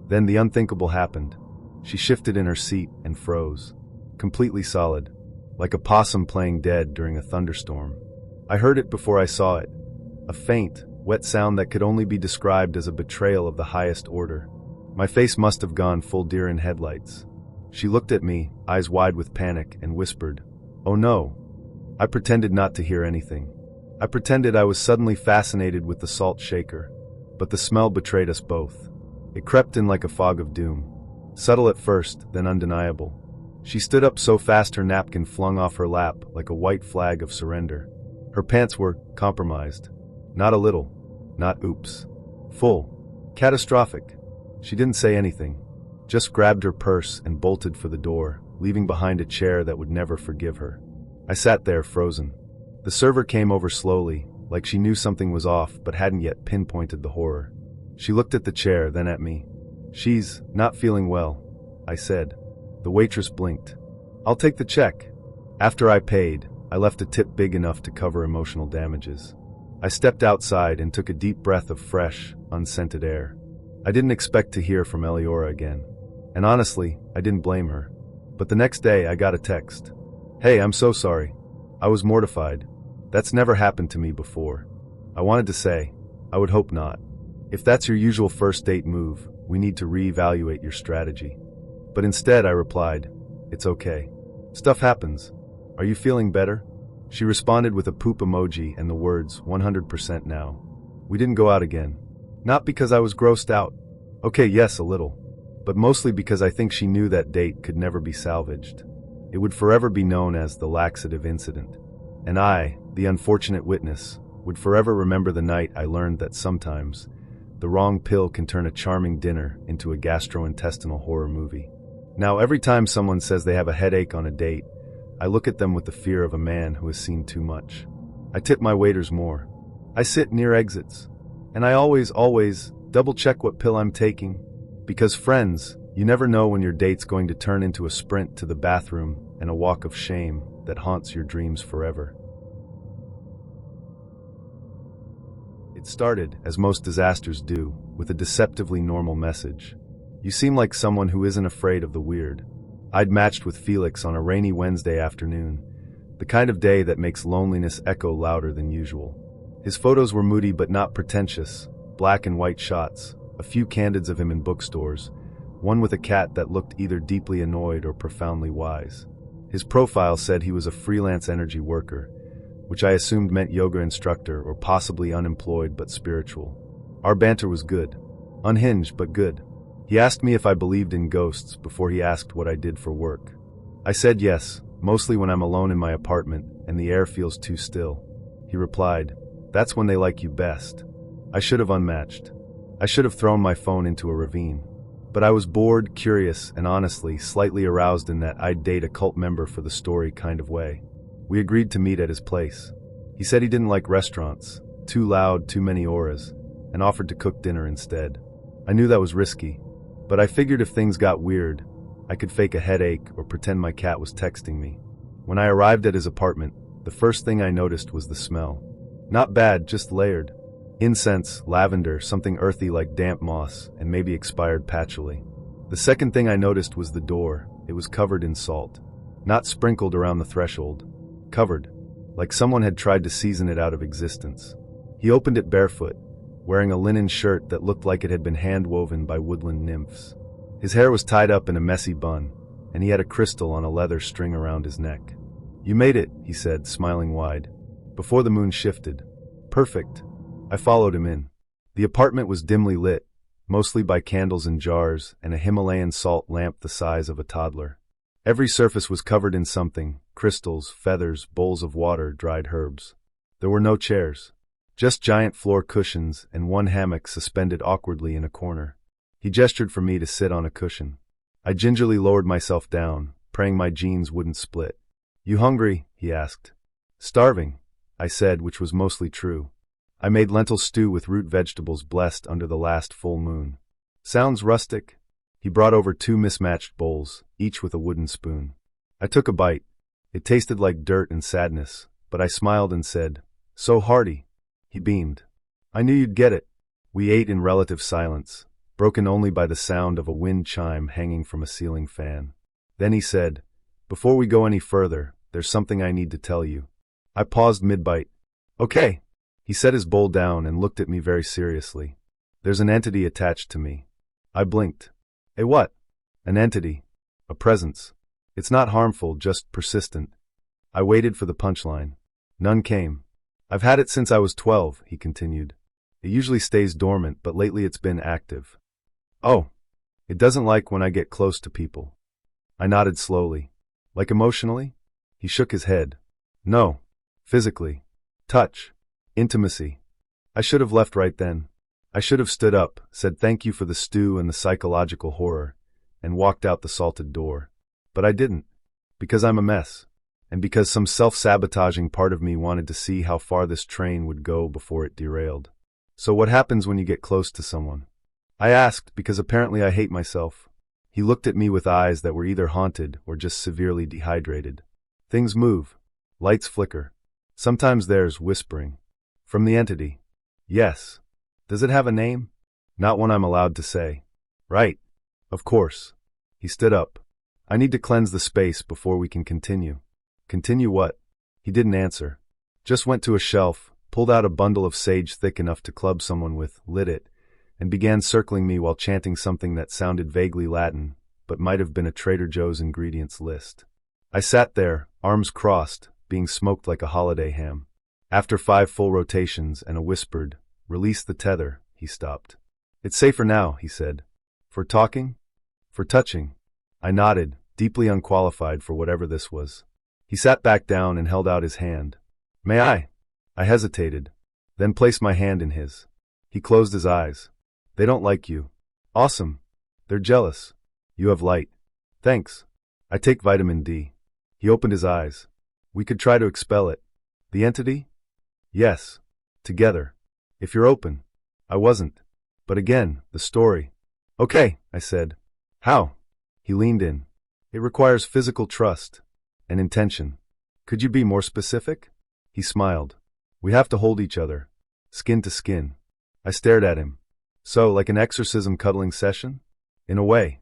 Then the unthinkable happened. She shifted in her seat and froze. Completely solid. Like a possum playing dead during a thunderstorm. I heard it before I saw it. A faint, wet sound that could only be described as a betrayal of the highest order. My face must have gone full deer in headlights. She looked at me, eyes wide with panic, and whispered, Oh no. I pretended not to hear anything. I pretended I was suddenly fascinated with the salt shaker. But the smell betrayed us both. It crept in like a fog of doom. Subtle at first, then undeniable. She stood up so fast her napkin flung off her lap like a white flag of surrender. Her pants were compromised. Not a little. Not oops. Full. Catastrophic. She didn't say anything. Just grabbed her purse and bolted for the door, leaving behind a chair that would never forgive her. I sat there frozen. The server came over slowly, like she knew something was off but hadn't yet pinpointed the horror. She looked at the chair, then at me. She's not feeling well, I said. The waitress blinked. I'll take the check. After I paid, I left a tip big enough to cover emotional damages. I stepped outside and took a deep breath of fresh, unscented air. I didn't expect to hear from Eliora again. And honestly, I didn't blame her. But the next day I got a text. Hey, I'm so sorry. I was mortified. That's never happened to me before. I wanted to say, I would hope not. If that's your usual first date move, we need to reevaluate your strategy. But instead I replied, It's okay. Stuff happens. Are you feeling better? She responded with a poop emoji and the words, 100% now. We didn't go out again. Not because I was grossed out. Okay, yes, a little. But mostly because I think she knew that date could never be salvaged. It would forever be known as the laxative incident. And I, the unfortunate witness, would forever remember the night I learned that sometimes the wrong pill can turn a charming dinner into a gastrointestinal horror movie. Now, every time someone says they have a headache on a date, I look at them with the fear of a man who has seen too much. I tip my waiters more. I sit near exits. And I always double-check what pill I'm taking. Because friends, you never know when your date's going to turn into a sprint to the bathroom and a walk of shame that haunts your dreams forever. It started, as most disasters do, with a deceptively normal message. You seem like someone who isn't afraid of the weird. I'd matched with Felix on a rainy Wednesday afternoon, the kind of day that makes loneliness echo louder than usual. His photos were moody but not pretentious, black and white shots, a few candids of him in bookstores, one with a cat that looked either deeply annoyed or profoundly wise. His profile said he was a freelance energy worker, which I assumed meant yoga instructor or possibly unemployed but spiritual. Our banter was good. Unhinged but good. He asked me if I believed in ghosts before he asked what I did for work. I said yes, mostly when I'm alone in my apartment and the air feels too still. He replied, That's when they like you best. I should have unmatched. I should have thrown my phone into a ravine. But I was bored, curious, and honestly, slightly aroused in that I'd date a cult member for the story kind of way. We agreed to meet at his place. He said he didn't like restaurants, too loud, too many auras, and offered to cook dinner instead. I knew that was risky, but I figured if things got weird, I could fake a headache or pretend my cat was texting me. When I arrived at his apartment, the first thing I noticed was the smell. Not bad, just layered. Incense, lavender, something earthy like damp moss, and maybe expired patchouli. The second thing I noticed was the door. It was covered in salt. Not sprinkled around the threshold. Covered. Like someone had tried to season it out of existence. He opened it barefoot, wearing a linen shirt that looked like it had been hand-woven by woodland nymphs. His hair was tied up in a messy bun, and he had a crystal on a leather string around his neck. "You made it," he said, smiling wide. Before the moon shifted. "Perfect." I followed him in. The apartment was dimly lit, mostly by candles in jars and a Himalayan salt lamp the size of a toddler. Every surface was covered in something: crystals, feathers, bowls of water, dried herbs. There were no chairs. Just giant floor cushions and one hammock suspended awkwardly in a corner. He gestured for me to sit on a cushion. I gingerly lowered myself down, praying my jeans wouldn't split. "You hungry?" he asked. "Starving," I said, which was mostly true. I made lentil stew with root vegetables blessed under the last full moon. "Sounds rustic." He brought over 2 mismatched bowls, each with a wooden spoon. I took a bite. It tasted like dirt and sadness, but I smiled and said, "So hearty." He beamed. "I knew you'd get it." We ate in relative silence, broken only by the sound of a wind chime hanging from a ceiling fan. Then he said, "Before we go any further, there's something I need to tell you." I paused mid-bite. "Okay." He set his bowl down and looked at me very seriously. "There's an entity attached to me." I blinked. "A what?" "An entity. A presence. It's not harmful, just persistent." I waited for the punchline. None came. "I've had it since I was 12, he continued. "It usually stays dormant, but lately it's been active." "Oh. It doesn't like when I get close to people." I nodded slowly. "Like emotionally?" He shook his head. "No. Physically. Touch. Intimacy." I should have left right then. I should have stood up, said thank you for the stew and the psychological horror, and walked out the salted door. But I didn't. Because I'm a mess. And because some self-sabotaging part of me wanted to see how far this train would go before it derailed. "So what happens when you get close to someone?" I asked, because apparently I hate myself. He looked at me with eyes that were either haunted or just severely dehydrated. "Things move. Lights flicker. Sometimes there's whispering. From the entity." "Yes." "Does it have a name?" "Not one I'm allowed to say." "Right. Of course." He stood up. "I need to cleanse the space before we can continue." "Continue what?" He didn't answer. Just went to a shelf, pulled out a bundle of sage thick enough to club someone with, lit it, and began circling me while chanting something that sounded vaguely Latin, but might have been a Trader Joe's ingredients list. I sat there, arms crossed, being smoked like a holiday ham. After 5 full rotations and a whispered, "Release the tether," he stopped. "It's safer now," he said. "For talking?" "For touching." I nodded, deeply unqualified for whatever this was. He sat back down and held out his hand. "May I?" I hesitated, then placed my hand in his. He closed his eyes. "They don't like you." "Awesome. They're jealous." "You have light." "Thanks. I take vitamin D." He opened his eyes. "We could try to expel it." "The entity?" "Yes. Together. If you're open." I wasn't. But again, the story. "Okay," I said. "How?" He leaned in. "It requires physical trust. And intention." "Could you be more specific?" He smiled. "We have to hold each other. Skin to skin." I stared at him. "So, like an exorcism cuddling session?" "In a way."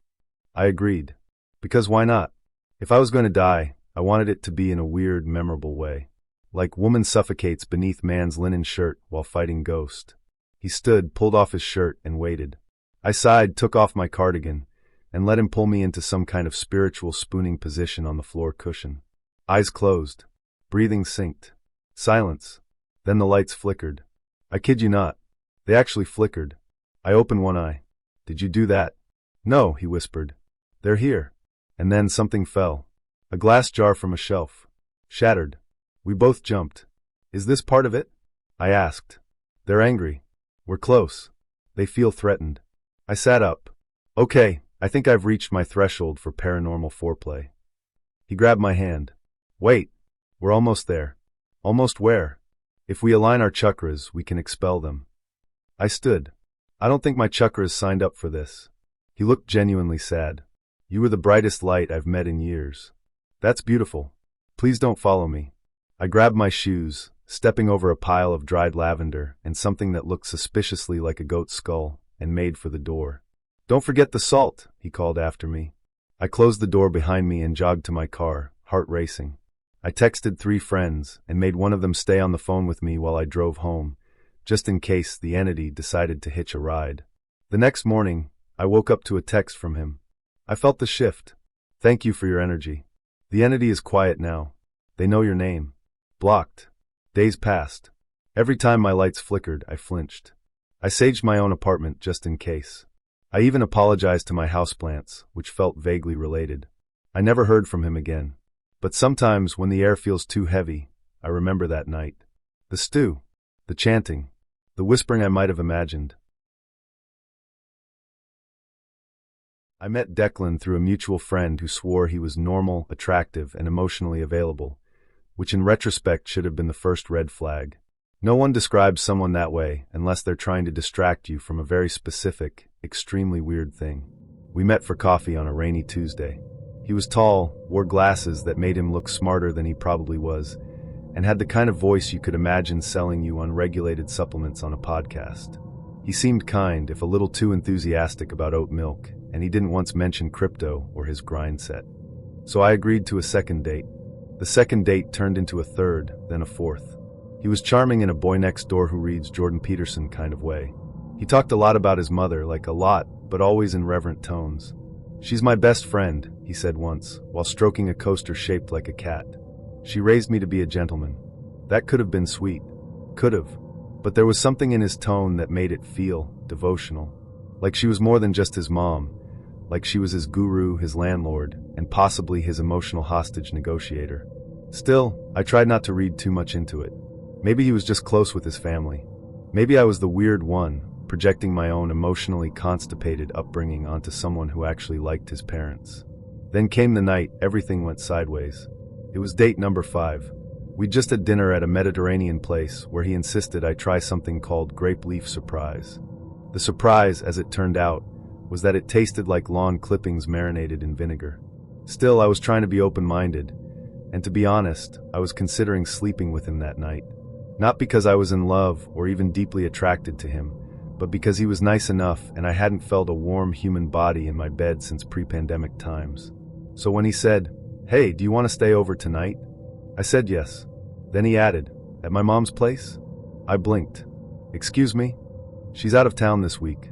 I agreed. Because why not? If I was going to die, I wanted it to be in a weird, memorable way. Like woman suffocates beneath man's linen shirt while fighting ghost. He stood, pulled off his shirt, and waited. I sighed, took off my cardigan, and let him pull me into some kind of spiritual spooning position on the floor cushion. Eyes closed. Breathing synced. Silence. Then the lights flickered. I kid you not. They actually flickered. I opened one eye. "Did you do that?" "No," he whispered. "They're here." And then something fell. A glass jar from a shelf. Shattered. We both jumped. "Is this part of it?" I asked. "They're angry. We're close. They feel threatened." I sat up. "Okay," I think I've reached my threshold for paranormal foreplay. He grabbed my hand. Wait, we're almost there. Almost where? If we align our chakras, we can expel them. I stood. I don't think my chakras signed up for this. He looked genuinely sad. You were the brightest light I've met in years. That's beautiful. Please don't follow me. I grabbed my shoes, stepping over a pile of dried lavender and something that looked suspiciously like a goat's skull, and made for the door. Don't forget the salt, he called after me. I closed the door behind me and jogged to my car, heart racing. I texted 3 friends and made one of them stay on the phone with me while I drove home, just in case the entity decided to hitch a ride. The next morning, I woke up to a text from him. I felt the shift. Thank you for your energy. The entity is quiet now. They know your name. Blocked. Days passed. Every time my lights flickered, I flinched. I saged my own apartment just in case. I even apologized to my houseplants, which felt vaguely related. I never heard from him again. But sometimes when the air feels too heavy, I remember that night. The stew. The chanting. The whispering I might have imagined. I met Declan through a mutual friend who swore he was normal, attractive, and emotionally available, which in retrospect should have been the first red flag. No one describes someone that way unless they're trying to distract you from a very specific, extremely weird thing. We met for coffee on a rainy Tuesday. He was tall, wore glasses that made him look smarter than he probably was, and had the kind of voice you could imagine selling you unregulated supplements on a podcast. He seemed kind, if a little too enthusiastic about oat milk, and he didn't once mention crypto or his grind set. So I agreed to a second date. The second date turned into a third, then a fourth. He was charming in a boy next door who reads Jordan Peterson kind of way. He talked a lot about his mother, like a lot, but always in reverent tones. She's my best friend, he said once, while stroking a coaster shaped like a cat. She raised me to be a gentleman. That could have been sweet. Could have. But there was something in his tone that made it feel devotional. Like she was more than just his mom. Like she was his guru, his landlord, and possibly his emotional hostage negotiator. Still, I tried not to read too much into it. Maybe he was just close with his family. Maybe I was the weird one, projecting my own emotionally constipated upbringing onto someone who actually liked his parents. Then came the night everything went sideways. It was date number 5. We'd just had dinner at a Mediterranean place where he insisted I try something called grape leaf surprise. The surprise, as it turned out, was that it tasted like lawn clippings marinated in vinegar. Still, I was trying to be open-minded, and to be honest, I was considering sleeping with him that night. Not because I was in love or even deeply attracted to him, but because he was nice enough and I hadn't felt a warm human body in my bed since pre-pandemic times. So when he said, "Hey, do you want to stay over tonight?" I said yes. Then he added, "At my mom's place?" I blinked. "Excuse me?" "She's out of town this week.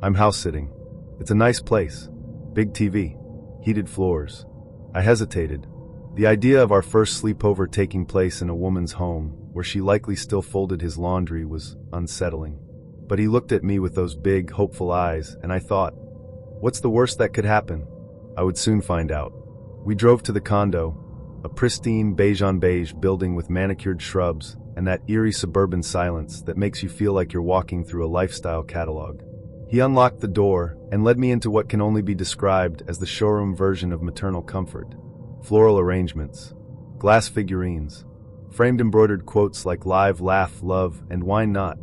I'm house-sitting. It's a nice place. Big TV. Heated floors." I hesitated. The idea of our first sleepover taking place in a woman's home, where she likely still folded his laundry, was unsettling. But he looked at me with those big, hopeful eyes, and I thought, what's the worst that could happen? I would soon find out. We drove to the condo, a pristine beige-on-beige building with manicured shrubs and that eerie suburban silence that makes you feel like you're walking through a lifestyle catalog. He unlocked the door and led me into what can only be described as the showroom version of maternal comfort. Floral arrangements, glass figurines, framed embroidered quotes like "Live, Laugh, Love, and Why Not?"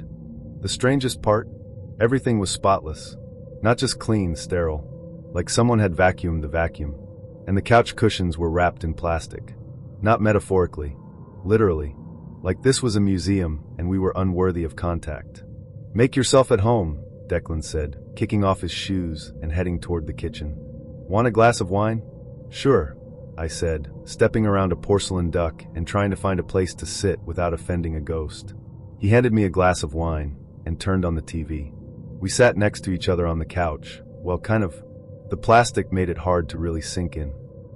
The strangest part? Everything was spotless. Not just clean, sterile, like someone had vacuumed the vacuum. And the couch cushions were wrapped in plastic. Not metaphorically, literally. Like this was a museum and we were unworthy of contact. "Make yourself at home," Declan said, kicking off his shoes and heading toward the kitchen. "Want a glass of wine?" "Sure," I said, stepping around a porcelain duck and trying to find a place to sit without offending a ghost. He handed me a glass of wine and turned on the TV. We sat next to each other on the couch, well, kind of. The plastic made it hard to really sink in.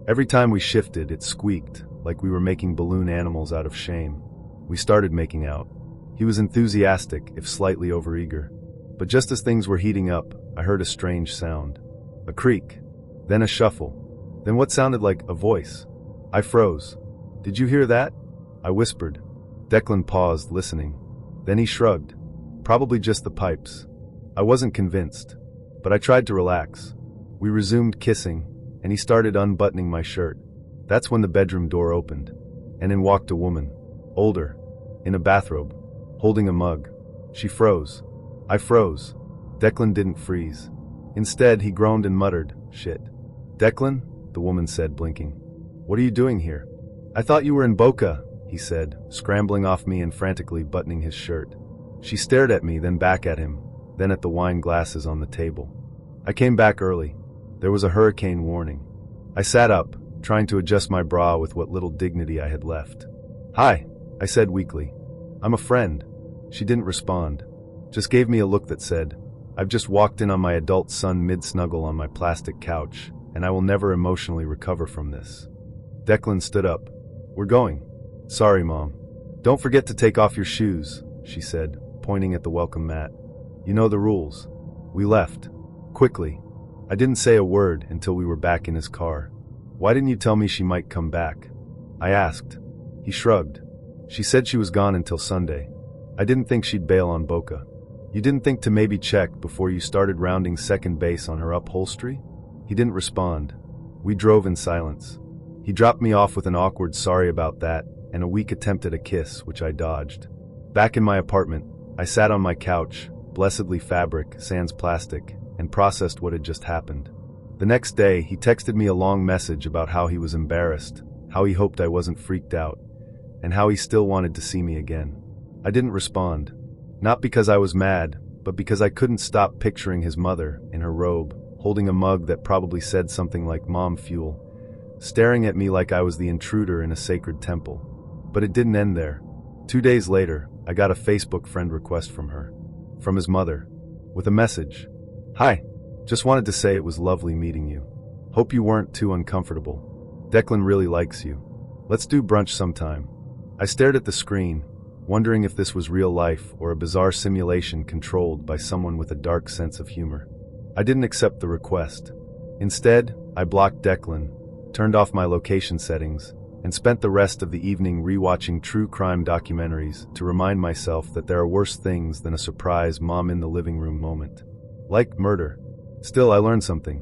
Every time we shifted, it squeaked, like we were making balloon animals out of shame. We started making out. He was enthusiastic, if slightly overeager. But just as things were heating up, I heard a strange sound. A creak, then a shuffle, then what sounded like a voice. I froze. "Did you hear that?" I whispered. Declan paused, listening. Then he shrugged. "Probably just the pipes." I wasn't convinced, but I tried to relax. We resumed kissing, and he started unbuttoning my shirt. That's when the bedroom door opened, and in walked a woman, older, in a bathrobe, holding a mug. She froze. I froze. Declan didn't freeze. Instead, he groaned and muttered, "Shit." "Declan?" the woman said, blinking. "What are you doing here?" "I thought you were in Boca," he said, scrambling off me and frantically buttoning his shirt. She stared at me, then back at him, then at the wine glasses on the table. I came back early. There was a hurricane warning. I sat up, trying to adjust my bra with what little dignity I had left. "Hi," I said weakly. "I'm a friend." She didn't respond, just gave me a look that said, "I've just walked in on my adult son mid-snuggle on my plastic couch, and I will never emotionally recover from this." Declan stood up. "We're going." "Sorry, Mom." "Don't forget to take off your shoes," she said, pointing at the welcome mat. "You know the rules." We left. Quickly. I didn't say a word until we were back in his car. "Why didn't you tell me she might come back?" I asked. He shrugged. "She said she was gone until Sunday. I didn't think she'd bail on Boca." "You didn't think to maybe check before you started rounding second base on her upholstery?" He didn't respond. We drove in silence. He dropped me off with an awkward "sorry about that" and a weak attempt at a kiss, which I dodged. Back in my apartment, I sat on my couch, blessedly fabric, sans plastic, and processed what had just happened. The next day, he texted me a long message about how he was embarrassed, how he hoped I wasn't freaked out, and how he still wanted to see me again. I didn't respond. Not because I was mad, but because I couldn't stop picturing his mother, in her robe, holding a mug that probably said something like "Mom Fuel," staring at me like I was the intruder in a sacred temple. But it didn't end there. 2 days later, I got a Facebook friend request from her. From his mother. With a message. "Hi. Just wanted to say it was lovely meeting you. Hope you weren't too uncomfortable. Declan really likes you. Let's do brunch sometime." I stared at the screen, wondering if this was real life or a bizarre simulation controlled by someone with a dark sense of humor. I didn't accept the request. Instead, I blocked Declan, turned off my location settings, and spent the rest of the evening rewatching true crime documentaries to remind myself that there are worse things than a surprise mom in the living room moment. Like murder. Still, I learned something.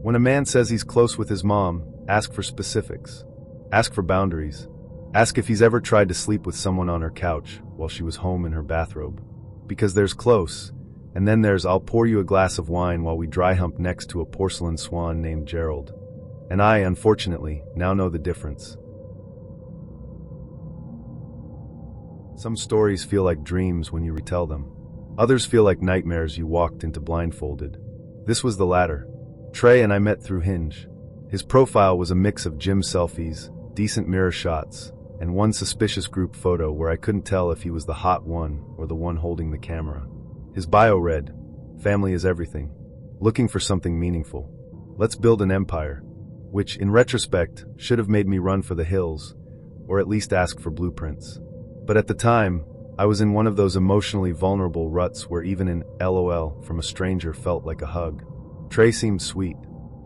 When a man says he's close with his mom, ask for specifics. Ask for boundaries. Ask if he's ever tried to sleep with someone on her couch while she was home in her bathrobe. Because there's close, and then there's "I'll pour you a glass of wine while we dry hump next to a porcelain swan named Gerald." And I, unfortunately, now know the difference. Some stories feel like dreams when you retell them. Others feel like nightmares you walked into blindfolded. This was the latter. Trey and I met through Hinge. His profile was a mix of gym selfies, decent mirror shots, and one suspicious group photo where I couldn't tell if he was the hot one or the one holding the camera. His bio read, "Family is everything. Looking for something meaningful. Let's build an empire." Which, in retrospect, should have made me run for the hills, or at least ask for blueprints. But at the time, I was in one of those emotionally vulnerable ruts where even an LOL from a stranger felt like a hug. Trey seemed sweet.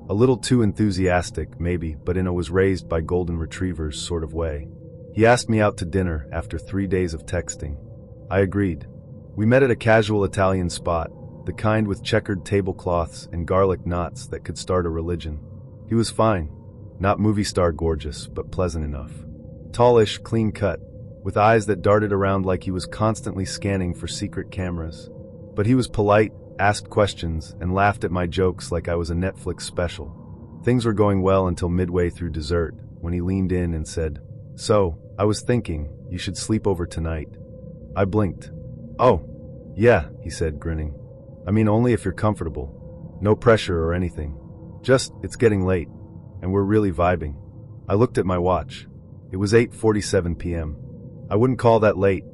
A little too enthusiastic, maybe, but in a was raised by golden retrievers sort of way. He asked me out to dinner after 3 days of texting. I agreed. We met at a casual Italian spot, the kind with checkered tablecloths and garlic knots that could start a religion. He was fine. Not movie star gorgeous, but pleasant enough. Tallish, clean cut, with eyes that darted around like he was constantly scanning for secret cameras. But he was polite, asked questions, and laughed at my jokes like I was a Netflix special. Things were going well until midway through dessert, when he leaned in and said, "So, I was thinking, you should sleep over tonight." I blinked. "Oh, yeah," he said, grinning. "I mean, only if you're comfortable. No pressure or anything. Just, it's getting late, and we're really vibing." I looked at my watch. It was 8:47 p.m. "I wouldn't call that late,"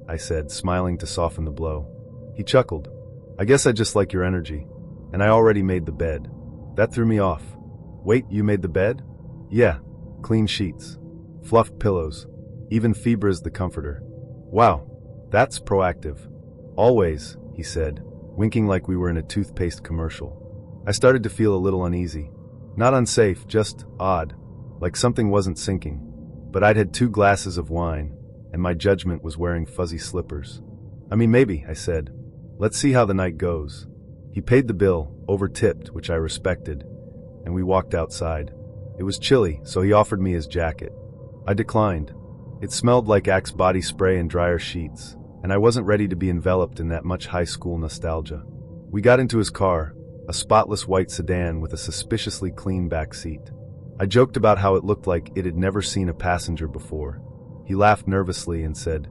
I said, smiling to soften the blow. He chuckled. "I guess I just like your energy. And I already made the bed." That threw me off. "Wait, you made the bed?" "Yeah. Clean sheets. Fluffed pillows. Even Fibra's the comforter." "Wow. That's proactive." "Always," he said, winking like we were in a toothpaste commercial. I started to feel a little uneasy. Not unsafe, just odd. Like something wasn't sinking. But I'd had 2 glasses of wine, and my judgment was wearing fuzzy slippers. "I mean, maybe," I said. "Let's see how the night goes." He paid the bill, over-tipped, which I respected, and we walked outside. It was chilly, so he offered me his jacket. I declined. It smelled like Axe body spray and dryer sheets, and I wasn't ready to be enveloped in that much high school nostalgia. We got into his car, a spotless white sedan with a suspiciously clean back seat. I joked about how it looked like it had never seen a passenger before. He laughed nervously and said,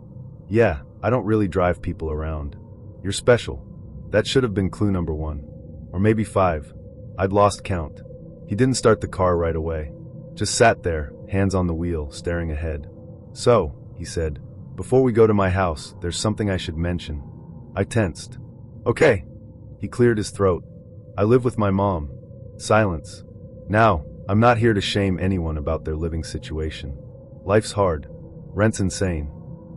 "Yeah, I don't really drive people around. You're special." That should have been clue number 1. Or maybe 5. I'd lost count. He didn't start the car right away. Just sat there, hands on the wheel, staring ahead. "So," he said, "before we go to my house, there's something I should mention." I tensed. "Okay." He cleared his throat. "I live with my mom." Silence. Now, I'm not here to shame anyone about their living situation. Life's hard. Rent's insane.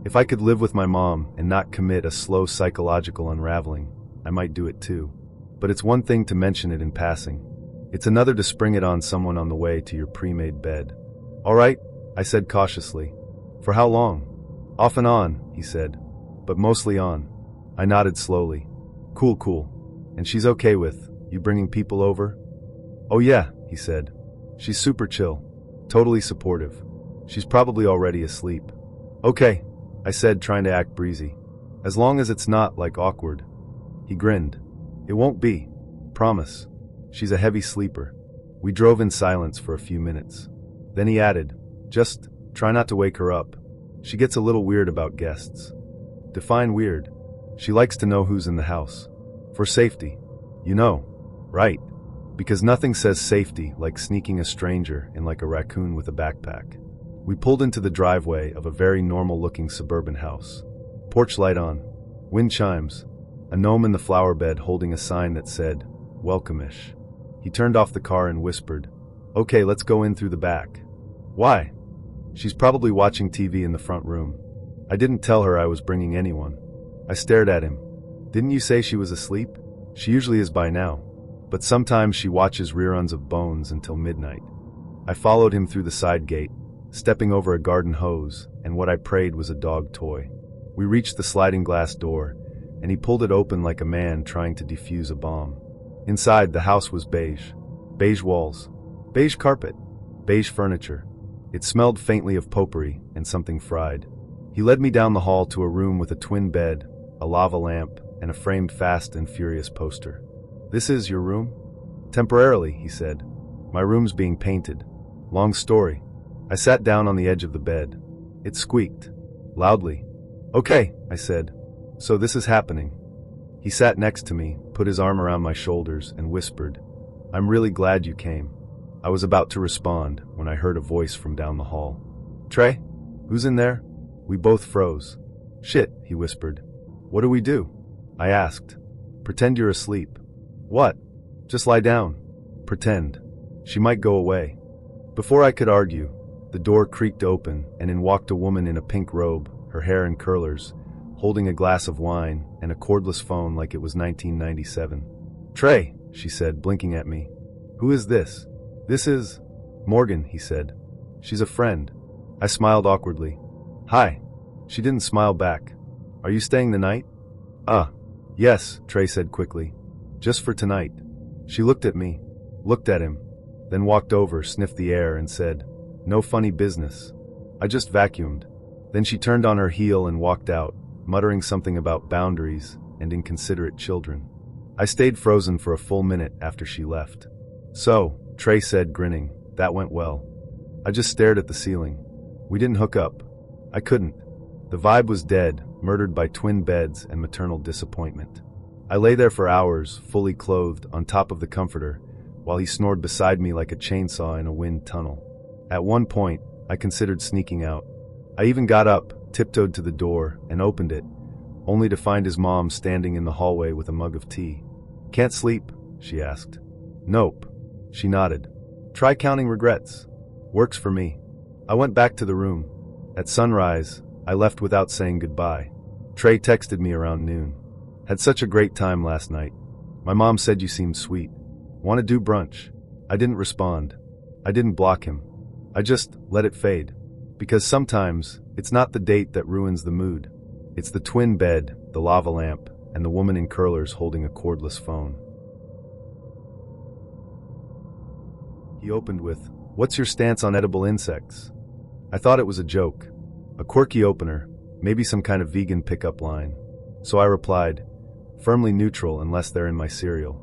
If I could live with my mom and not commit a slow psychological unraveling, I might do it too. But it's one thing to mention it in passing. It's another to spring it on someone on the way to your pre-made bed. "All right," I said cautiously. "For how long?" "Off and on," he said. "But mostly on." I nodded slowly. Cool. And she's okay with you bringing people over?" "Oh yeah," he said. "She's super chill. Totally supportive. She's probably already asleep." "Okay," I said, trying to act breezy. "As long as it's not, like, awkward." He grinned. "It won't be. Promise. She's a heavy sleeper." We drove in silence for a few minutes. Then he added, "Just try not to wake her up. She gets a little weird about guests." Define weird. "She likes to know who's in the house. For safety. You know. Right. Because nothing says safety like sneaking a stranger in like a raccoon with a backpack." We pulled into the driveway of a very normal-looking suburban house. Porch light on. Wind chimes. A gnome in the flower bed holding a sign that said, "Welcome-ish." He turned off the car and whispered, "Okay, let's go in through the back." "Why?" "She's probably watching TV in the front room." I didn't tell her I was bringing anyone. I stared at him. "Didn't you say she was asleep?" "She usually is by now. But sometimes she watches reruns of Bones until midnight." I followed him through the side gate, stepping over a garden hose and what I prayed was a dog toy. We reached the sliding glass door, and he pulled it open like a man trying to defuse a bomb. Inside, the house was beige. Beige walls. Beige carpet. Beige furniture. It smelled faintly of potpourri and something fried. He led me down the hall to a room with a twin bed, a lava lamp, and a framed Fast and Furious poster. "This is your room?" "Temporarily," he said. "My room's being painted. Long story." I sat down on the edge of the bed. It squeaked. Loudly. "Okay," I said. "So this is happening." He sat next to me, put his arm around my shoulders, and whispered, "I'm really glad you came." I was about to respond when I heard a voice from down the hall. "Trey? Who's in there?" We both froze. "Shit," he whispered. "What do we do?" I asked. "Pretend you're asleep." "What?" "Just lie down." "Pretend. She might go away." Before I could argue, the door creaked open and in walked a woman in a pink robe, her hair in curlers, holding a glass of wine and a cordless phone like it was 1997. "Trey," she said, blinking at me. "Who is this?" "This is Morgan," he said. "She's a friend." I smiled awkwardly. "Hi." She didn't smile back. "Are you staying the night?" Yes," Trey said quickly. "Just for tonight." She looked at me, looked at him, then walked over, sniffed the air, and said, "No funny business." I just vacuumed. Then she turned on her heel and walked out, muttering something about boundaries and inconsiderate children. I stayed frozen for a full minute after she left. "So," Trey said, grinning, "that went well." I just stared at the ceiling. We didn't hook up. I couldn't. The vibe was dead, murdered by twin beds and maternal disappointment. I lay there for hours, fully clothed, on top of the comforter, while he snored beside me like a chainsaw in a wind tunnel. At one point, I considered sneaking out. I even got up, tiptoed to the door, and opened it, only to find his mom standing in the hallway with a mug of tea. "Can't sleep?" she asked. "Nope." She nodded. "Try counting regrets. Works for me." I went back to the room. At sunrise, I left without saying goodbye. Trey texted me around noon. "Had such a great time last night. My mom said you seemed sweet. Want to do brunch?" I didn't respond. I didn't block him. I just let it fade. Because sometimes, it's not the date that ruins the mood. It's the twin bed, the lava lamp, and the woman in curlers holding a cordless phone. He opened with, "What's your stance on edible insects?" I thought it was a joke, a quirky opener, maybe some kind of vegan pickup line. So I replied, firmly neutral unless they're in my cereal.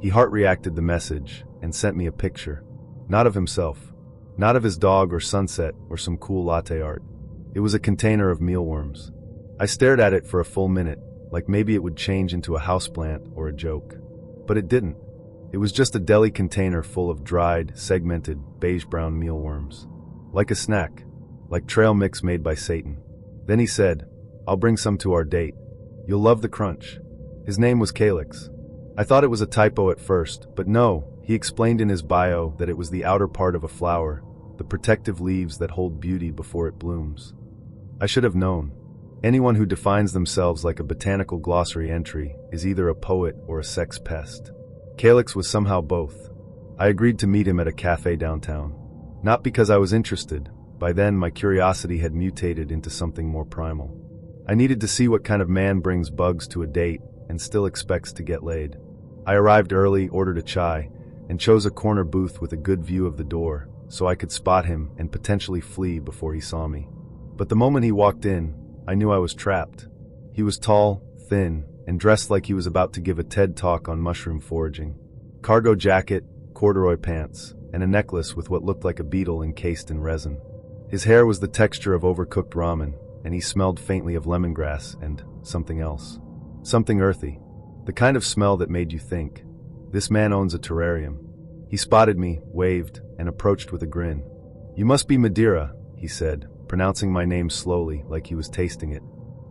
He heart-reacted the message and sent me a picture. Not of himself, not of his dog or sunset or some cool latte art. It was a container of mealworms. I stared at it for a full minute, like maybe it would change into a houseplant or a joke. But it didn't. It was just a deli container full of dried, segmented, beige-brown mealworms. Like a snack. Like trail mix made by Satan. Then he said, "I'll bring some to our date. You'll love the crunch." His name was Calyx. I thought it was a typo at first, but no, he explained in his bio that it was the outer part of a flower, the protective leaves that hold beauty before it blooms. I should have known. Anyone who defines themselves like a botanical glossary entry is either a poet or a sex pest. Calyx was somehow both. I agreed to meet him at a cafe downtown. Not because I was interested. By then, my curiosity had mutated into something more primal. I needed to see what kind of man brings bugs to a date and still expects to get laid. I arrived early, ordered a chai, and chose a corner booth with a good view of the door, so I could spot him and potentially flee before he saw me. But the moment he walked in, I knew I was trapped. He was tall, thin, and dressed like he was about to give a TED talk on mushroom foraging. Cargo jacket, corduroy pants, and a necklace with what looked like a beetle encased in resin. His hair was the texture of overcooked ramen, and he smelled faintly of lemongrass and something else. Something earthy. The kind of smell that made you think, this man owns a terrarium. He spotted me, waved, and approached with a grin. "You must be Madeira," he said, pronouncing my name slowly like he was tasting it.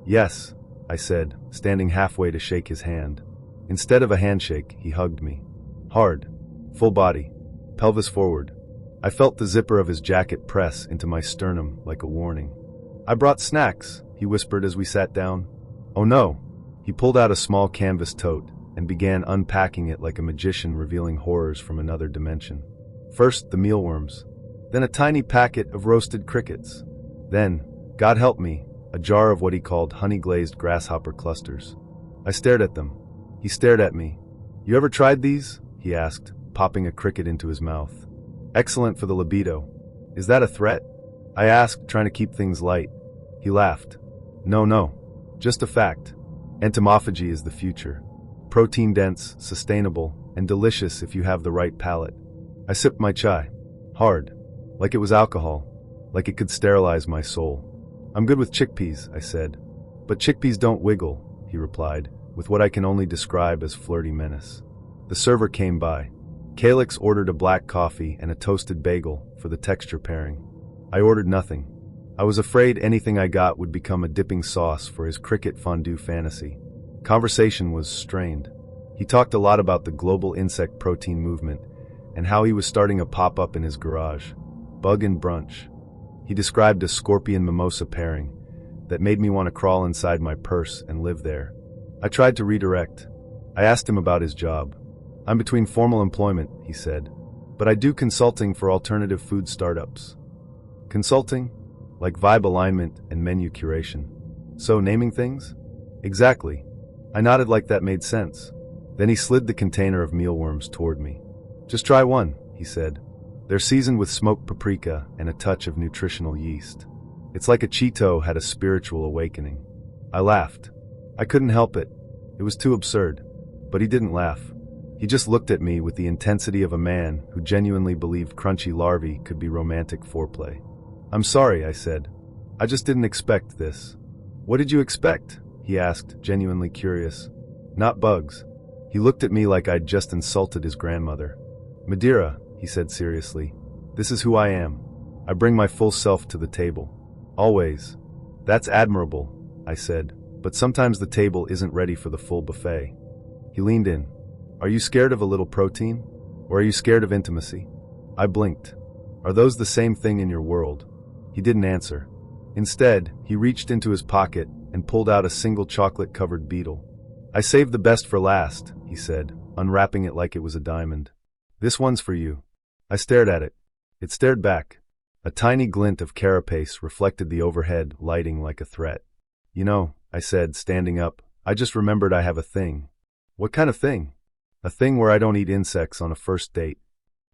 "Yes," I said, standing halfway to shake his hand. Instead of a handshake, he hugged me. Hard. Full body. Pelvis forward. I felt the zipper of his jacket press into my sternum like a warning. "I brought snacks," he whispered as we sat down. "Oh no." He pulled out a small canvas tote and began unpacking it like a magician revealing horrors from another dimension. First, the mealworms. Then a tiny packet of roasted crickets. Then, God help me, a jar of what he called honey-glazed grasshopper clusters. I stared at them. He stared at me. "You ever tried these?" he asked, popping a cricket into his mouth. "Excellent for the libido." "Is that a threat?" I asked, trying to keep things light. He laughed. No, just a fact. Entomophagy is the future. Protein-dense, sustainable, and delicious if you have the right palate. I sipped my chai. Hard. Like it was alcohol. Like it could sterilize my soul. "I'm good with chickpeas," I said. "But chickpeas don't wiggle," he replied, with what I can only describe as flirty menace. The server came by. Calyx ordered a black coffee and a toasted bagel for the texture pairing. I ordered nothing. I was afraid anything I got would become a dipping sauce for his cricket fondue fantasy. Conversation was strained. He talked a lot about the global insect protein movement and how he was starting a pop-up in his garage. Bug and brunch. He described a scorpion mimosa pairing that made me want to crawl inside my purse and live there. I tried to redirect. I asked him about his job. "I'm between formal employment," he said, "but I do consulting for alternative food startups." Consulting? Like vibe alignment and menu curation. So, naming things? Exactly. I nodded like that made sense. Then he slid the container of mealworms toward me. "Just try one," he said. "They're seasoned with smoked paprika and a touch of nutritional yeast. It's like a Cheeto had a spiritual awakening." I laughed. I couldn't help it. It was too absurd. But he didn't laugh. He just looked at me with the intensity of a man who genuinely believed crunchy larvae could be romantic foreplay. "I'm sorry," I said. "I just didn't expect this." "What did you expect?" he asked, genuinely curious. "Not bugs." He looked at me like I'd just insulted his grandmother. "Madeira," he said seriously. "This is who I am. I bring my full self to the table. Always." "That's admirable," I said, "but sometimes the table isn't ready for the full buffet." He leaned in. "Are you scared of a little protein? Or are you scared of intimacy?" I blinked. "Are those the same thing in your world?" He didn't answer. Instead, he reached into his pocket and pulled out a single chocolate-covered beetle. "I saved the best for last," he said, unwrapping it like it was a diamond. "This one's for you." I stared at it. It stared back. A tiny glint of carapace reflected the overhead lighting like a threat. "You know," I said, standing up, "I just remembered I have a thing." "What kind of thing?" "A thing where I don't eat insects on a first date."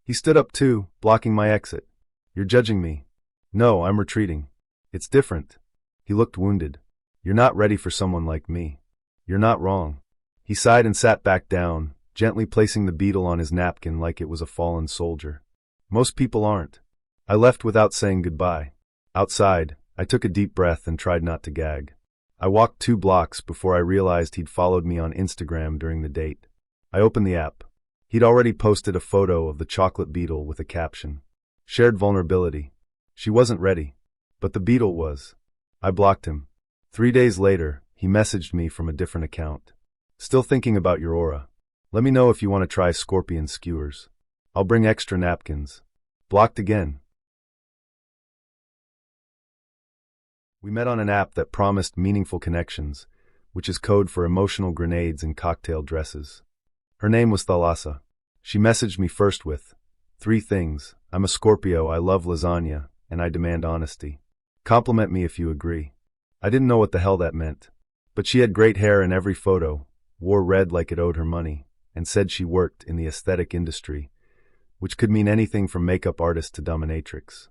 He stood up too, blocking my exit. You're judging me. No, I'm retreating. It's different. He looked wounded. You're not ready for someone like me. You're not wrong. He sighed and sat back down, gently placing the beetle on his napkin like it was a fallen soldier. Most people aren't. I left without saying goodbye. Outside, I took a deep breath and tried not to gag. I walked 2 blocks before I realized he'd followed me on Instagram during the date. I opened the app. He'd already posted a photo of the chocolate beetle with a caption. Shared vulnerability. She wasn't ready. But the beetle was. I blocked him. 3 days later, he messaged me from a different account. Still thinking about your aura. Let me know if you want to try scorpion skewers. I'll bring extra napkins. Blocked again. We met on an app that promised meaningful connections, which is code for emotional grenades and cocktail dresses. Her name was Thalassa. She messaged me first with 3 things. I'm a Scorpio, I love lasagna, and I demand honesty. Compliment me if you agree. I didn't know what the hell that meant. But she had great hair in every photo, wore red like it owed her money, and said she worked in the aesthetic industry, which could mean anything from makeup artist to dominatrix.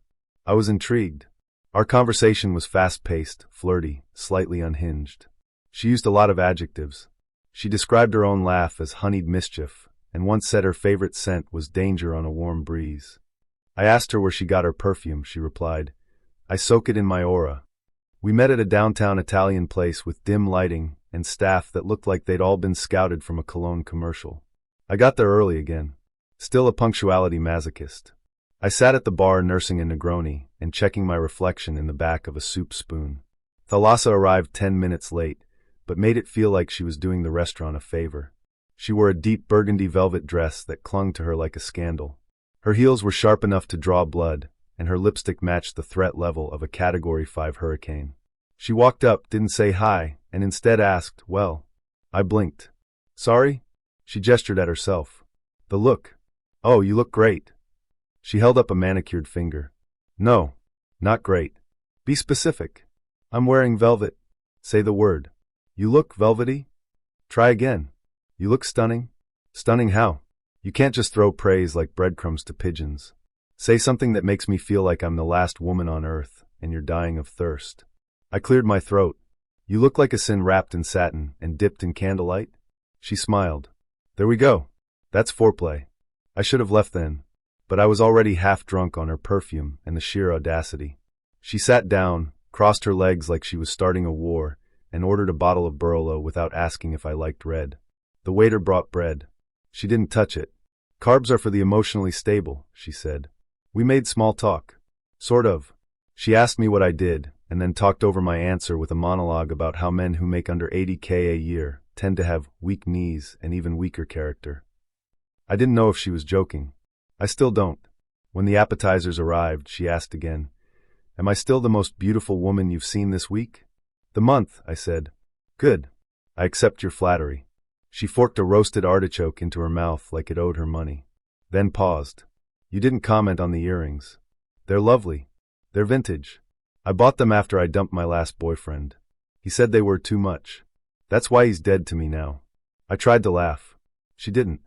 I was intrigued. Our conversation was fast-paced, flirty, slightly unhinged. She used a lot of adjectives. She described her own laugh as honeyed mischief, and once said her favorite scent was danger on a warm breeze. I asked her where she got her perfume. She replied, I soak it in my aura. We met at a downtown Italian place with dim lighting and staff that looked like they'd all been scouted from a cologne commercial. I got there early again. Still a punctuality masochist. I sat at the bar nursing a Negroni and checking my reflection in the back of a soup spoon. Thalassa arrived 10 minutes late, but made it feel like she was doing the restaurant a favor. She wore a deep burgundy velvet dress that clung to her like a scandal. Her heels were sharp enough to draw blood, and her lipstick matched the threat level of a Category 5 hurricane. She walked up, didn't say hi, and instead asked, well. I blinked. Sorry? She gestured at herself. The look. Oh, you look great. She held up a manicured finger. No, not great. Be specific. I'm wearing velvet. Say the word. You look velvety? Try again. You look stunning. Stunning how? You can't just throw praise like breadcrumbs to pigeons. Say something that makes me feel like I'm the last woman on earth and you're dying of thirst. I cleared my throat. You look like a sin wrapped in satin and dipped in candlelight. She smiled. There we go. That's foreplay. I should have left then. But I was already half drunk on her perfume and the sheer audacity. She sat down, crossed her legs like she was starting a war, and ordered a bottle of Barolo without asking if I liked red. The waiter brought bread. She didn't touch it. Carbs are for the emotionally stable, she said. We made small talk. Sort of. She asked me what I did, and then talked over my answer with a monologue about how men who make under $80K a year tend to have weak knees and even weaker character. I didn't know if she was joking. I still don't. When the appetizers arrived, she asked again, Am I still the most beautiful woman you've seen this week? The month, I said. Good. I accept your flattery. She forked a roasted artichoke into her mouth like it owed her money. Then paused. You didn't comment on the earrings. They're lovely. They're vintage. I bought them after I dumped my last boyfriend. He said they were too much. That's why he's dead to me now. I tried to laugh. She didn't.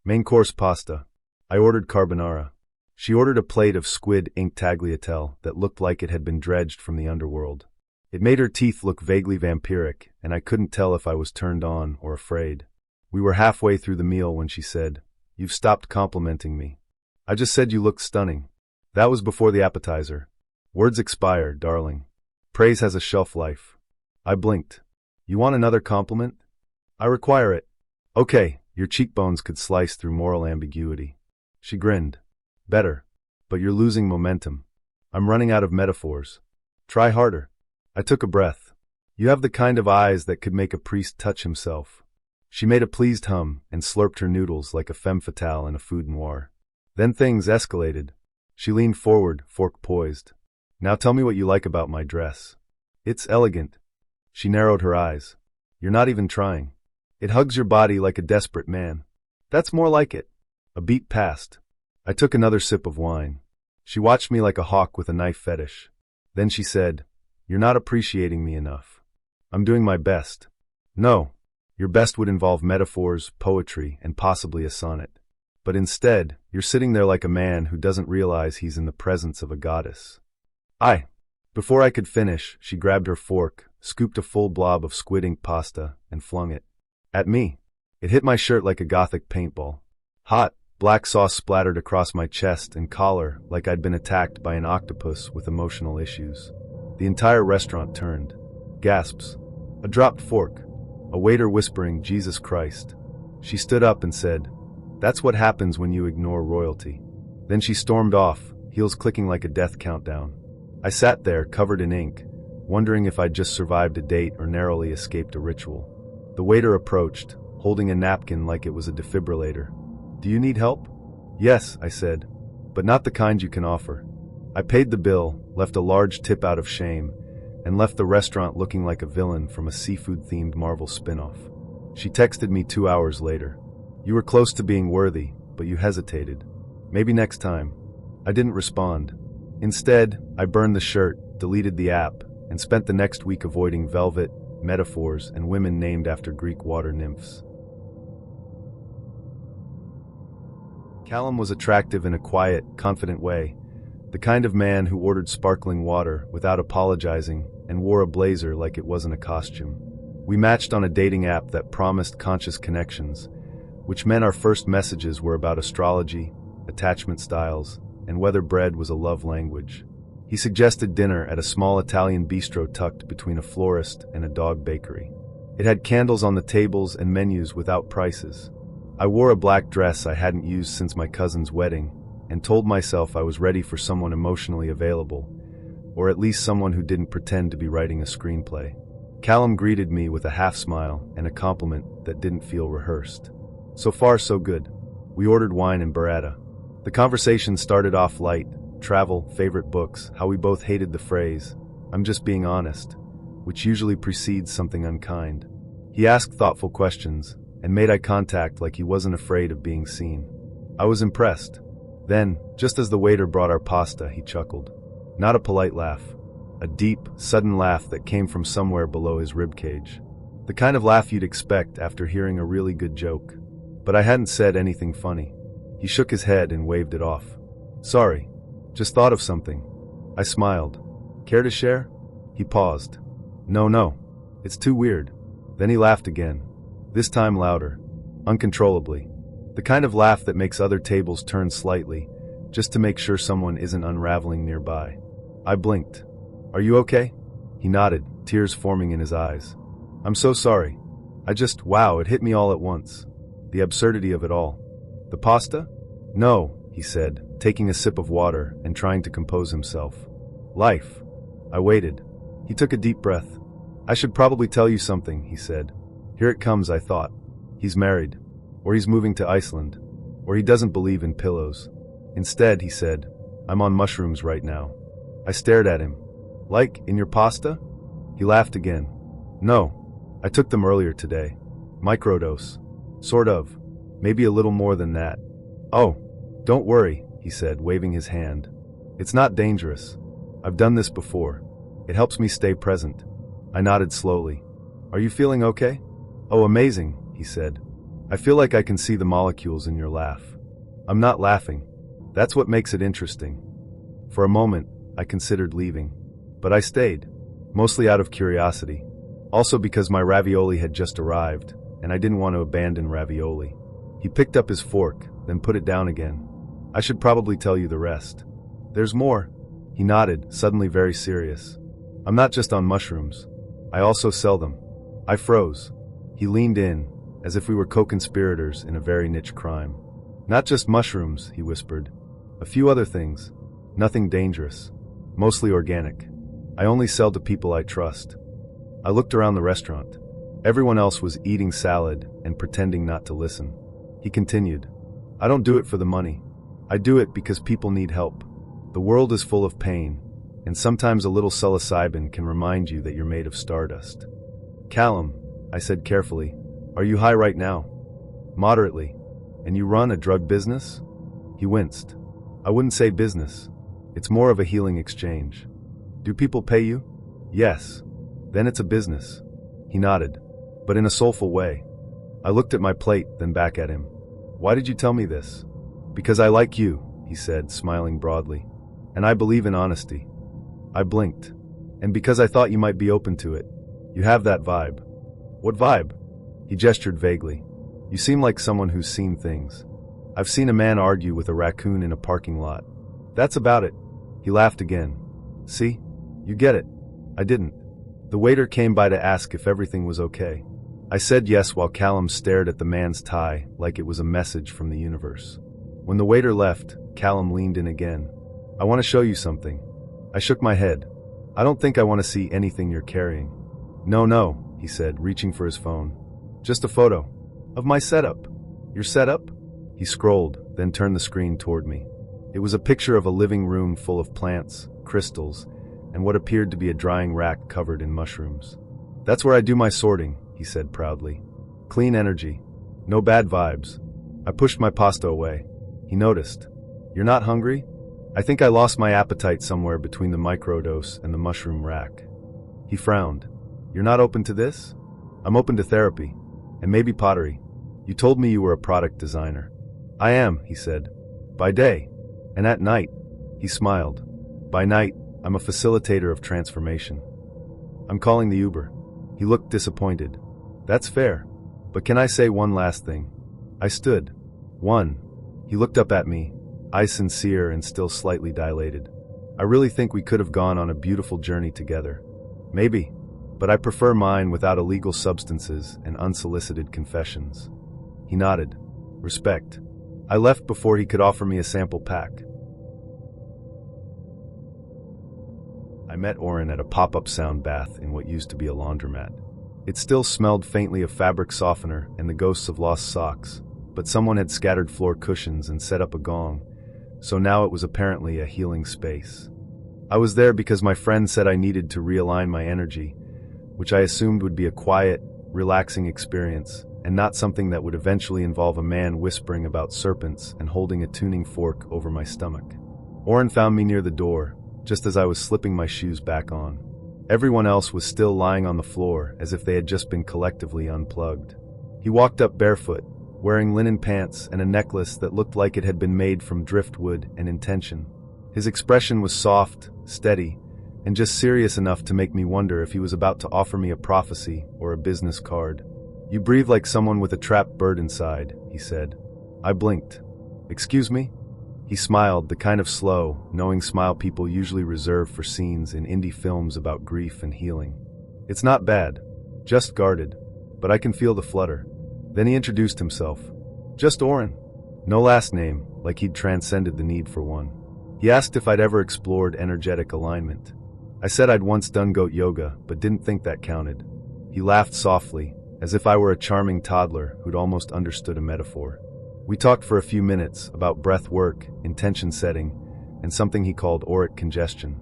Main course pasta. I ordered carbonara. She ordered a plate of squid ink tagliatelle that looked like it had been dredged from the underworld. It made her teeth look vaguely vampiric, and I couldn't tell if I was turned on or afraid. We were halfway through the meal when she said, You've stopped complimenting me. I just said you looked stunning. That was before the appetizer. Words expire, darling. Praise has a shelf life. I blinked. You want another compliment? I require it. Okay, your cheekbones could slice through moral ambiguity. She grinned. Better. But you're losing momentum. I'm running out of metaphors. Try harder. I took a breath. You have the kind of eyes that could make a priest touch himself. She made a pleased hum and slurped her noodles like a femme fatale in a food noir. Then things escalated. She leaned forward, fork poised. Now tell me what you like about my dress. It's elegant. She narrowed her eyes. You're not even trying. It hugs your body like a desperate man. That's more like it. A beat passed. I took another sip of wine. She watched me like a hawk with a knife fetish. Then she said, You're not appreciating me enough. I'm doing my best. No, your best would involve metaphors, poetry, and possibly a sonnet. But instead, you're sitting there like a man who doesn't realize he's in the presence of a goddess. Before I could finish, she grabbed her fork, scooped a full blob of squid ink pasta, and flung it at me. It hit my shirt like a gothic paintball. Hot, black sauce splattered across my chest and collar like I'd been attacked by an octopus with emotional issues. The entire restaurant turned. Gasps. A dropped fork. A waiter whispering, "Jesus Christ." She stood up and said, "That's what happens when you ignore royalty." Then she stormed off, heels clicking like a death countdown. I sat there, covered in ink, wondering if I'd just survived a date or narrowly escaped a ritual. The waiter approached, holding a napkin like it was a defibrillator. "Do you need help?" "Yes," I said, "but not the kind you can offer." I paid the bill, left a large tip out of shame, and left the restaurant looking like a villain from a seafood-themed Marvel spin-off. She texted me 2 hours later. "You were close to being worthy, but you hesitated. Maybe next time." I didn't respond. Instead, I burned the shirt, deleted the app, and spent the next week avoiding velvet, metaphors, and women named after Greek water nymphs. Callum was attractive in a quiet, confident way, the kind of man who ordered sparkling water without apologizing and wore a blazer like it wasn't a costume. We matched on a dating app that promised conscious connections, which meant our first messages were about astrology, attachment styles, and whether bread was a love language. He suggested dinner at a small Italian bistro tucked between a florist and a dog bakery. It had candles on the tables and menus without prices. I wore a black dress I hadn't used since my cousin's wedding, and told myself I was ready for someone emotionally available, or at least someone who didn't pretend to be writing a screenplay. Callum greeted me with a half smile and a compliment that didn't feel rehearsed. So far, so good. We ordered wine and burrata. The conversation started off light: travel, favorite books, how we both hated the phrase, "I'm just being honest," which usually precedes something unkind. He asked thoughtful questions and made eye contact like he wasn't afraid of being seen. I was impressed. Then, just as the waiter brought our pasta, he chuckled. Not a polite laugh. A deep, sudden laugh that came from somewhere below his ribcage. The kind of laugh you'd expect after hearing a really good joke. But I hadn't said anything funny. He shook his head and waved it off. "Sorry. Just thought of something." I smiled. "Care to share?" He paused. No. It's too weird." Then he laughed again. This time louder. Uncontrollably. The kind of laugh that makes other tables turn slightly, just to make sure someone isn't unraveling nearby. I blinked. "Are you okay?" He nodded, tears forming in his eyes. "I'm so sorry. Wow, it hit me all at once. The absurdity of it all." "The pasta?" "No," he said, taking a sip of water and trying to compose himself. "Life." I waited. He took a deep breath. "I should probably tell you something," he said. "Here it comes," I thought. He's married. Or he's moving to Iceland. Or he doesn't believe in pillows. Instead, he said, "I'm on mushrooms right now." I stared at him. "Like, in your pasta?" He laughed again. "No. I took them earlier today. Microdose. Sort of. Maybe a little more than that." "Oh, don't worry," he said, waving his hand. "It's not dangerous. I've done this before. It helps me stay present." I nodded slowly. "Are you feeling okay?" "Oh, amazing," he said. "I feel like I can see the molecules in your laugh." "I'm not laughing. That's what makes it interesting." For a moment, I considered leaving. But I stayed. Mostly out of curiosity. Also because my ravioli had just arrived, and I didn't want to abandon ravioli. He picked up his fork, then put it down again. "I should probably tell you the rest." "There's more." He nodded, suddenly very serious. "I'm not just on mushrooms. I also sell them." I froze. He leaned in, as if we were co-conspirators in a very niche crime. "Not just mushrooms," he whispered. "A few other things. Nothing dangerous. Mostly organic. I only sell to people I trust." I looked around the restaurant. Everyone else was eating salad and pretending not to listen. He continued, "I don't do it for the money. I do it because people need help. The world is full of pain, and sometimes a little psilocybin can remind you that you're made of stardust." "Callum," I said carefully, "are you high right now?" "Moderately. And you run a drug business?" He winced. "I wouldn't say business. It's more of a healing exchange." "Do people pay you?" "Yes." "Then it's a business." He nodded, but in a soulful way. I looked at my plate, then back at him. "Why did you tell me this?" Because I like you, he said, smiling broadly. And I believe in honesty. I blinked. And because I thought you might be open to it. You have that vibe. What vibe? He gestured vaguely. You seem like someone who's seen things. I've seen a man argue with a raccoon in a parking lot. That's about it. He laughed again. See? You get it. I didn't. The waiter came by to ask if everything was okay. I said yes while Callum stared at the man's tie like it was a message from the universe. When the waiter left, Callum leaned in again. I want to show you something. I shook my head. I don't think I want to see anything you're carrying. No, he said, reaching for his phone. Just a photo. Of my setup. Your setup? He scrolled, then turned the screen toward me. It was a picture of a living room full of plants, crystals, and what appeared to be a drying rack covered in mushrooms. That's where I do my sorting, he said proudly. Clean energy. No bad vibes. I pushed my pasta away. He noticed. You're not hungry? I think I lost my appetite somewhere between the microdose and the mushroom rack. He frowned. You're not open to this? I'm open to therapy. And maybe pottery. You told me you were a product designer. I am, he said. By day. And at night. He smiled. By night, I'm a facilitator of transformation. I'm calling the Uber. He looked disappointed. That's fair. But can I say one last thing? I stood. One. He looked up at me, eyes sincere and still slightly dilated. I really think we could have gone on a beautiful journey together. Maybe. But I prefer mine without illegal substances and unsolicited confessions. He nodded. Respect. I left before he could offer me a sample pack. I met Oren at a pop-up sound bath in what used to be a laundromat. It still smelled faintly of fabric softener and the ghosts of lost socks, but someone had scattered floor cushions and set up a gong, so now it was apparently a healing space. I was there because my friend said I needed to realign my energy, which I assumed would be a quiet, relaxing experience, and not something that would eventually involve a man whispering about serpents and holding a tuning fork over my stomach. Oren found me near the door, just as I was slipping my shoes back on. Everyone else was still lying on the floor as if they had just been collectively unplugged. He walked up barefoot, wearing linen pants and a necklace that looked like it had been made from driftwood and intention. His expression was soft, steady, and just serious enough to make me wonder if he was about to offer me a prophecy or a business card. You breathe like someone with a trapped bird inside, he said. I blinked. Excuse me? He smiled, the kind of slow, knowing smile people usually reserve for scenes in indie films about grief and healing. It's not bad. Just guarded. But I can feel the flutter. Then he introduced himself. Just Oren. No last name, like he'd transcended the need for one. He asked if I'd ever explored energetic alignment. I said I'd once done goat yoga, but didn't think that counted. He laughed softly, as if I were a charming toddler who'd almost understood a metaphor. We talked for a few minutes about breath work, intention setting, and something he called auric congestion.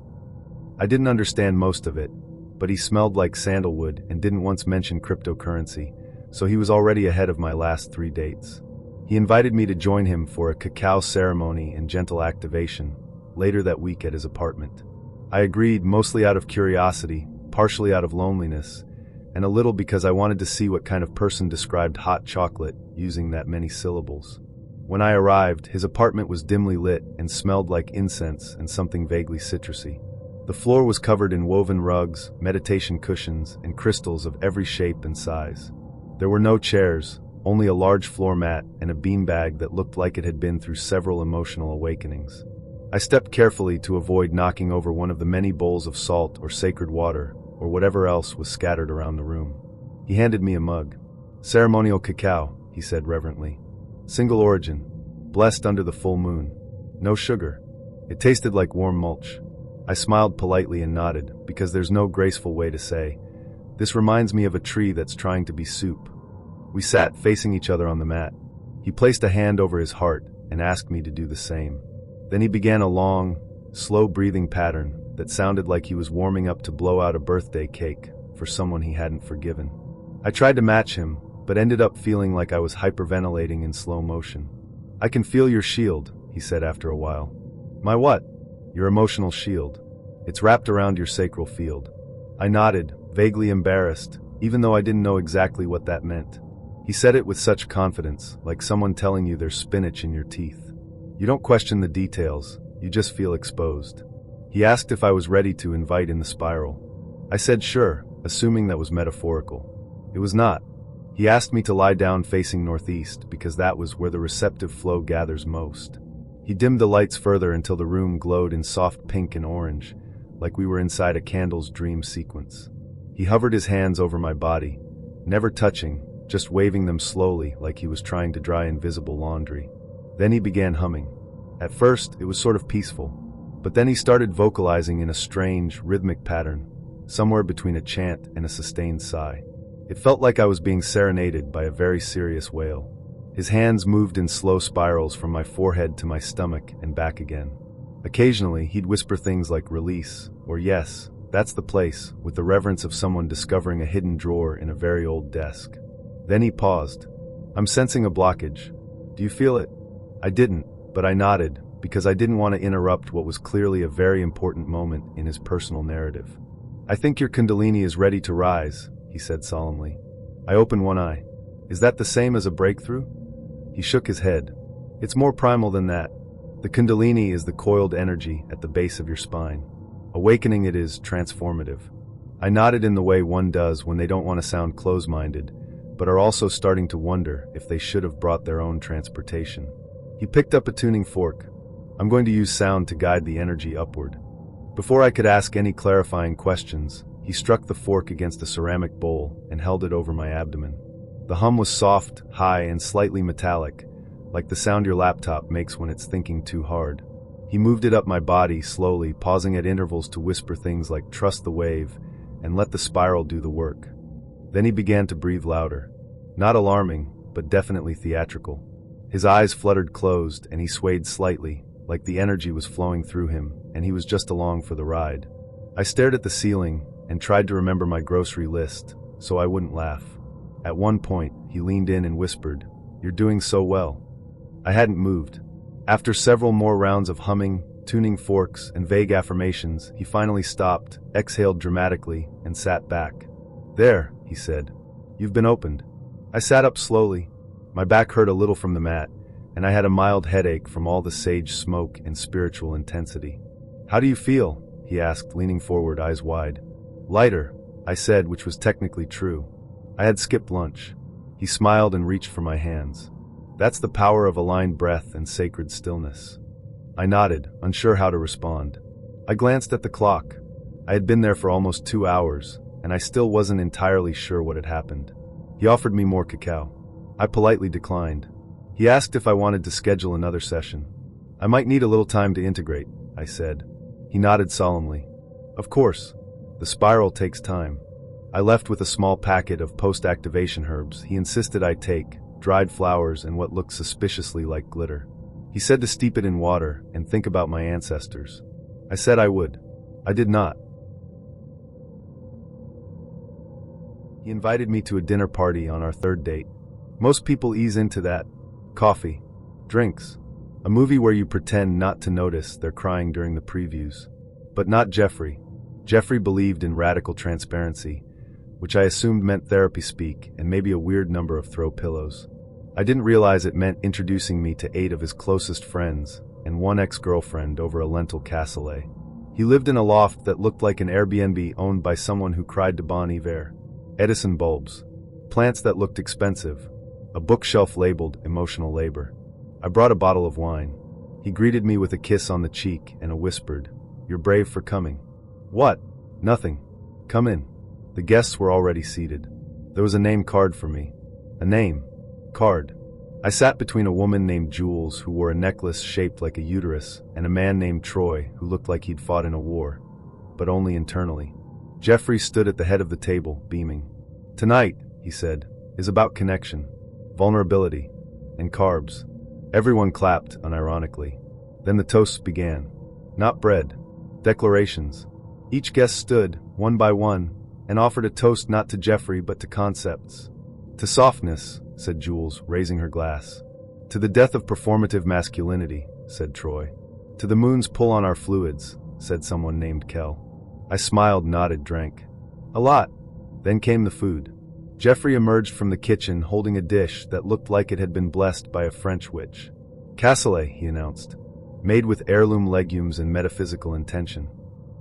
I didn't understand most of it, but he smelled like sandalwood and didn't once mention cryptocurrency, so he was already ahead of my last 3 dates. He invited me to join him for a cacao ceremony and gentle activation later that week at his apartment. I agreed, mostly out of curiosity, partially out of loneliness, and a little because I wanted to see what kind of person described hot chocolate using that many syllables. When I arrived, his apartment was dimly lit and smelled like incense and something vaguely citrusy. The floor was covered in woven rugs, meditation cushions, and crystals of every shape and size. There were no chairs, only a large floor mat and a beanbag that looked like it had been through several emotional awakenings. I stepped carefully to avoid knocking over one of the many bowls of salt or sacred water, or whatever else was scattered around the room. He handed me a mug. Ceremonial cacao, he said reverently. Single origin, blessed under the full moon. No sugar. It tasted like warm mulch. I smiled politely and nodded, because there's no graceful way to say, "This reminds me of a tree that's trying to be soup." We sat facing each other on the mat. He placed a hand over his heart and asked me to do the same. Then he began a long, slow breathing pattern that sounded like he was warming up to blow out a birthday cake for someone he hadn't forgiven. I tried to match him, but ended up feeling like I was hyperventilating in slow motion. "I can feel your shield," he said after a while. "My what?" "Your emotional shield. It's wrapped around your sacral field." I nodded, vaguely embarrassed, even though I didn't know exactly what that meant. He said it with such confidence, like someone telling you there's spinach in your teeth. You don't question the details, you just feel exposed. He asked if I was ready to invite in the spiral. I said sure, assuming that was metaphorical. It was not. He asked me to lie down facing northeast because that was where the receptive flow gathers most. He dimmed the lights further until the room glowed in soft pink and orange, like we were inside a candle's dream sequence. He hovered his hands over my body, never touching, just waving them slowly like he was trying to dry invisible laundry. Then he began humming. At first, it was sort of peaceful, but then he started vocalizing in a strange, rhythmic pattern, somewhere between a chant and a sustained sigh. It felt like I was being serenaded by a very serious wail. His hands moved in slow spirals from my forehead to my stomach and back again. Occasionally, he'd whisper things like release, or yes, that's the place, with the reverence of someone discovering a hidden drawer in a very old desk. Then he paused. I'm sensing a blockage. Do you feel it? I didn't, but I nodded, because I didn't want to interrupt what was clearly a very important moment in his personal narrative. I think your kundalini is ready to rise, he said solemnly. I opened one eye. Is that the same as a breakthrough? He shook his head. It's more primal than that. The kundalini is the coiled energy at the base of your spine. Awakening it is transformative. I nodded in the way one does when they don't want to sound close-minded, but are also starting to wonder if they should have brought their own transportation. He picked up a tuning fork. I'm going to use sound to guide the energy upward. Before I could ask any clarifying questions, he struck the fork against a ceramic bowl and held it over my abdomen. The hum was soft, high, and slightly metallic, like the sound your laptop makes when it's thinking too hard. He moved it up my body slowly, pausing at intervals to whisper things like trust the wave and let the spiral do the work. Then he began to breathe louder. Not alarming, but definitely theatrical. His eyes fluttered closed and he swayed slightly, like the energy was flowing through him and he was just along for the ride. I stared at the ceiling and tried to remember my grocery list, so I wouldn't laugh. At one point, he leaned in and whispered, "You're doing so well." I hadn't moved. After several more rounds of humming, tuning forks, and vague affirmations, he finally stopped, exhaled dramatically, and sat back. There, he said. You've been opened. I sat up slowly. My back hurt a little from the mat, and I had a mild headache from all the sage smoke and spiritual intensity. How do you feel? He asked, leaning forward, eyes wide. Lighter, I said, which was technically true. I had skipped lunch. He smiled and reached for my hands. That's the power of aligned breath and sacred stillness. I nodded, unsure how to respond. I glanced at the clock. I had been there for almost 2 hours, and I still wasn't entirely sure what had happened. He offered me more cacao. I politely declined. He asked if I wanted to schedule another session. I might need a little time to integrate, I said. He nodded solemnly. Of course. The spiral takes time. I left with a small packet of post-activation herbs he insisted I take, dried flowers and what looked suspiciously like glitter. He said to steep it in water and think about my ancestors. I said I would. I did not. He invited me to a dinner party on our third date. Most people ease into that. Coffee. Drinks. A movie where you pretend not to notice they're crying during the previews. But not Jeffrey. Jeffrey believed in radical transparency, which I assumed meant therapy speak and maybe a weird number of throw pillows. I didn't realize it meant introducing me to 8 of his closest friends and 1 ex-girlfriend over a lentil cassoulet. He lived in a loft that looked like an Airbnb owned by someone who cried to Bon Iver. Edison bulbs. Plants that looked expensive. A bookshelf labeled emotional labor. I brought a bottle of wine. He greeted me with a kiss on the cheek and a whispered, "You're brave for coming." What? Nothing. Come in. The guests were already seated. There was a name card for me. A name. Card. I sat between a woman named Jules who wore a necklace shaped like a uterus and a man named Troy who looked like he'd fought in a war, but only internally. Jeffrey stood at the head of the table, beaming. Tonight, he said, is about connection, vulnerability, and carbs. Everyone clapped, unironically. Then the toasts began. Not bread. Declarations. Each guest stood, one by one, and offered a toast not to Jeffrey but to concepts. To softness, said Jules, raising her glass. To the death of performative masculinity, said Troy. To the moon's pull on our fluids, said someone named Kel. I smiled, nodded, drank. A lot. Then came the food. Jeffrey emerged from the kitchen holding a dish that looked like it had been blessed by a French witch. Cassoulet, he announced, made with heirloom legumes and metaphysical intention.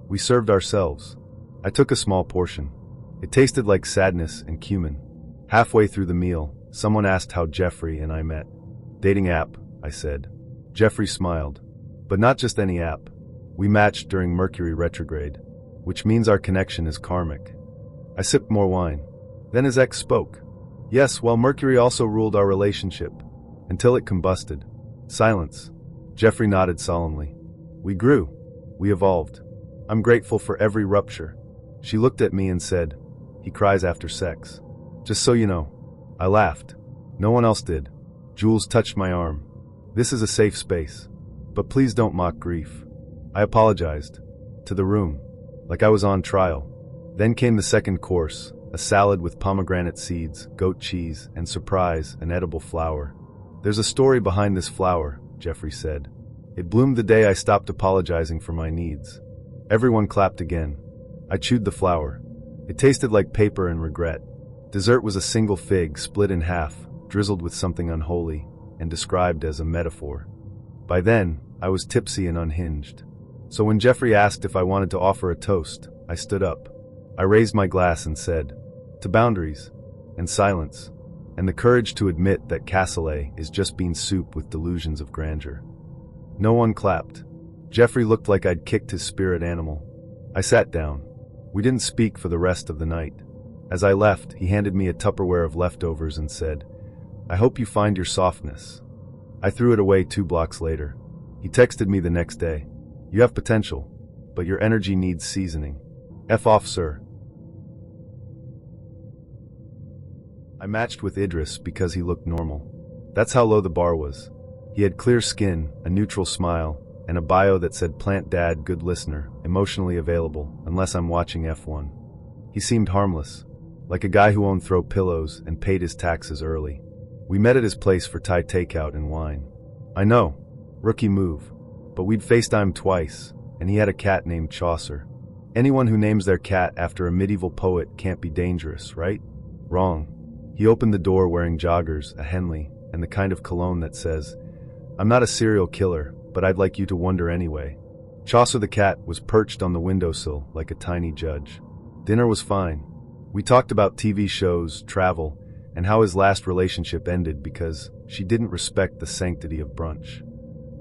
We served ourselves. I took a small portion. It tasted like sadness and cumin. Halfway through the meal, someone asked how Jeffrey and I met. Dating app, I said. Jeffrey smiled. But not just any app. We matched during Mercury retrograde, which means our connection is karmic. I sipped more wine. Then his ex spoke. Yes, while Mercury also ruled our relationship. Until it combusted. Silence. Jeffrey nodded solemnly. We grew. We evolved. I'm grateful for every rupture. She looked at me and said, he cries after sex. Just so you know. I laughed. No one else did. Jules touched my arm. This is a safe space. But please don't mock grief. I apologized. To the room. Like I was on trial. Then came the second course, a salad with pomegranate seeds, goat cheese, and surprise, an edible flower. There's a story behind this flower, Jeffrey said. It bloomed the day I stopped apologizing for my needs. Everyone clapped again. I chewed the flower. It tasted like paper and regret. Dessert was a single fig split in half, drizzled with something unholy, and described as a metaphor. By then, I was tipsy and unhinged. So when Jeffrey asked if I wanted to offer a toast, I stood up. I raised my glass and said, to boundaries, and silence, and the courage to admit that Cassoulet is just bean soup with delusions of grandeur. No one clapped. Jeffrey looked like I'd kicked his spirit animal. I sat down. We didn't speak for the rest of the night. As I left, he handed me a Tupperware of leftovers and said, I hope you find your softness. I threw it away 2 blocks later. He texted me the next day. You have potential, but your energy needs seasoning. F off, sir. I matched with Idris because he looked normal. That's how low the bar was. He had clear skin, a neutral smile, and a bio that said plant dad, good listener, emotionally available, unless I'm watching F1. He seemed harmless, like a guy who owned throw pillows and paid his taxes early. We met at his place for Thai takeout and wine. I know, rookie move, but we'd FaceTime twice, and he had a cat named Chaucer. Anyone who names their cat after a medieval poet can't be dangerous, right? Wrong. He opened the door wearing joggers, a Henley, and the kind of cologne that says, I'm not a serial killer, but I'd like you to wonder anyway. Chaucer the cat was perched on the windowsill like a tiny judge. Dinner was fine. We talked about TV shows, travel, and how his last relationship ended because she didn't respect the sanctity of brunch.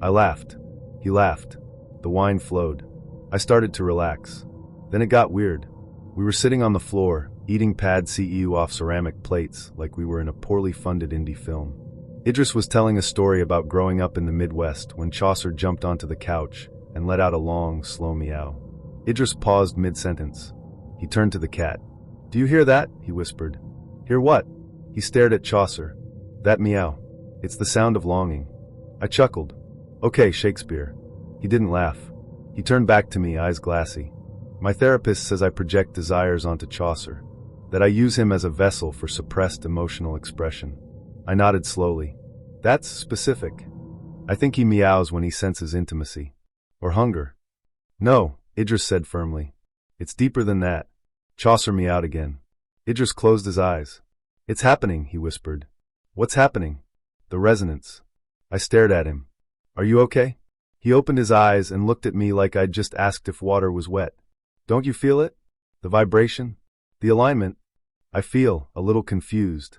I laughed. He laughed. The wine flowed. I started to relax. Then it got weird. We were sitting on the floor, eating pad CEU off ceramic plates like we were in a poorly funded indie film. Idris was telling a story about growing up in the Midwest when Chaucer jumped onto the couch and let out a long, slow meow. Idris paused mid-sentence. He turned to the cat. Do you hear that? He whispered. Hear what? He stared at Chaucer. That meow. It's the sound of longing. I chuckled. Okay, Shakespeare. He didn't laugh. He turned back to me, eyes glassy. My therapist says I project desires onto Chaucer, that I use him as a vessel for suppressed emotional expression. I nodded slowly. That's specific. I think he meows when he senses intimacy. Or hunger. No, Idris said firmly. It's deeper than that. Chaucer meowed again. Idris closed his eyes. It's happening, he whispered. What's happening? The resonance. I stared at him. Are you okay? He opened his eyes and looked at me like I'd just asked if water was wet. Don't you feel it? The vibration? The alignment? I feel a little confused.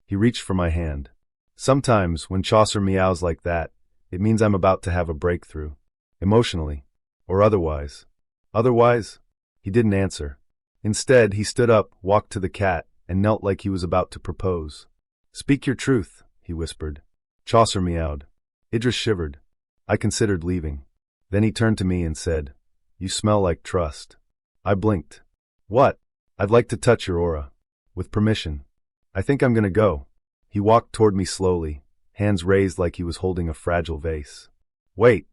He reached for my hand. Sometimes, when Chaucer meows like that, it means I'm about to have a breakthrough. Emotionally. Or otherwise. Otherwise? He didn't answer. Instead, he stood up, walked to the cat, and knelt like he was about to propose. Speak your truth, he whispered. Chaucer meowed. Idris shivered. I considered leaving. Then he turned to me and said, You smell like trust. I blinked. What? I'd like to touch your aura. With permission. I think I'm gonna go. He walked toward me slowly, hands raised like he was holding a fragile vase. Wait,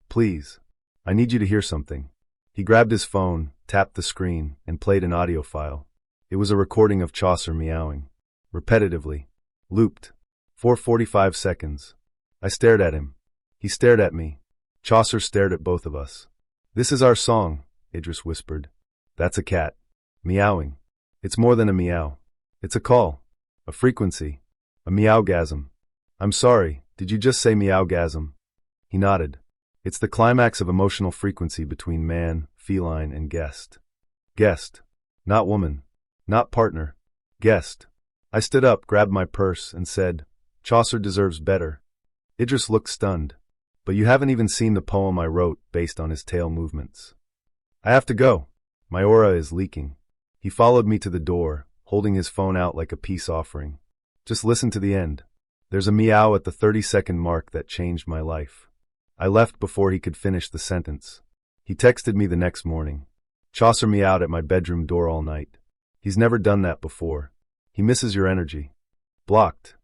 please. I need you to hear something. He grabbed his phone, tapped the screen, and played an audio file. It was a recording of Chaucer meowing. Repetitively. Looped. For 45 seconds. I stared at him. He stared at me. Chaucer stared at both of us. This is our song, Idris whispered. That's a cat. Meowing. It's more than a meow. It's a call. A frequency. A meowgasm. I'm sorry, Did you just say meowgasm? He nodded. It's the climax of emotional frequency between man, feline, and guest. Guest. Not woman. Not partner. Guest. I stood up, grabbed my purse, and said, Chaucer deserves better. Idris looked stunned. But you haven't even seen the poem I wrote based on his tail movements. I have to go. My aura is leaking. He followed me to the door, holding his phone out like a peace offering. Just listen to the end. There's a meow at the 30-second mark that changed my life. I left before he could finish the sentence. He texted me the next morning. Chaucer meowed at my bedroom door all night. He's never done that before. He misses your energy. Blocked.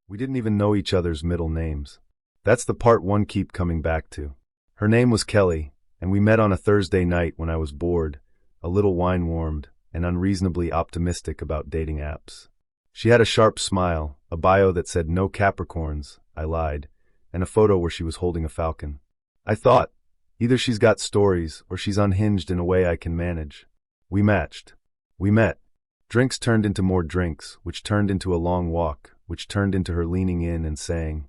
We didn't even know each other's middle names. That's the part one keep coming back to. Her name was Kelly, and we met on a Thursday night when I was bored, a little wine-warmed, and unreasonably optimistic about dating apps. She had a sharp smile, a bio that said no Capricorns, I lied, and a photo where she was holding a falcon. I thought, either she's got stories or she's unhinged in a way I can manage. We matched. We met. Drinks turned into more drinks, which turned into a long walk, which turned into her leaning in and saying,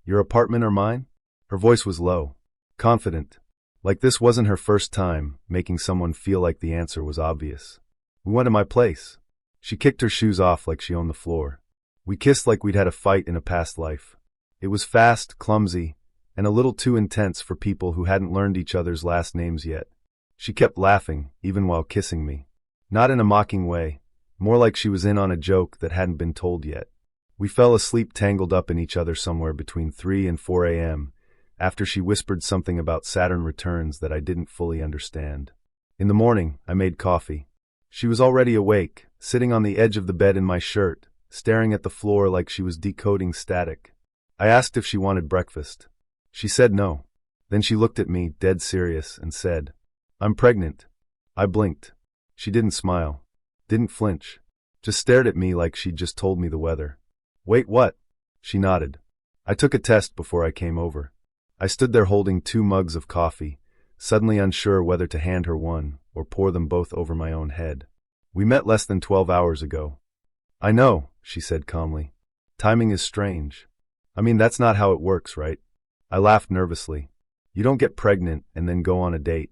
Your apartment or mine? Her voice was low, confident, like this wasn't her first time, making someone feel like the answer was obvious. We went to my place. She kicked her shoes off like she owned the floor. We kissed like we'd had a fight in a past life. It was fast, clumsy, and a little too intense for people who hadn't learned each other's last names yet. She kept laughing, even while kissing me. Not in a mocking way, more like she was in on a joke that hadn't been told yet. We fell asleep tangled up in each other somewhere between 3 and 4 a.m., after she whispered something about Saturn returns that I didn't fully understand. In the morning, I made coffee. She was already awake, sitting on the edge of the bed in my shirt, staring at the floor like she was decoding static. I asked if she wanted breakfast. She said no. Then she looked at me, dead serious, and said, I'm pregnant. I blinked. She didn't smile. Didn't flinch. Just stared at me like she'd just told me the weather. Wait, what? She nodded. I took a test before I came over. I stood there holding 2 mugs of coffee, suddenly unsure whether to hand her one or pour them both over my own head. We met less than 12 hours ago. I know, she said calmly. Timing is strange. I mean, that's not how it works, right? I laughed nervously. You don't get pregnant and then go on a date.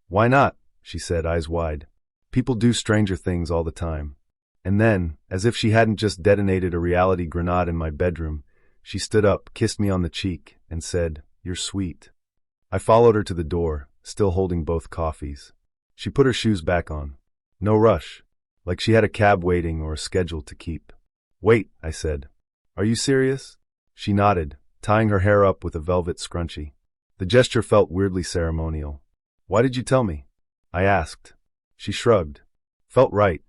Why not? She said, eyes wide. People do stranger things all the time. And then, as if she hadn't just detonated a reality grenade in my bedroom, she stood up, kissed me on the cheek, and said, You're sweet. I followed her to the door, still holding both coffees. She put her shoes back on. No rush, like she had a cab waiting or a schedule to keep. Wait, I said. Are you serious? She nodded, tying her hair up with a velvet scrunchie. The gesture felt weirdly ceremonial. Why did you tell me? I asked. She shrugged. Felt right.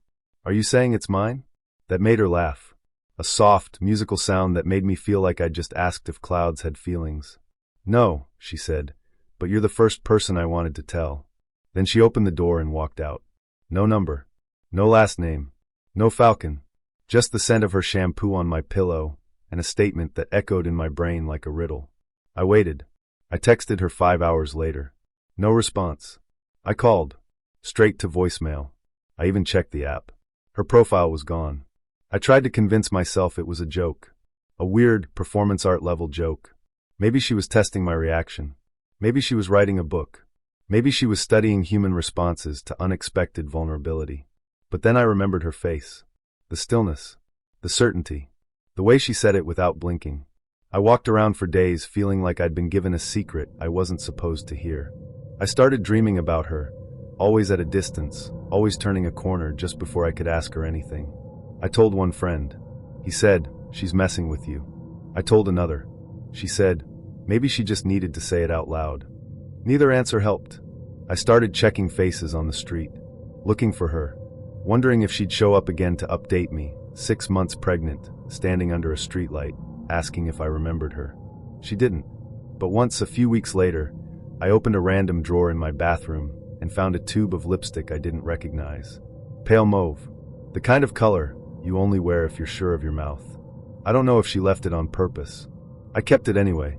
Are you saying it's mine? That made her laugh. A soft, musical sound that made me feel like I'd just asked if clouds had feelings. No, she said, but you're the first person I wanted to tell. Then she opened the door and walked out. No number. No last name. No falcon. Just the scent of her shampoo on my pillow and a statement that echoed in my brain like a riddle. I waited. I texted her 5 hours later. No response. I called. Straight to voicemail. I even checked the app. Her profile was gone. I tried to convince myself it was a joke. A weird, performance art level joke. Maybe she was testing my reaction. Maybe she was writing a book. Maybe she was studying human responses to unexpected vulnerability. But then I remembered her face. The stillness. The certainty. The way she said it without blinking. I walked around for days feeling like I'd been given a secret I wasn't supposed to hear. I started dreaming about her, always at a distance, always turning a corner just before I could ask her anything. I told one friend. He said, she's messing with you. I told another. She said, maybe she just needed to say it out loud. Neither answer helped. I started checking faces on the street, looking for her, wondering if she'd show up again to update me, 6 months pregnant, standing under a streetlight, asking if I remembered her. She didn't. But once, a few weeks later, I opened a random drawer in my bathroom and found a tube of lipstick I didn't recognize. Pale mauve. The kind of color you only wear if you're sure of your mouth. I don't know if she left it on purpose. I kept it anyway.